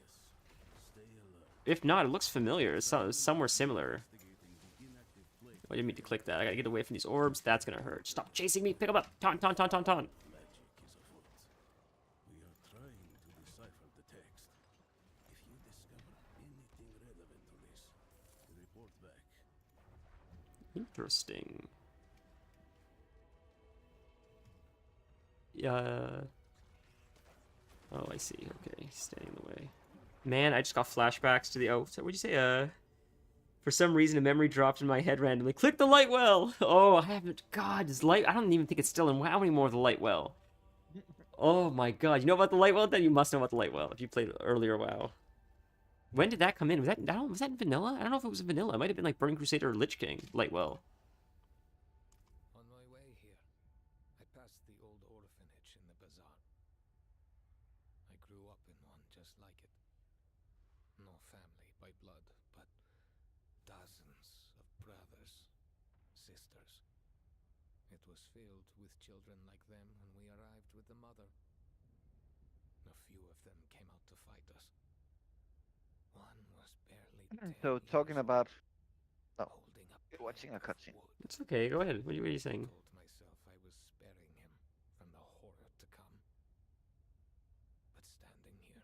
If not, it looks familiar. It's somewhere similar. Oh, I didn't mean to click that. I gotta get away from these orbs. That's gonna hurt. Stop chasing me. Pick them up. Taunt, taunt, taunt, taunt, taunt. We are trying to decipher the text. If you discover anything relevant to this, report back. Interesting. Yeah. Oh, I see. Okay, standing in the way. Man, I just got flashbacks to the. Oh, so what'd you say? For some reason, a memory dropped in my head randomly. Click the light well. Oh, I haven't. God, this light. I don't even think it's still in WoW anymore. The light well. Oh my God, you know about the light well? Then you must know about the light well if you played earlier WoW. When did that come in? Was that in vanilla? I don't know if it was in vanilla. It might have been like Burning Crusader or Lich King. Light well. On my way here, I passed the old orphanage in the bazaar. I grew up in one just like it. No family by blood, but dozens of brothers, sisters. It was filled with children like them when we arrived with the mother. A few of them came out to fight us. One was barely 10 So years talking old, about. Oh, holding a you're watching a plank of cutscene. wood. It's okay. Go ahead. What are you saying? I told myself I was sparing him from the horror to come. But standing here,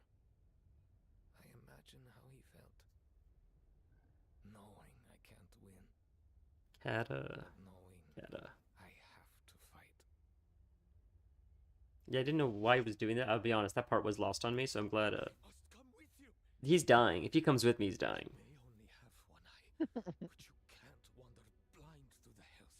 I imagine how he felt. Knowing I can't win, Kata. but knowing Kata. I have to fight. Yeah, I didn't know why he was doing that. I'll be honest, that part was lost on me, so I'm glad. I must come with you. He's dying. If he comes with me, he's dying. You may only have one eye, but you can't wander blind through the hills.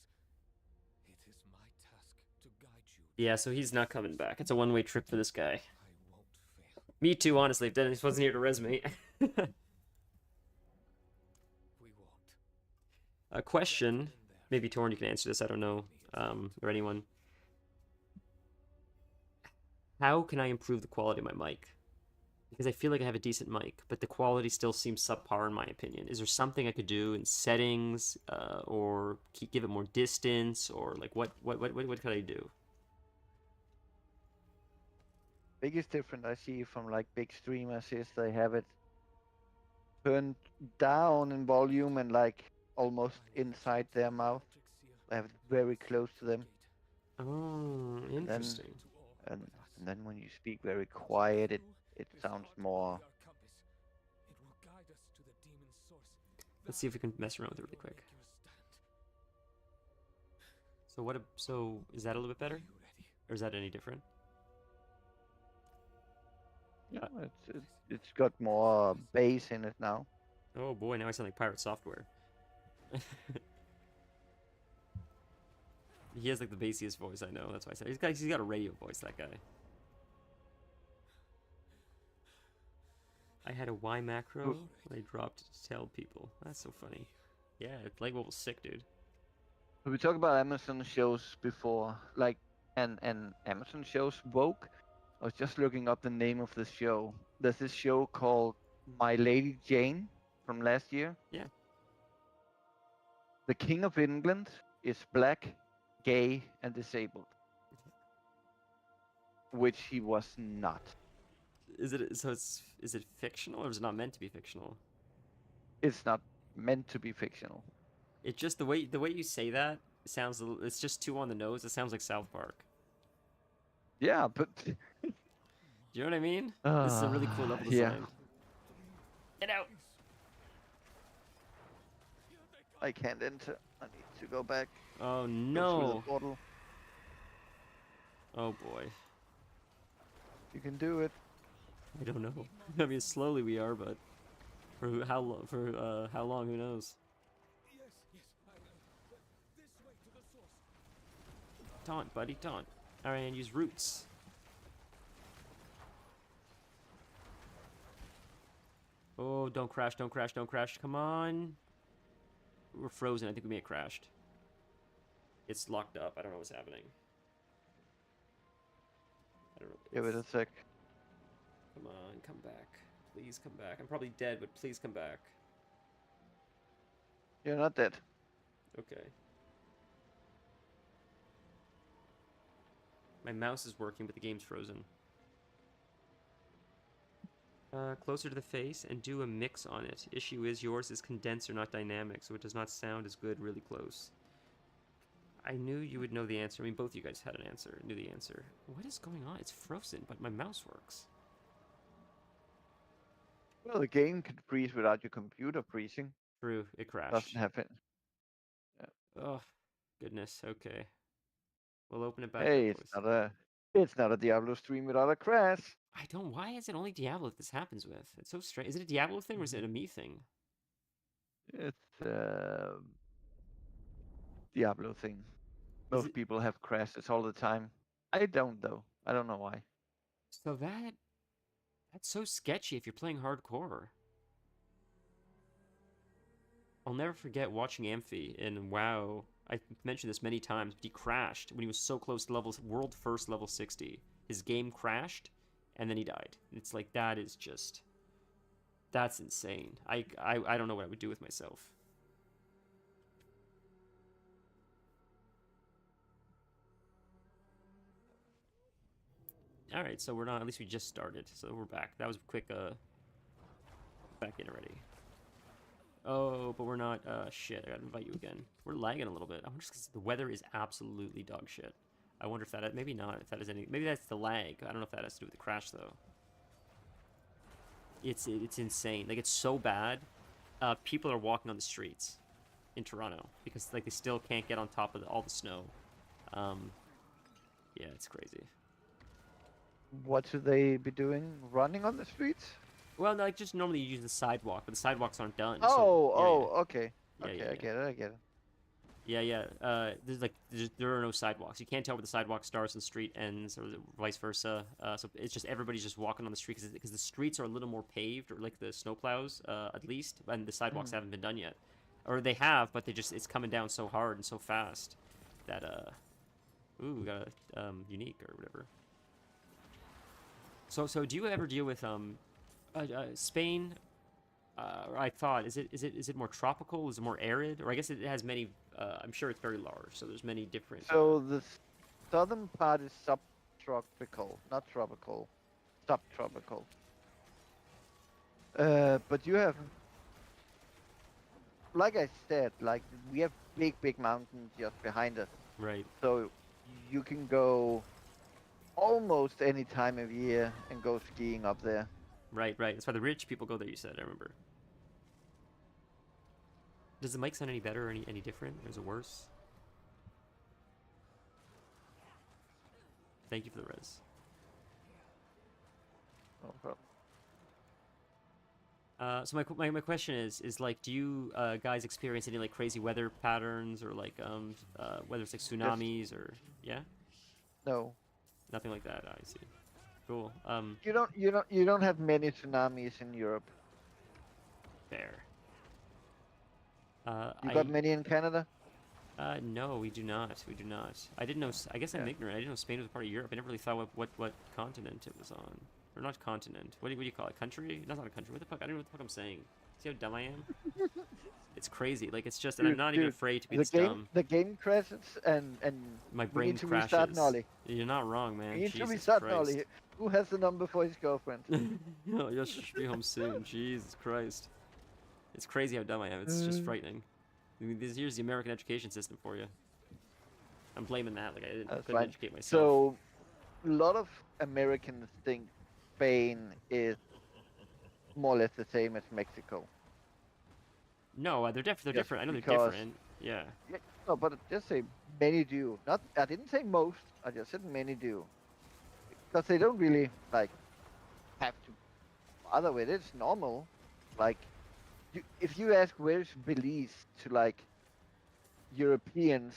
It is my task to guide you. Yeah, so he's not coming back. It's a one-way trip for this guy. I won't fail. Me too, honestly. If Dennis wasn't here to res me. We won't. A question. Maybe Torn, you can answer this. I don't know. Or anyone. How can I improve the quality of my mic? Because I feel like I have a decent mic, but the quality still seems subpar in my opinion. Is there something I could do in settings, or give it more distance, or like what could I do? Biggest difference I see from like big streamers is they have it turned down in volume and like almost inside their mouth. I have it very close to them, Oh, and then interesting. and then when you speak very quiet, it sounds more. Let's see if we can mess around with it really quick. So what? So is that a little bit better, or is that any different? Yeah, it's got more bass in it now. Oh boy, now I sound like pirate software. He has like the bassiest voice I know. That's why I said he's got a radio voice. That guy. I had a Y macro when I dropped to tell people. That's so funny. Yeah, Plague Wolf was sick, dude. We talked about Amazon shows before, like and Amazon shows woke. I was just looking up the name of the show. There's this show called My Lady Jane from last year. Yeah. The King of England is black, gay, and disabled, which he was not. Is it so? Is it fictional or is it not meant to be fictional? It's not meant to be fictional. It just the way you say that sounds. It's just too on the nose. It sounds like South Park. Yeah, but Do you know what I mean? This is a really cool level yeah, design. Get out! I can't enter. I need to go back. Oh Go through the no! portal. Oh boy. You can do it. I don't know. I mean, slowly we are, but for how long? For how long? Who knows? Taunt, buddy, taunt. All right, and use roots. Oh, don't crash! Don't crash! Don't crash! Come on. We're frozen. I think we may have crashed. It's locked up. I don't know what's happening. I don't know. Give it a sec. Come on, come back. Please come back. I'm probably dead, but please come back. You're not dead. Okay. My mouse is working, but the game's frozen. Closer to the face and do a mix on it. Issue is yours is condenser, not dynamic, so it does not sound as good really close. I knew you would know the answer. I mean, both of you guys had an answer, knew the answer. What is going on? It's frozen, but my mouse works. Well, the game can freeze without your computer freezing. True, it crashed. Doesn't happen. Oh, goodness. Okay. We'll open it back Hey, up, boys. it's not a Diablo stream without a crash. I don't. Why is it only Diablo that this happens with? It's so strange. Is it a Diablo thing or is it a me thing? It's Diablo thing. Most people have crashes all the time. I don't though. I don't know why. So that's so sketchy if you're playing hardcore. I'll never forget watching Amphi in WoW. I mentioned this many times, but he crashed when he was so close to world first level 60. His game crashed, and then he died. It's like that is just that's insane. I don't know what I would do with myself. All right, so we're not. At least we just started, so we're back. That was quick. Back in already. Oh, but we're not. Shit. I gotta invite you again. We're lagging a little bit. I wonder because the weather is absolutely dog shit. I wonder if that. Maybe not. If that is any. Maybe that's the lag. I don't know if that has to do with the crash though. It's insane. Like it's so bad. People are walking on the streets in Toronto because like they still can't get on top of all the snow. Yeah, it's crazy. What should they be doing? Running on the streets? Well, no, like just normally you use the sidewalk, but the sidewalks aren't done. Okay. Yeah, Okay, yeah, I get it. Yeah. There are no sidewalks. You can't tell where the sidewalk starts and the street ends, or vice versa. So it's just everybody's just walking on the street because the streets are a little more paved, or like the snowplows, at least, and the sidewalks haven't been done yet, or they have, but it's coming down so hard and so fast that ooh, we got a unique or whatever. So do you ever deal with Spain? I thought is it more tropical? Is it more arid? Or I guess it has many. I'm sure it's very large, so there's many different. So the southern part is subtropical, not tropical, subtropical. But you have like I said, like we have big mountains just behind us, Right. so you can go almost any time of year and go skiing up there. Right. That's why the rich people go there. You said. I remember. Does the mic sound any better or any different? Or is it worse? Thank you for the res. No problem. So my question is like, do you guys experience any like crazy weather patterns or like whether it's like tsunamis or yeah, No, nothing like that. I see. Cool. you don't have many tsunamis in Europe. Fair. You got many in Canada? No, we do not. We do not. I didn't know. I guess I'm Yeah. ignorant. I didn't know Spain was part of Europe. I never really thought what continent it was on, or not continent. What do you call it? Country? That's not a country. What the fuck? I don't know what the fuck I'm saying. See how dumb I am? It's crazy. Like it's just, and I'm not even afraid to be this dumb. The game crashes and My we brain need to restart crashes. Nolly. You're not wrong, man. We need to Jesus restart Christ. Nolly. Who has the number for his girlfriend? No, you should be home soon. Jesus Christ. It's crazy how dumb I am. It's just frightening. I mean, here's the American education system for you. I'm blaming that. Like I couldn't Fine. educate myself. So, a lot of Americans think Spain is more or less the same as Mexico. No, they're different. Just I know they're because- different. Yeah. Yeah, no, but just say many do. Not, I didn't say most. I just said many do, because they don't really like have to bother with it. It's normal. Like, if you ask where's Belize to like Europeans,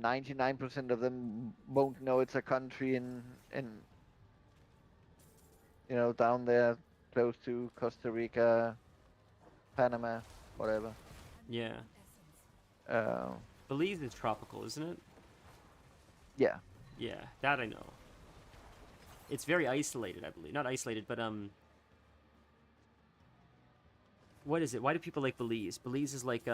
99% of them won't know it's a country in down there close to Costa Rica, Panama, whatever. Yeah. Uh, Belize is tropical, isn't it? yeah. Yeah, that I know. It's very isolated, I believe. Not isolated, but what is it? Why do people like Belize? Belize is like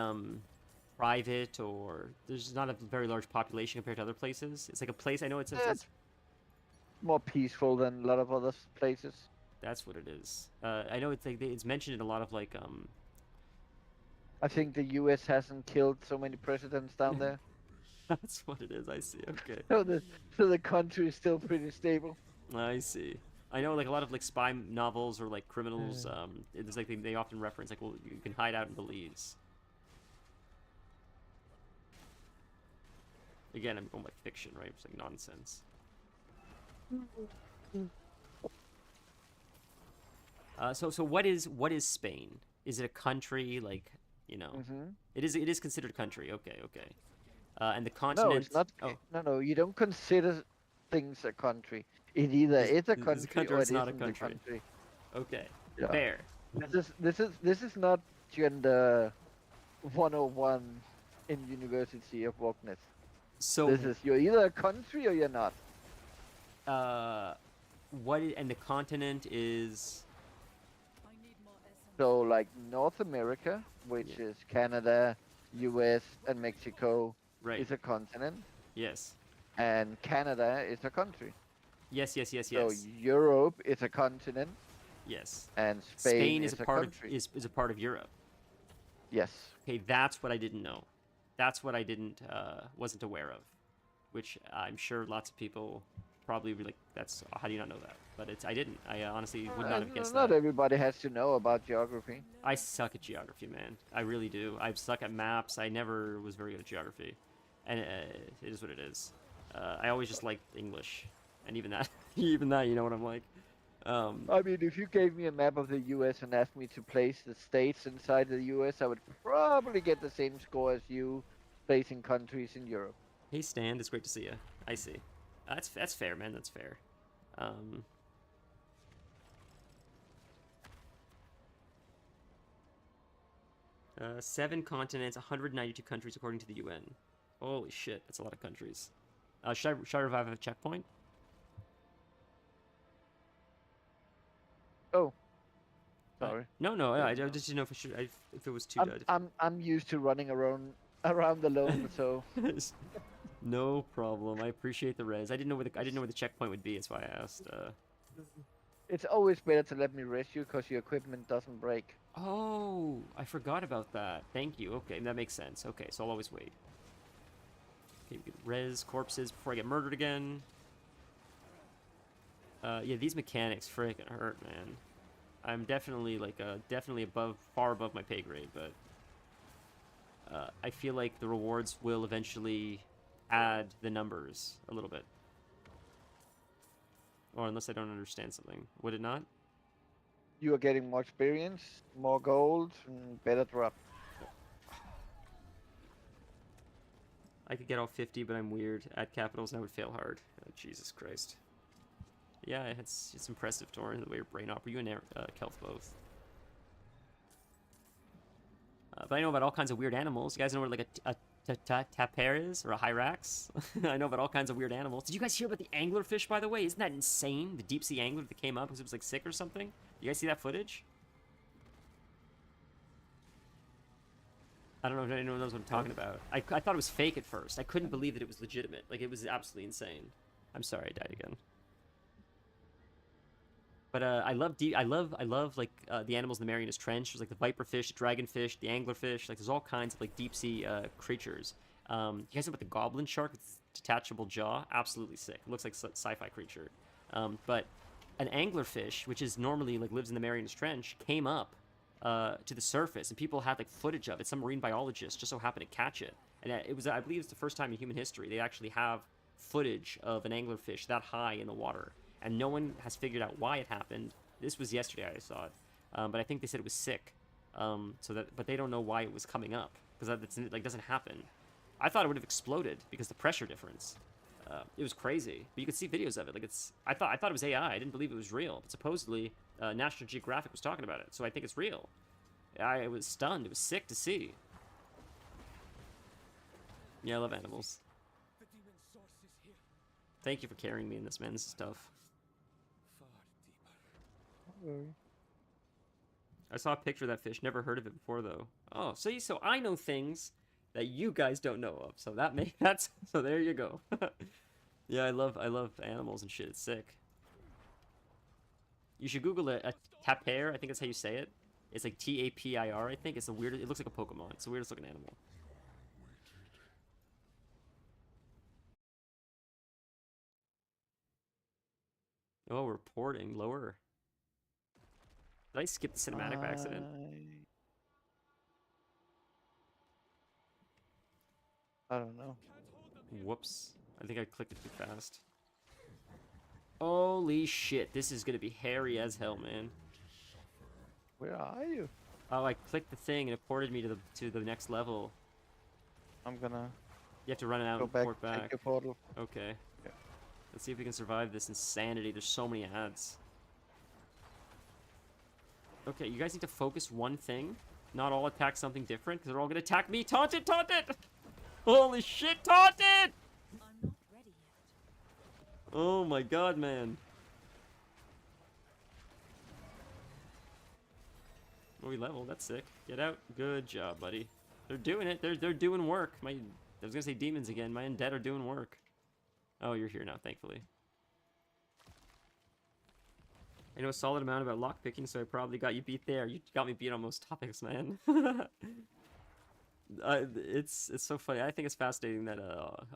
private, or there's not a very large population compared to other places. It's like a place. I know it's More peaceful than a lot of other places. that's what it is. I know it's like it's mentioned in a lot of like I think the U.S. hasn't killed so many presidents down there, That's what it is. I see. Okay. so the country is still pretty stable. I see. I know like a lot of like spy novels or like criminals. It's like they often reference like, well, you can hide out in Belize. Again, I'm going by fiction, right? It's like nonsense. So what is Spain? Is it a country? Like, you know, it is considered a country. Okay. And the continent. No, it's not. Oh, No. You don't consider things a country. It either is a country or it's it not a isn't country. a country. okay. Yeah. Fair. This is not gender 101 in University of Wokeness. So This is you're either a country or you're not. and the continent is I need more essence. So like North America, which Yeah. is Canada, US, and Mexico, right. is a continent, Yes. and Canada is a country. Yes. So Europe is a continent, Yes. and Spain Spain is is a a part country. is a part of Europe. Yes. Okay, that's what I didn't know. That's what I didn't wasn't aware of, which I'm sure lots of people probably be like, "That's how do you not know that?" But I didn't. I honestly would not have guessed Not that. everybody has to know about geography. I suck at geography, man. I really do. I suck at maps. I never was very good at geography, and it is what it is. I always just liked English, and even that, you know what I'm like. I mean, if you gave me a map of the US and asked me to place the states inside the US, I would probably get the same score as you placing countries in Europe. Hey Stan, it's great to see you. I see. That's fair, man. That's fair. 7 continents, 192 countries according to the UN. Holy shit, that's a lot of countries. Should I revive a checkpoint? Oh, sorry. No. I just didn't know if it was too. I'm used to running around alone, so No problem. I appreciate the res. I didn't know where the checkpoint would be. That's why I asked. it's always better to let me rest you because your equipment doesn't break. Oh, I forgot about that. Thank you. Okay, that makes sense. Okay, so I'll always wait. Okay, we can res corpses before I get murdered again. Yeah, these mechanics freaking hurt, man. I'm definitely like definitely far above my pay grade, but I feel like the rewards will eventually add the numbers a little bit. Or unless I don't understand something. Would it not? You are getting more experience, more gold, and better drop. I could get all 50, but I'm weird at capitals and I would fail hard. Oh, Jesus Christ. Yeah, it's impressive, Torin, the way your brain operates. You and Kelth both. But I know about all kinds of weird animals. You guys know what like a tapir is? Or a hyrax? I know about all kinds of weird animals. Did you guys hear about the anglerfish, by the way? Isn't that insane? The deep sea angler that came up because it was like sick or something? You guys see that footage? I don't know if anyone knows what I'm talking about. I thought it was fake at first. I couldn't believe that it was legitimate. Like, it was absolutely insane. I'm sorry I died again. But I love like the animals in the Marianas Trench. There's like the viperfish, the dragonfish, the anglerfish. Like, there's all kinds of like deep sea creatures. You guys know about the goblin shark with its detachable jaw? Absolutely sick. It looks like a sci-fi creature. But an anglerfish, which is normally like lives in the Marianas Trench, came up to the surface, and people had like footage of it. Some marine biologist just so happened to catch it, and it was, I believe, it's the first time in human history they actually have footage of an anglerfish that high in the water, and no one has figured out why it happened. This was yesterday I saw it, but I think they said it was sick. But they don't know why it was coming up because that like doesn't happen. I thought it would have exploded because the pressure difference. It was crazy, but you could see videos of it. Like I thought it was AI. I didn't believe it was real, but supposedly National Geographic was talking about it, so I think it's real. I was stunned. It was sick to see. Yeah, I love animals. The demon source is here. Thank you for carrying me in this, man. This is tough. Far deeper. I saw a picture of that fish. Never heard of it before, though. Oh, so I know things that you guys don't know of. So that's so there you go. Yeah, I love animals and shit. It's sick. You should Google a tapir. I think that's how you say it. It's like Tapir. I think it's a weird. It looks like a Pokemon. It's the weirdest looking animal. Oh, reporting lower. Did I skip the cinematic by accident? I don't know. Whoops. I think I clicked it too fast. Holy shit, this is gonna be hairy as hell, man. Where are you? Oh, I clicked the thing and it ported me to the next level. I'm gonna You have to run it out go and back. port Take back. your portal. Okay. Yeah. Let's see if we can survive this insanity. There's so many ads. Okay, you guys need to focus one thing. Not all attack something different, because they're all gonna attack me. Taunt it! Taunt it! Holy shit, taunt it! I'm not ready yet. Oh my god, man. Oh, we leveled. That's sick. Get out. Good job, buddy. They're doing it. They're doing work. I was gonna say demons again. My undead are doing work. Oh, you're here now, thankfully. I know a solid amount about lockpicking, so I probably got you beat there. You got me beat on most topics, man. It's so funny. I think it's fascinating that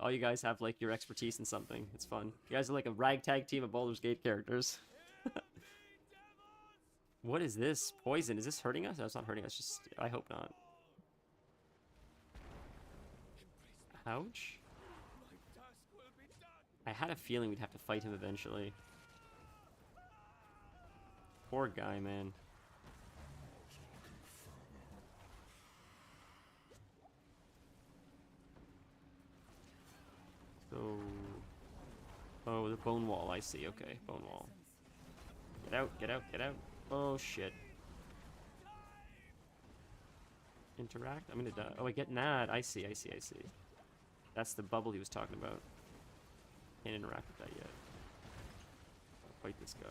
all you guys have like your expertise in something. It's fun. You guys are like a ragtag team of Baldur's Gate characters. What is this? Poison? Is this hurting us? No, it's not hurting us. Just I hope not. Ouch. I had a feeling we'd have to fight him eventually. Poor guy, man. So... Oh, the bone wall, I see. Okay, bone wall. Get out, get out, get out. Oh, shit. Interact? I'm gonna die. Oh, I get that. I see, I see, I see. That's the bubble he was talking about. Can't interact with that yet. I'll fight this guy.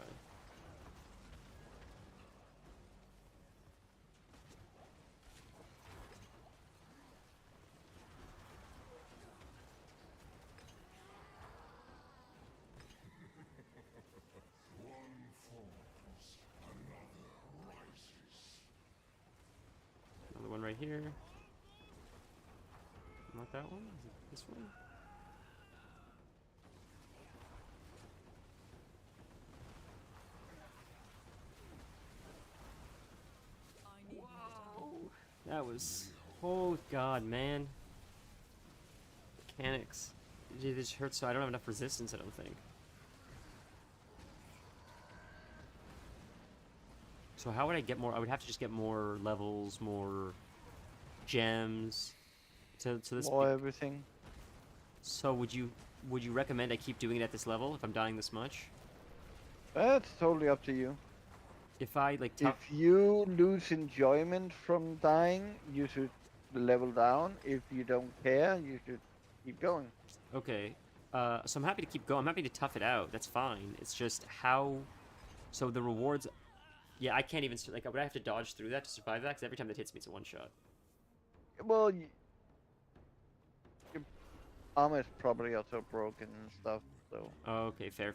here. Not that one? Is it this one? Whoa! That was... Oh, God, man. Mechanics. It just hurts so I don't have enough resistance, I don't think. So how would I get more? I would have to just get more levels, more gems to this. More everything. So would you recommend I keep doing it at this level if I'm dying this much? That's totally up to you. If I like If you lose enjoyment from dying, you should level down. If you don't care, you should keep going. Okay. So I'm happy to keep going. I'm happy to tough it out. That's fine. It's just how. So the rewards. Yeah, I can't even like. Would I have to dodge through that to survive that? Because every time that hits me, it's a one shot. Well, your armor is probably also broken and stuff. So. Okay, fair.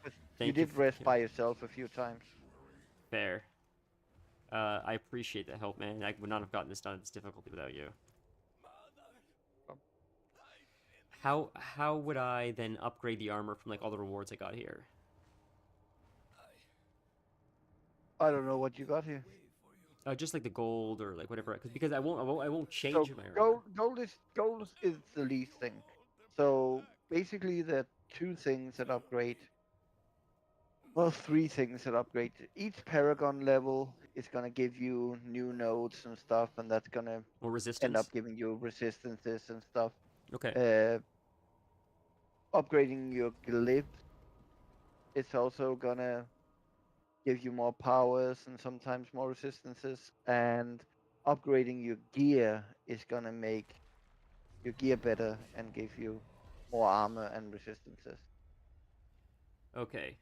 But Thank you did rest yeah. by yourself a few times. Fair. I appreciate the help, man. I would not have gotten this done at this difficulty without you. How would I then upgrade the armor from like all the rewards I got here? I don't know what you got here. Just like the gold or like whatever, because I won't change So my armor. gold is the least thing. So basically, there are two things that upgrade. Well, three things that upgrade. Each Paragon level is gonna give you new nodes and stuff, and that's gonna Or end resistance. up giving you resistances and stuff. Okay. Upgrading your glyphs is also gonna give you more powers and sometimes more resistances. And upgrading your gear is gonna make your gear better and give you more armor and resistances. Okay.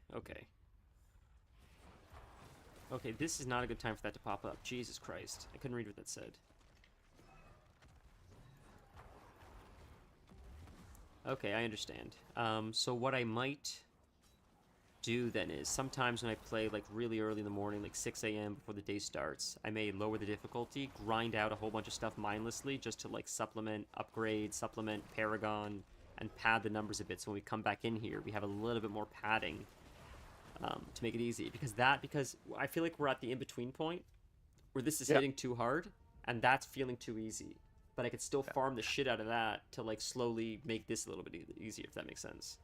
Okay, this is not a good time for that to pop up. Jesus Christ. I couldn't read what that said. Okay, I understand. So what I might do then is sometimes when I play like really early in the morning, like 6 a.m. before the day starts, I may lower the difficulty, grind out a whole bunch of stuff mindlessly just to like supplement, upgrade, supplement Paragon, and pad the numbers a bit. So when we come back in here, we have a little bit more padding to make it easy. Because I feel like we're at the in-between point where this is hitting too hard and that's feeling too easy. But I could still farm the shit out of that to like slowly make this a little bit easier, if that makes sense.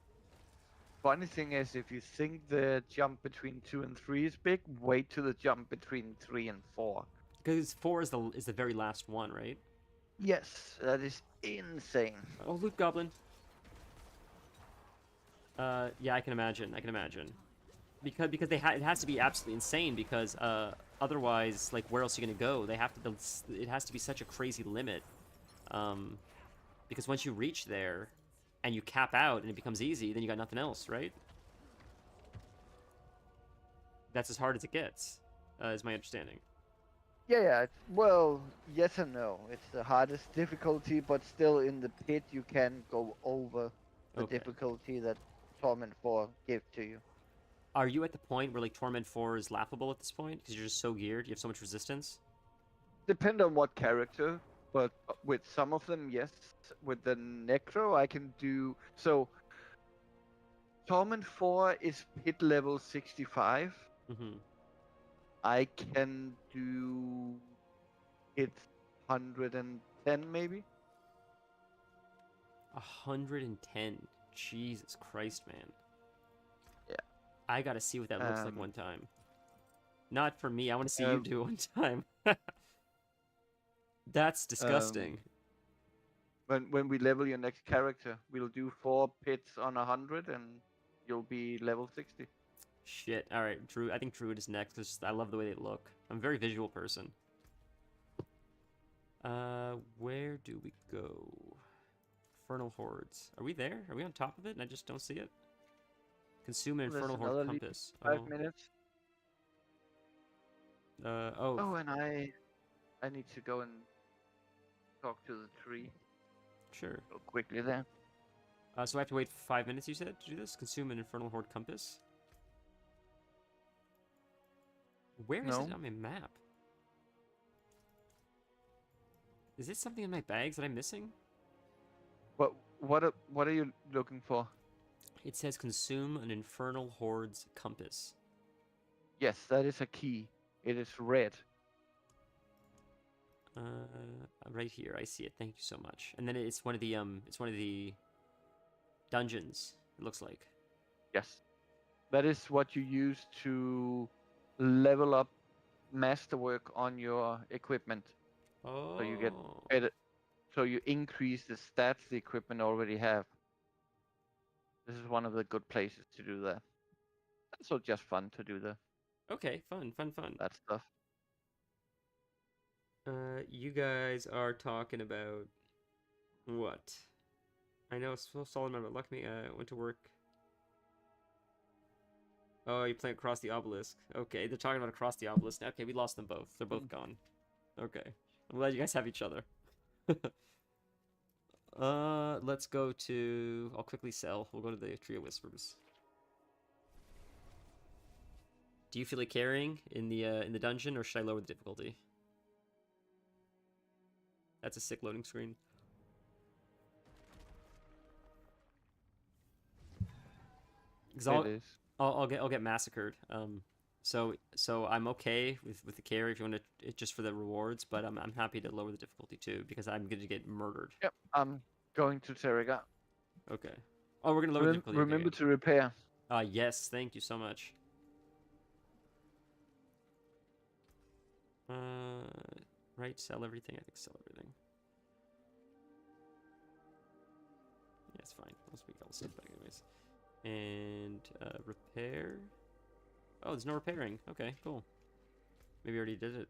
Funny thing is, if you think the jump between 2 and 3 is big, wait till the jump between 3 and 4. Because 4 is the very last one, right? Yes, that is insane. Oh, loot goblin. Yeah, I can imagine. Because it has to be absolutely insane. Because otherwise, like, where else are you gonna go? It has to be such a crazy limit. Because once you reach there, and you cap out, and it becomes easy, then you got nothing else, right? That's as hard as it gets, is my understanding. Yeah. Well, yes and no. It's the hardest difficulty, but still in the pit you can go over the difficulty that Torment 4 gives to you. Are you at the point where like Torment 4 is laughable at this point because you're just so geared, you have so much resistance? Depend on what character, but with some of them, yes. With the Necro, I can do so. Torment 4 is pit level 65. Mm-hmm. I can do it 110 maybe. 110. Jesus Christ, man. Yeah. I gotta see what that looks like one time. Not for me. I want to see you do it one time. That's disgusting. When we level your next character, we'll do 4 pits on 100, and you'll be level 60. Shit. All right, Druid. I think Druid is next because I love the way they look. I'm a very visual person. Where do we go? Infernal Hordes. Are we there? Are we on top of it and I just don't see it? Consume an Infernal Horde compass. 5 minutes. Oh. And I need to go and talk to the tree. Sure. Go quickly there. So I have to wait 5 minutes, you said, to do this? Consume an Infernal Horde compass? Where is it on my map? Is this something in my bags that I'm missing? What are you looking for? It says consume an infernal horde's compass. Yes, that is a key. It is red. Right here, I see it. Thank you so much. And then it's one of the dungeons. It looks like. Yes. That is what you use to level up masterwork on your equipment. So you get Oh. better. So you increase the stats the equipment already have. This is one of the good places to do that. Also just fun to do Okay, fun. that stuff. You guys are talking about what? I know so solid amount of luck me. Went to work. Oh, you're playing across the obelisk. Okay, they're talking about across the obelisk. Okay, we lost them both. They're both gone. Okay, I'm glad you guys have each other. Let's go to. I'll quickly sell. We'll go to the Tree of Whispers. Do you feel like carrying in the dungeon, or should I lower the difficulty? That's a sick loading screen. Because It is. I'll get massacred. So I'm okay with the carry if you want to just for the rewards, but I'm happy to lower the difficulty too because I'm going to get murdered. Yep, I'm going to Terraga. Okay. Oh, we're gonna lower the difficulty. Remember to repair. Yes, thank you so much. Right, sell everything. I think sell everything. Yeah, it's fine. I'll speak all the stuff back anyways. And repair. Oh, there's no repairing. Okay, cool. Maybe I already did it.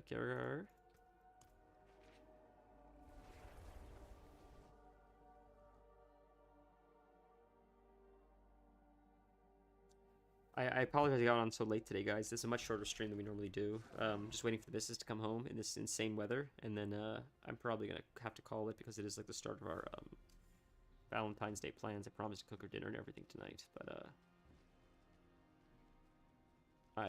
Carrier. I apologize I got on so late today, guys. This is a much shorter stream than we normally do. Just waiting for the missus to come home in this insane weather, and then I'm probably gonna have to call it because it is like the start of our Valentine's Day plans. I promised to cook her dinner and everything tonight, but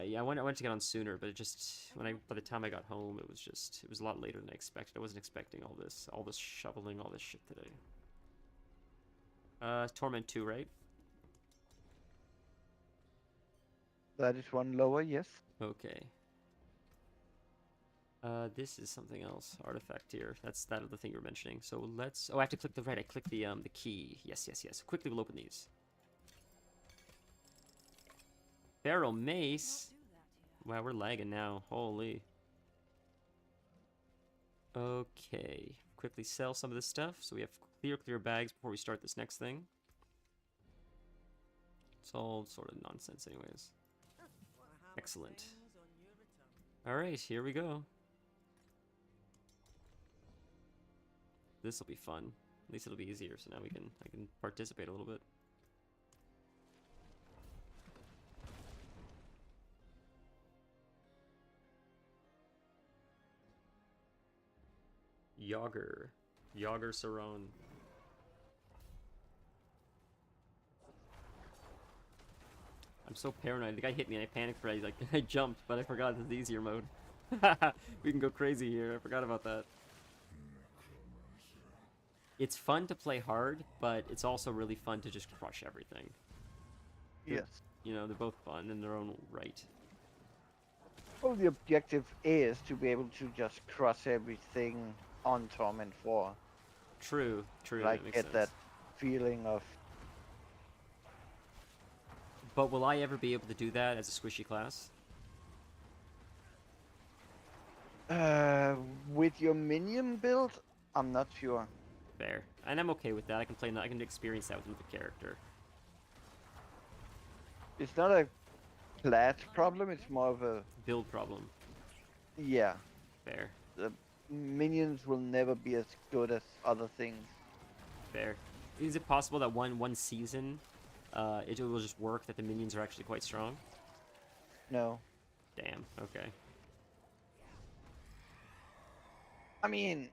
yeah, I wanted to get on sooner, but it just by the time I got home, it was a lot later than I expected. I wasn't expecting all this shoveling, all this shit today. Torment 2, right? That is one lower, yes. Okay. This is something else. Artifact here. That's that other thing you were mentioning. So let's. Oh, I have to click the right. I clicked the key. Yes. Quickly, we'll open these. Barrel mace. Wow, we're lagging now. Holy. Okay. Quickly sell some of this stuff so we have clear bags before we start this next thing. It's all sort of nonsense, anyways. Excellent. All right, here we go. This will be fun. At least it'll be easier, so now I can participate a little bit. Yager Saron. I'm so paranoid. The guy hit me and I panicked for it. Like I jumped, but I forgot this is the easier mode. We can go crazy here. I forgot about that. It's fun to play hard, but it's also really fun to just crush everything. Yes. You know, they're both fun in their own right. Well, the objective is to be able to just crush everything on Torment 4. True. Like, that makes get sense. that feeling of... But will I ever be able to do that as a squishy class? With your minion build, I'm not sure. Fair. And I'm okay with that. I can experience that with the character. It's not a class problem, it's more of a... Build problem. Yeah. Fair. The minions will never be as good as other things. Fair. Is it possible that one season, it will just work that the minions are actually quite strong? No. Damn. Okay. I mean...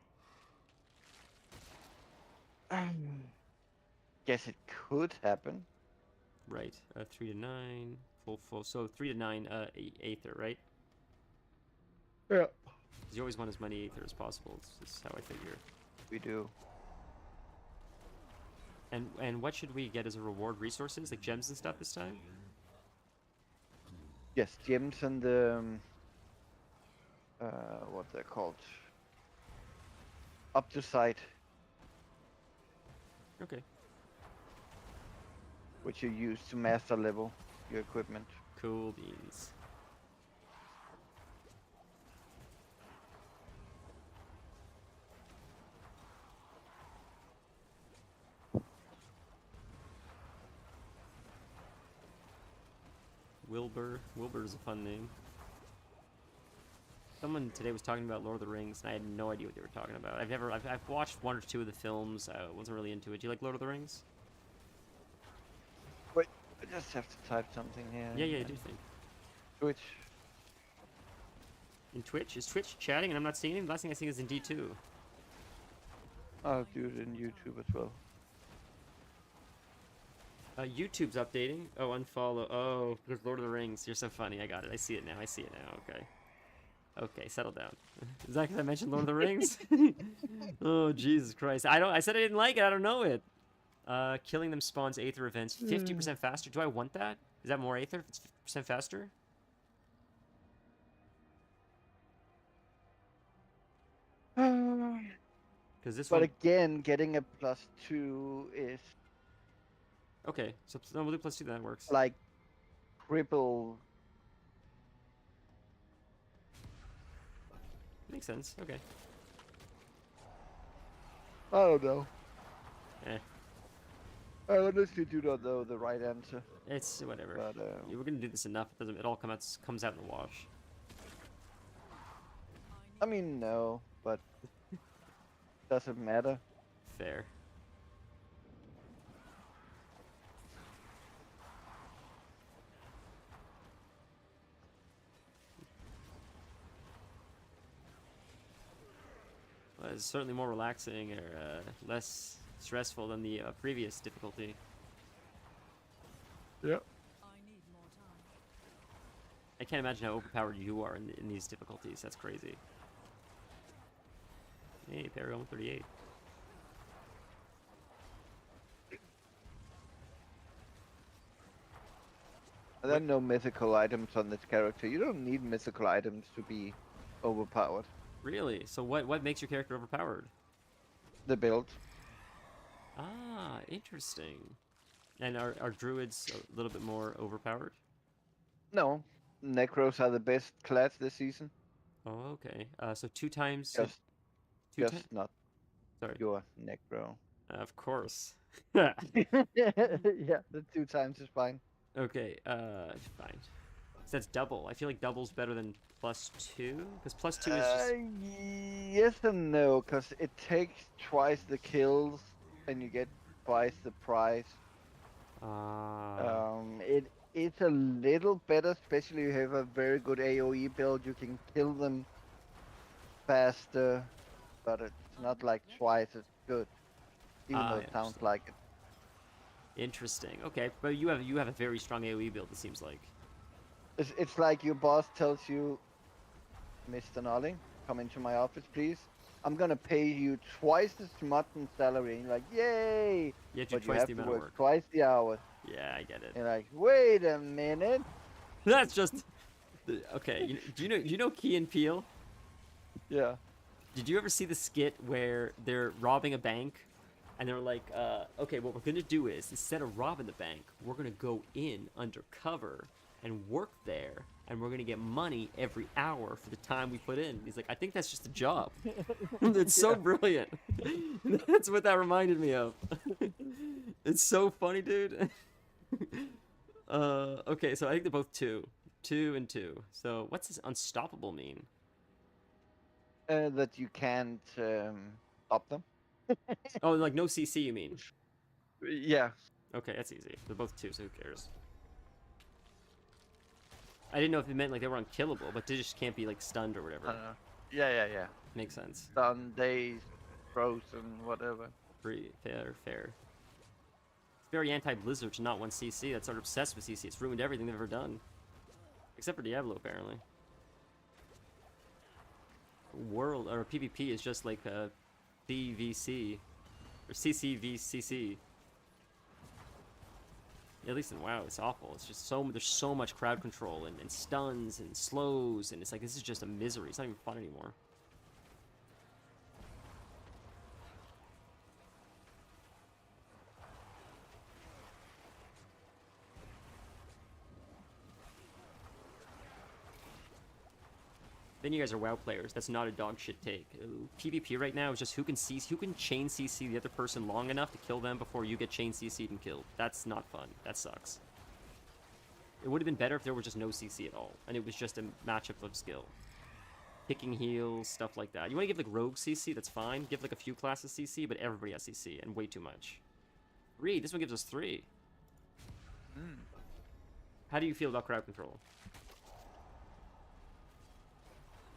guess it could happen. Right. 3 to 9. Full. So 3 to 9. Aether, right? Yeah. You always want as many Aether as possible. It's how I figure. We do. And what should we get as a reward? Resources like gems and stuff this time? Yes, gems and what they're called. Up to sight, Okay. which you use to master level your equipment. Cool beans. Wilbur. Wilbur is a fun name. Someone today was talking about Lord of the Rings, and I had no idea what they were talking about. I've watched 1 or 2 of the films. I wasn't really into it. Do you like Lord of the Rings? Wait, I just have to type something here. Yeah, I do think. Twitch. In Twitch? Is Twitch chatting and I'm not seeing him? The last thing I see is in D2. I'll do it in YouTube as well. YouTube's updating. Oh, unfollow. Oh, because Lord of the Rings. You're so funny. I got it. I see it now. Okay. Okay, settle down. Is that because I mentioned Lord of the Rings? Oh, Jesus Christ. I said I didn't like it. I don't know it. Killing them spawns Aether events 50% faster. Do I want that? Is that more Aether if it's 50% faster? Because this But one... again, getting a +2 is Okay, so no, we'll do +2, that works. like triple. Makes sense. Okay. I don't know. Eh. I honestly do not know the right answer. It's whatever. But Yeah, we're gonna do this enough. It all comes out in the wash. I mean, no, but doesn't matter. Fair. Well, it's certainly more relaxing or less stressful than the previous difficulty. Yep. I can't imagine how overpowered you are in these difficulties. That's crazy. Hey, parry 138. And then no mythical items on this character. You don't need mythical items to be overpowered. Really? So what makes your character overpowered? The build. Ah, interesting. And are druids a little bit more overpowered? No, Necros are the best class this season. Oh, okay. So 2 times. Just not Sorry. your Necro. Of course. Yeah, the 2 times is fine. Okay. Fine. So that's double. I feel like double's better than +2 because +2 is just. Yes and no, because it takes twice the kills and you get twice the price. It is a little better, especially if you have a very good AoE build. You can kill them faster, but it's not like twice as good, even though it sounds like it. Interesting. Okay, but you have a very strong AoE build. It seems like. It's like your boss tells you, Mr. Nolling, come into my office, please. I'm gonna pay you twice as much in salary. And you're like, yay! You have to do But you twice have the to amount of work work. twice the hours. Yeah, I get it. You're like, wait a minute. That's just. Okay, do you know Key and Peele? Yeah. Did you ever see the skit where they're robbing a bank, and they're like, okay, what we're gonna do is instead of robbing the bank, we're gonna go in undercover and work there, and we're gonna get money every hour for the time we put in. He's like, I think that's just a job. It's so brilliant. That's what that reminded me of. It's so funny, dude. Okay, so I think they're both 2 and 2. So what's this unstoppable mean? That you can't stop them. Oh, like no CC, you mean? Yeah. Okay, that's easy. They're both 2, so who cares? I didn't know if it meant like they were unkillable, but they just can't be like stunned or whatever. Yeah. Makes sense. Done, days, frozen, whatever. Fair. It's very anti-Blizzard to not want CC. That's sort of obsessed with CC. It's ruined everything they've ever done. Except for Diablo, apparently. world or PvP is just like CVC or CCVCC. At least in WoW, it's awful. It's just there's so much crowd control and stuns and slows, and it's like this is just a misery. It's not even fun anymore. Then you guys are WoW players. That's not a dog shit take. PvP right now is just who can chain CC the other person long enough to kill them before you get chain CC'd and killed. That's not fun. That sucks. It would have been better if there was just no CC at all, and it was just a matchup of skill. Picking heals, stuff like that. You want to give like rogue CC, that's fine. Give like a few classes CC, but everybody has CC, and way too much. 3, this one gives us 3. How do you feel about crowd control?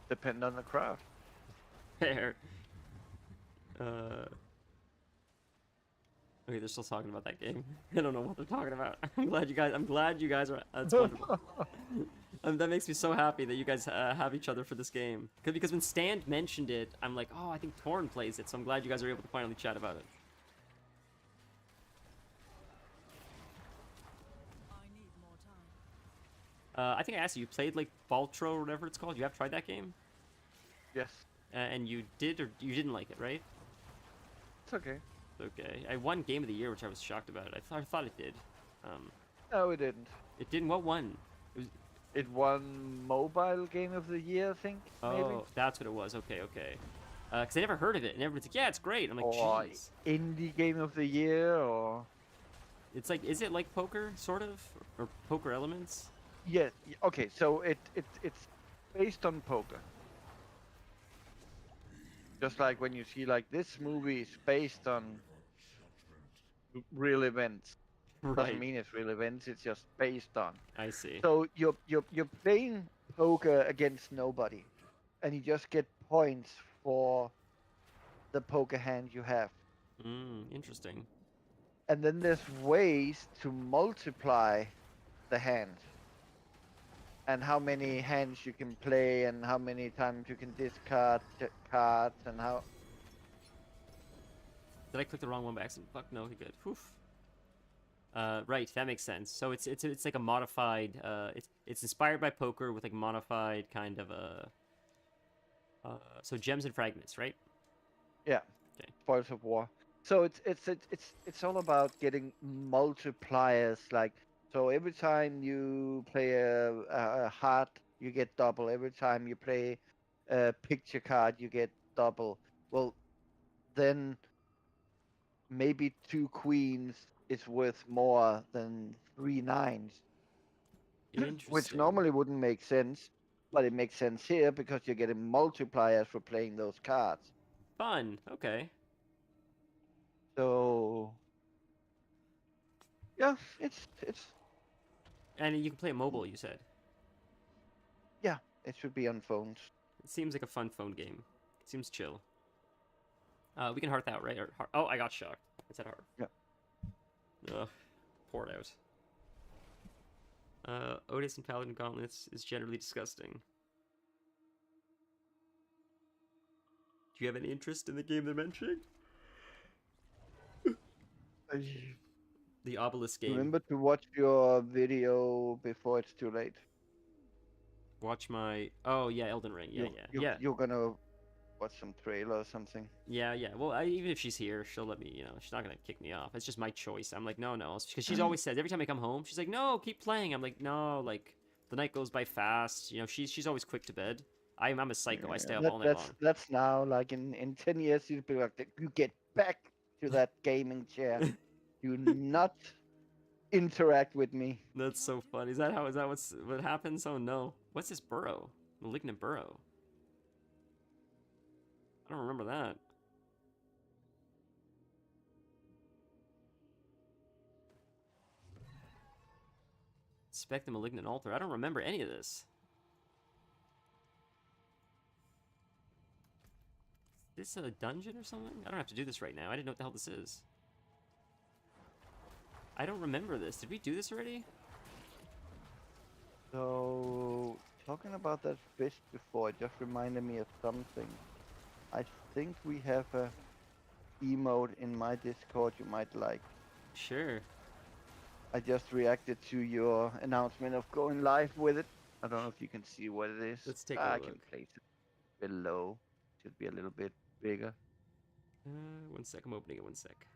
Depend on the crowd. Fair. Okay, they're still talking about that game. I don't know what they're talking about. I'm glad you guys are. That's wonderful. That makes me so happy that you guys have each other for this game. Because when Stan mentioned it, I'm like, oh, I think Torn plays it. So I'm glad you guys are able to finally chat about it. I need more time. I think I asked you played like Baltro or whatever it's called. You have tried that game? Yes. And you did or you didn't like it, right? It's okay. Okay. I won Game of the Year, which I was shocked about. I thought it did. No, it didn't. It didn't. What won? It was. It won Mobile Game of the Year, I think. Oh, maybe? that's what it was. Okay, okay. Because I never heard of it, and everyone's like, "Yeah, it's great." I'm like, Or "Jeez." Indie Game of the Year, or It's like, is it like poker, sort of, or poker elements? yeah. Okay, so it's based on poker. Just like when you see like this movie is based on real events. Doesn't Right. mean it's real events. It's just based on. I see. So you're playing poker against nobody, and you just get points for the poker hand you have. Interesting. And then there's ways to multiply the hand, and how many hands you can play, and how many times you can discard cards, and how. Did I click the wrong one by accident? Fuck no, he good. Oof. Right, that makes sense. So it's like a modified. It's inspired by poker with like modified kind of a. So gems and fragments, right? Yeah. Okay. Spoils of War. So it's all about getting multipliers. Like, so every time you play a heart, you get double. Every time you play a picture card, you get double. Well, then maybe 2 queens is worth more than 3 nines, Interesting. which normally wouldn't make sense, but it makes sense here because you're getting multipliers for playing those cards. Fun. Okay. So yeah, it's And you can play it mobile. You said. yeah, it should be on phones. It seems like a fun phone game. It seems chill. We can hearth out, right? Or oh, I got shocked. I said hearth. Yeah. Ugh. Pour it out. Otis and Paladin Gauntlets is generally disgusting. Do you have any interest in the game they're mentioning? The Obelisk game. Remember to watch your video before it's too late. Watch my. Oh yeah, Elden Ring. Yeah, yeah. You're gonna watch some trailer or something. Yeah. Well, even if she's here, she'll let me. She's not gonna kick me off. It's just my choice. I'm like, no, because she's always says every time I come home, she's like, no, keep playing. I'm like, no, like the night goes by fast. She's always quick to bed. I'm a psycho. I stay up all night long. That's now like in 10 years you'll be like, you get back to that gaming chair. Do not interact with me. That's so funny. Is that what happens? Oh no. What's this burrow? Malignant burrow. I don't remember that. Inspect the malignant altar. I don't remember any of this. Is this a dungeon or something? I don't have to do this right now. I didn't know what the hell this is. I don't remember this. Did we do this already? So talking about that fish before, it just reminded me of something. I think we have a emote in my Discord you might like. Sure. I just reacted to your announcement of going live with it. I don't know if you can see what it is. Let's take a I look. can place it below. Should be a little bit bigger. 1 sec. I'm opening it. 1 sec.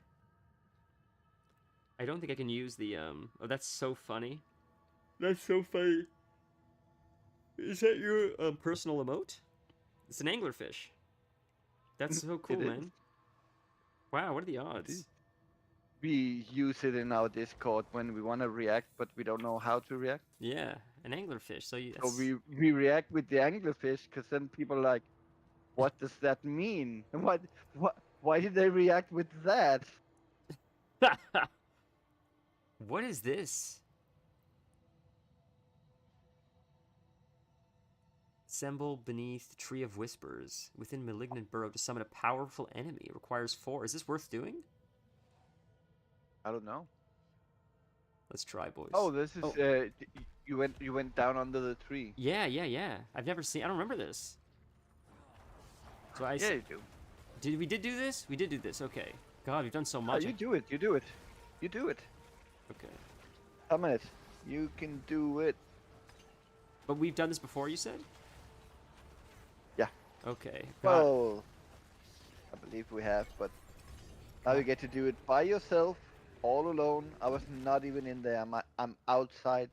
I don't think I can use the Oh, that's so funny. That's so funny. Is that your personal emote? It's an anglerfish. That's so cool, It is. man. Wow, what are the It odds? is. We use it in our Discord when we want to react, but we don't know how to react. Yeah, an anglerfish. So you. So we react with the anglerfish, because then people are like, what does that mean? What? Why did they react with that? What is this? Assemble beneath the Tree of Whispers. Within Malignant Burrow to summon a powerful enemy. Requires 4. Is this worth doing? I don't know. Let's try, boys. Oh, this is Oh. you went down under the tree. Yeah. I've never seen. I don't remember this. So I. Yeah, you do. Did we do this? We did do this. Okay. God, we've done so Oh, much. you do it. You do it. You do it. Okay. Summon it. You can do it. But we've done this before, you said? Yeah. Okay. God. Well, I believe we have, but now you get to do it by yourself, all alone. I was not even in there. I'm outside.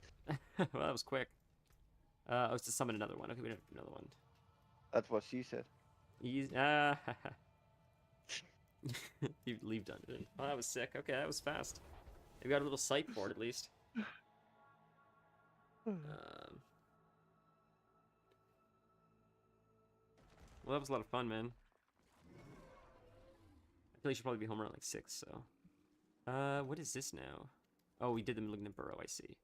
Well, that was quick. I was to summon another one. Okay, we don't have another one. That's what she said. Easy. Leave dungeon. Oh, that was sick. Okay, that was fast. We got a little sight for it at least. Well, that was a lot of fun, man. I feel like you should probably be home around like 6. So, what is this now? Oh, we did the Malignant Burrow. I see.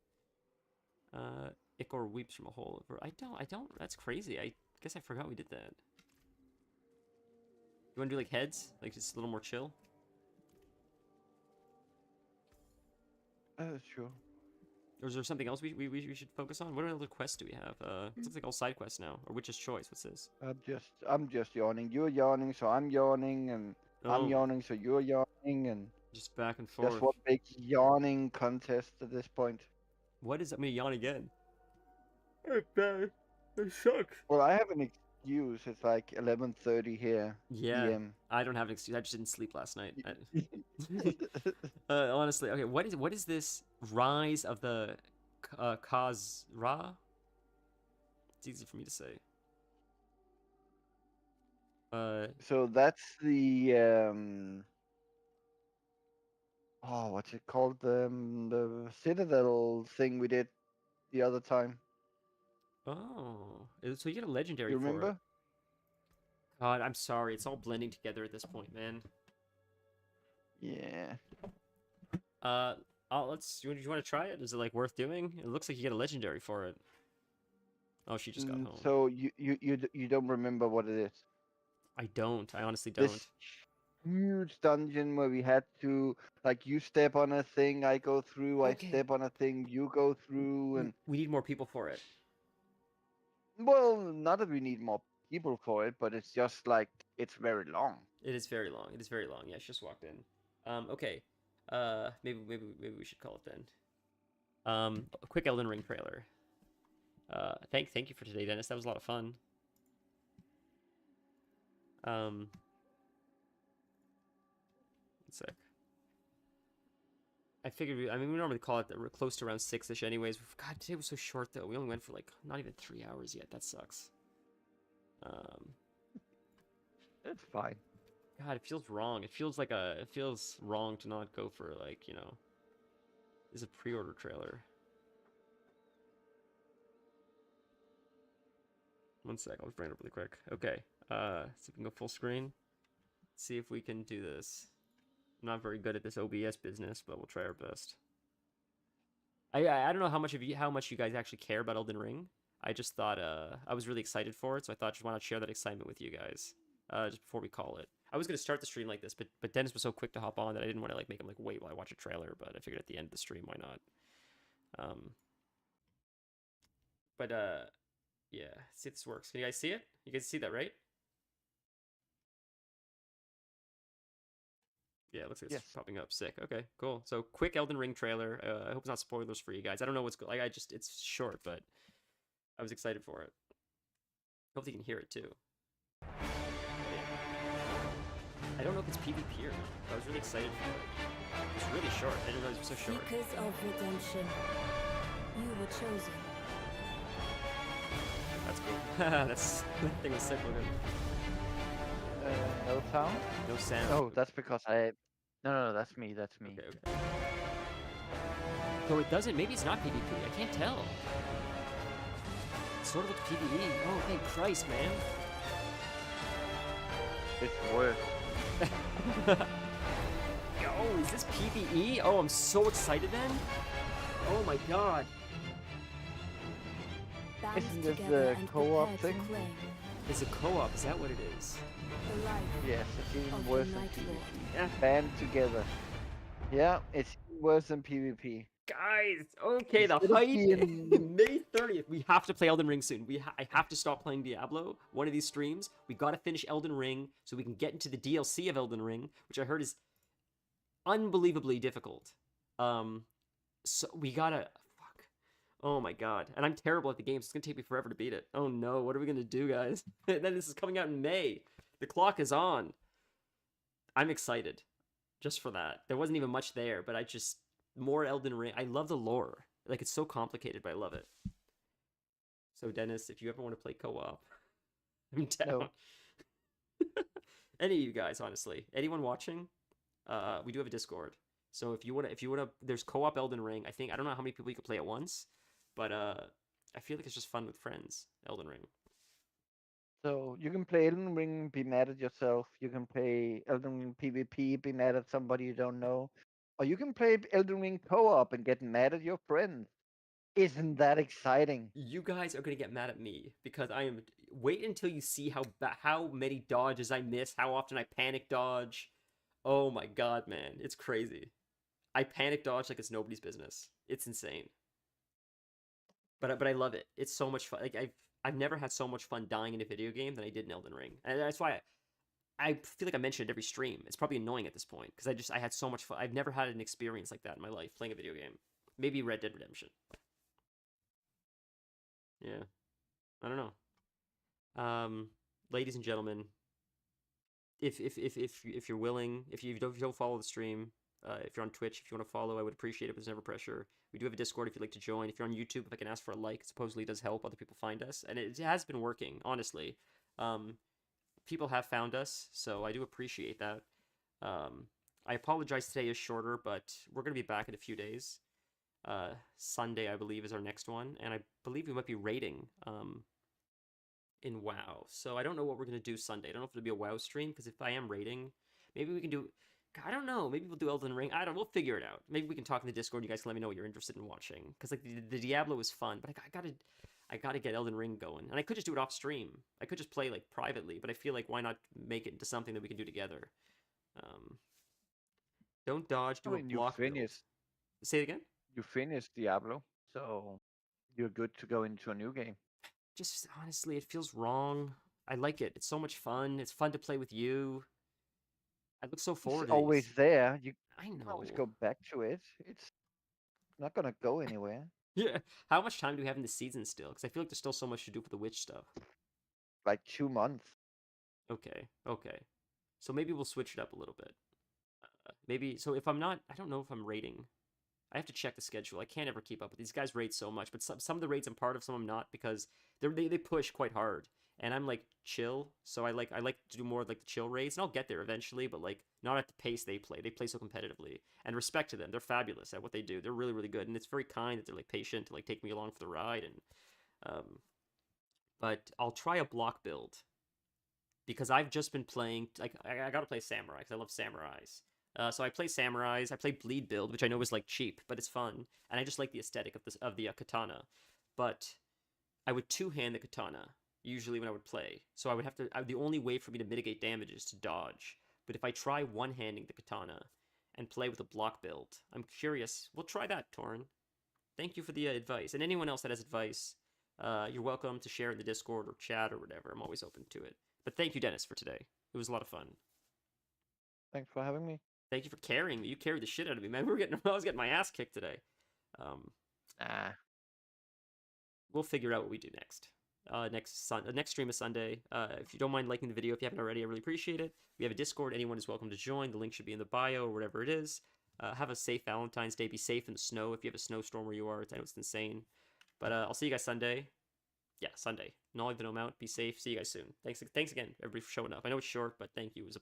Ichor weeps from a hole over. I don't. That's crazy. I guess I forgot we did that. You want to do like heads? Like just a little more chill? Sure. Or is there something else we should focus on? What other quests do we have? It looks like all side quests now. Or Witch's Choice. What's this? I'm just yawning. You're yawning, so I'm yawning, and I'm Oh, yawning, so you're yawning, and just back and forth. just one big yawning contest at this point. What is... I'm gonna yawn again. It sucks. Well, I have an excuse. It's like 11:30 here. Yeah. PM. I don't have an excuse. I just didn't sleep last night. Honestly, okay. What is this rise of the Khazra? It's easy for me to say. So that's the oh, what's it called? The Citadel thing we did the other time. Oh, so you get a legendary You for it. remember? God, I'm sorry. It's all blending together at this point, man. Yeah. Let's. You want to try it? Is it like worth doing? It looks like you get a legendary for it. Oh, she just got home. So you don't remember what it is? I don't. I honestly don't. This huge dungeon where we had to, like, you step on a thing, I go through. Okay. I step on a thing, you go through, and We need more people for it. well, not that we need more people for it, but it's just like it's very long. It is very long. It is very long. Yeah, she just walked in. Okay. Maybe we should call it then. A quick Elden Ring trailer. Thank you for today, Dennis. That was a lot of fun. One sec. I figured we normally call it we're close to around 6-ish anyways. God, today was so short though. We only went for like not even 3 hours yet. That sucks. It's fine. God, it feels wrong. It feels wrong to not go for like, you know. This is a pre-order trailer. One sec, I'll bring it up really quick. Okay. So we can go full screen. Let's see if we can do this. I'm not very good at this OBS business, but we'll try our best. I don't know how much you guys actually care about Elden Ring. I just thought I was really excited for it, so I thought I just want to share that excitement with you guys. Just before we call it. I was gonna start the stream like this, but Dennis was so quick to hop on that I didn't want to like make him like wait while I watch a trailer, but I figured at the end of the stream why not. Yeah, see if this works. Can you guys see it? You guys see that, right? Yeah, it looks like it's Yes. popping up. Sick. Okay, cool. So quick Elden Ring trailer. I hope it's not spoilers for you guys. I don't know what's like. It's short, but I was excited for it. Hopefully you can hear it too. But yeah. I don't know if it's PvP or not. I was really excited for it. It's really short. I didn't realize it was so short. Seekers of redemption, you were chosen. That's cool. That thing was sick looking. No sound. No sound. Oh, that's because I. No, that's me. That's me. Okay, okay. So it doesn't. Maybe it's not PvP. I can't tell. It sort of looks PvE. Oh, thank Christ, man. It's worse. Yo, is this PvE? Oh, I'm so excited then. Oh my god. Band Isn't this together the and co-op prepare to thing? claim It's a co-op. Is that what it is? the life Yes, it's even of the worse than Night Lord. PvP. Yeah. Band together. Yeah, it's worse than PvP. Guys, okay, the Instead of hype. being- May 30th. We have to play Elden Ring soon. I have to stop playing Diablo. One of these streams. We got to finish Elden Ring so we can get into the DLC of Elden Ring, which I heard is unbelievably difficult. So we gotta. Fuck. Oh my god. And I'm terrible at the game, so it's gonna take me forever to beat it. Oh no, what are we gonna do, guys? And then this is coming out in May. The clock is on. I'm excited. Just for that. There wasn't even much there, but I just more Elden Ring. I love the lore. Like it's so complicated, but I love it. So Dennis, if you ever want to play co-op, I'm down. No. Any of you guys, honestly, anyone watching, we do have a Discord. So if you wanna, there's co-op Elden Ring. I don't know how many people you can play at once, but I feel like it's just fun with friends. Elden Ring. So you can play Elden Ring, be mad at yourself. You can play Elden Ring PvP, be mad at somebody you don't know. Or you can play Elden Ring co-op and get mad at your friends. Isn't that exciting? You guys are gonna get mad at me because I am. Wait until you see how many dodges I miss, how often I panic dodge. Oh my god, man, it's crazy. I panic dodge like it's nobody's business. It's insane. But I love it. It's so much fun. Like I've never had so much fun dying in a video game than I did in Elden Ring, and that's why I feel like I mention it every stream. It's probably annoying at this point because I had so much fun. I've never had an experience like that in my life playing a video game. Maybe Red Dead Redemption. Yeah, I don't know. Ladies and gentlemen, if you're willing, if you don't follow the stream, if you're on Twitch, if you want to follow, I would appreciate it. But there's never pressure. We do have a Discord if you'd like to join. If you're on YouTube, if I can ask for a like, it supposedly does help other people find us, and it has been working, honestly. People have found us, so I do appreciate that. I apologize today is shorter, but we're gonna be back in a few days. Sunday, I believe, is our next one, and I believe we might be raiding in WoW. So I don't know what we're gonna do Sunday. I don't know if it'll be a WoW stream, because if I am raiding, maybe we can do. I don't know. Maybe we'll do Elden Ring. I don't. We'll figure it out. Maybe we can talk in the Discord. And you guys can let me know what you're interested in watching. Because like the Diablo was fun, but I gotta get Elden Ring going. And I could just do it off stream. I could just play like privately. But I feel like why not make it into something that we can do together? Don't dodge. Do I a mean, you block build. finished. Say it again. You finished Diablo, so you're good to go into a new game. Just honestly, it feels wrong. I like it. It's so much fun. It's fun to play with you. I look so forward It's to always these. there. You I can know. always go back to it. It's not gonna go anywhere. Yeah. How much time do we have in the season still? Because I feel like there's still so much to do for the witch stuff. Like 2 months. Okay. Okay. So maybe we'll switch it up a little bit. Maybe. So if I'm not, I don't know if I'm rating. I have to check the schedule. I can't ever keep up with these guys. Rate so much, but some of the raids I'm part of, some I'm not because they push quite hard, and I'm like chill. So I like to do more of like the chill raids, and I'll get there eventually, but like not at the pace they play. They play so competitively, and respect to them. They're fabulous at what they do. They're really really good, and it's very kind that they're like patient to like take me along for the ride. And but I'll try a block build because I've just been playing. Like I gotta play samurai because I love samurais. So I play samurais. I play bleed build, which I know is like cheap, but it's fun, and I just like the aesthetic of the katana. But I would two-hand the katana usually when I would play, so I would have to. The only way for me to mitigate damage is to dodge. But if I try one-handing the katana and play with a block build, I'm curious. We'll try that, Torin. Thank you for the advice, and anyone else that has advice, you're welcome to share in the Discord or chat or whatever. I'm always open to it. But thank you, Dennis, for today. It was a lot of fun. Thanks for having me. Thank you for carrying me. You carried the shit out of me, man. I was getting my ass kicked today. We'll figure out what we do next. Next stream is Sunday. If you don't mind liking the video, if you haven't already, I really appreciate it. We have a Discord. Anyone is welcome to join. The link should be in the bio or whatever it is. Have a safe Valentine's Day. Be safe in the snow if you have a snowstorm where you are. I know it's insane. But I'll see you guys Sunday. Yeah, Sunday. Nolly the Gnome out. Be safe. See you guys soon. Thanks again, everybody, for showing up. I know it's short, but thank you. It was a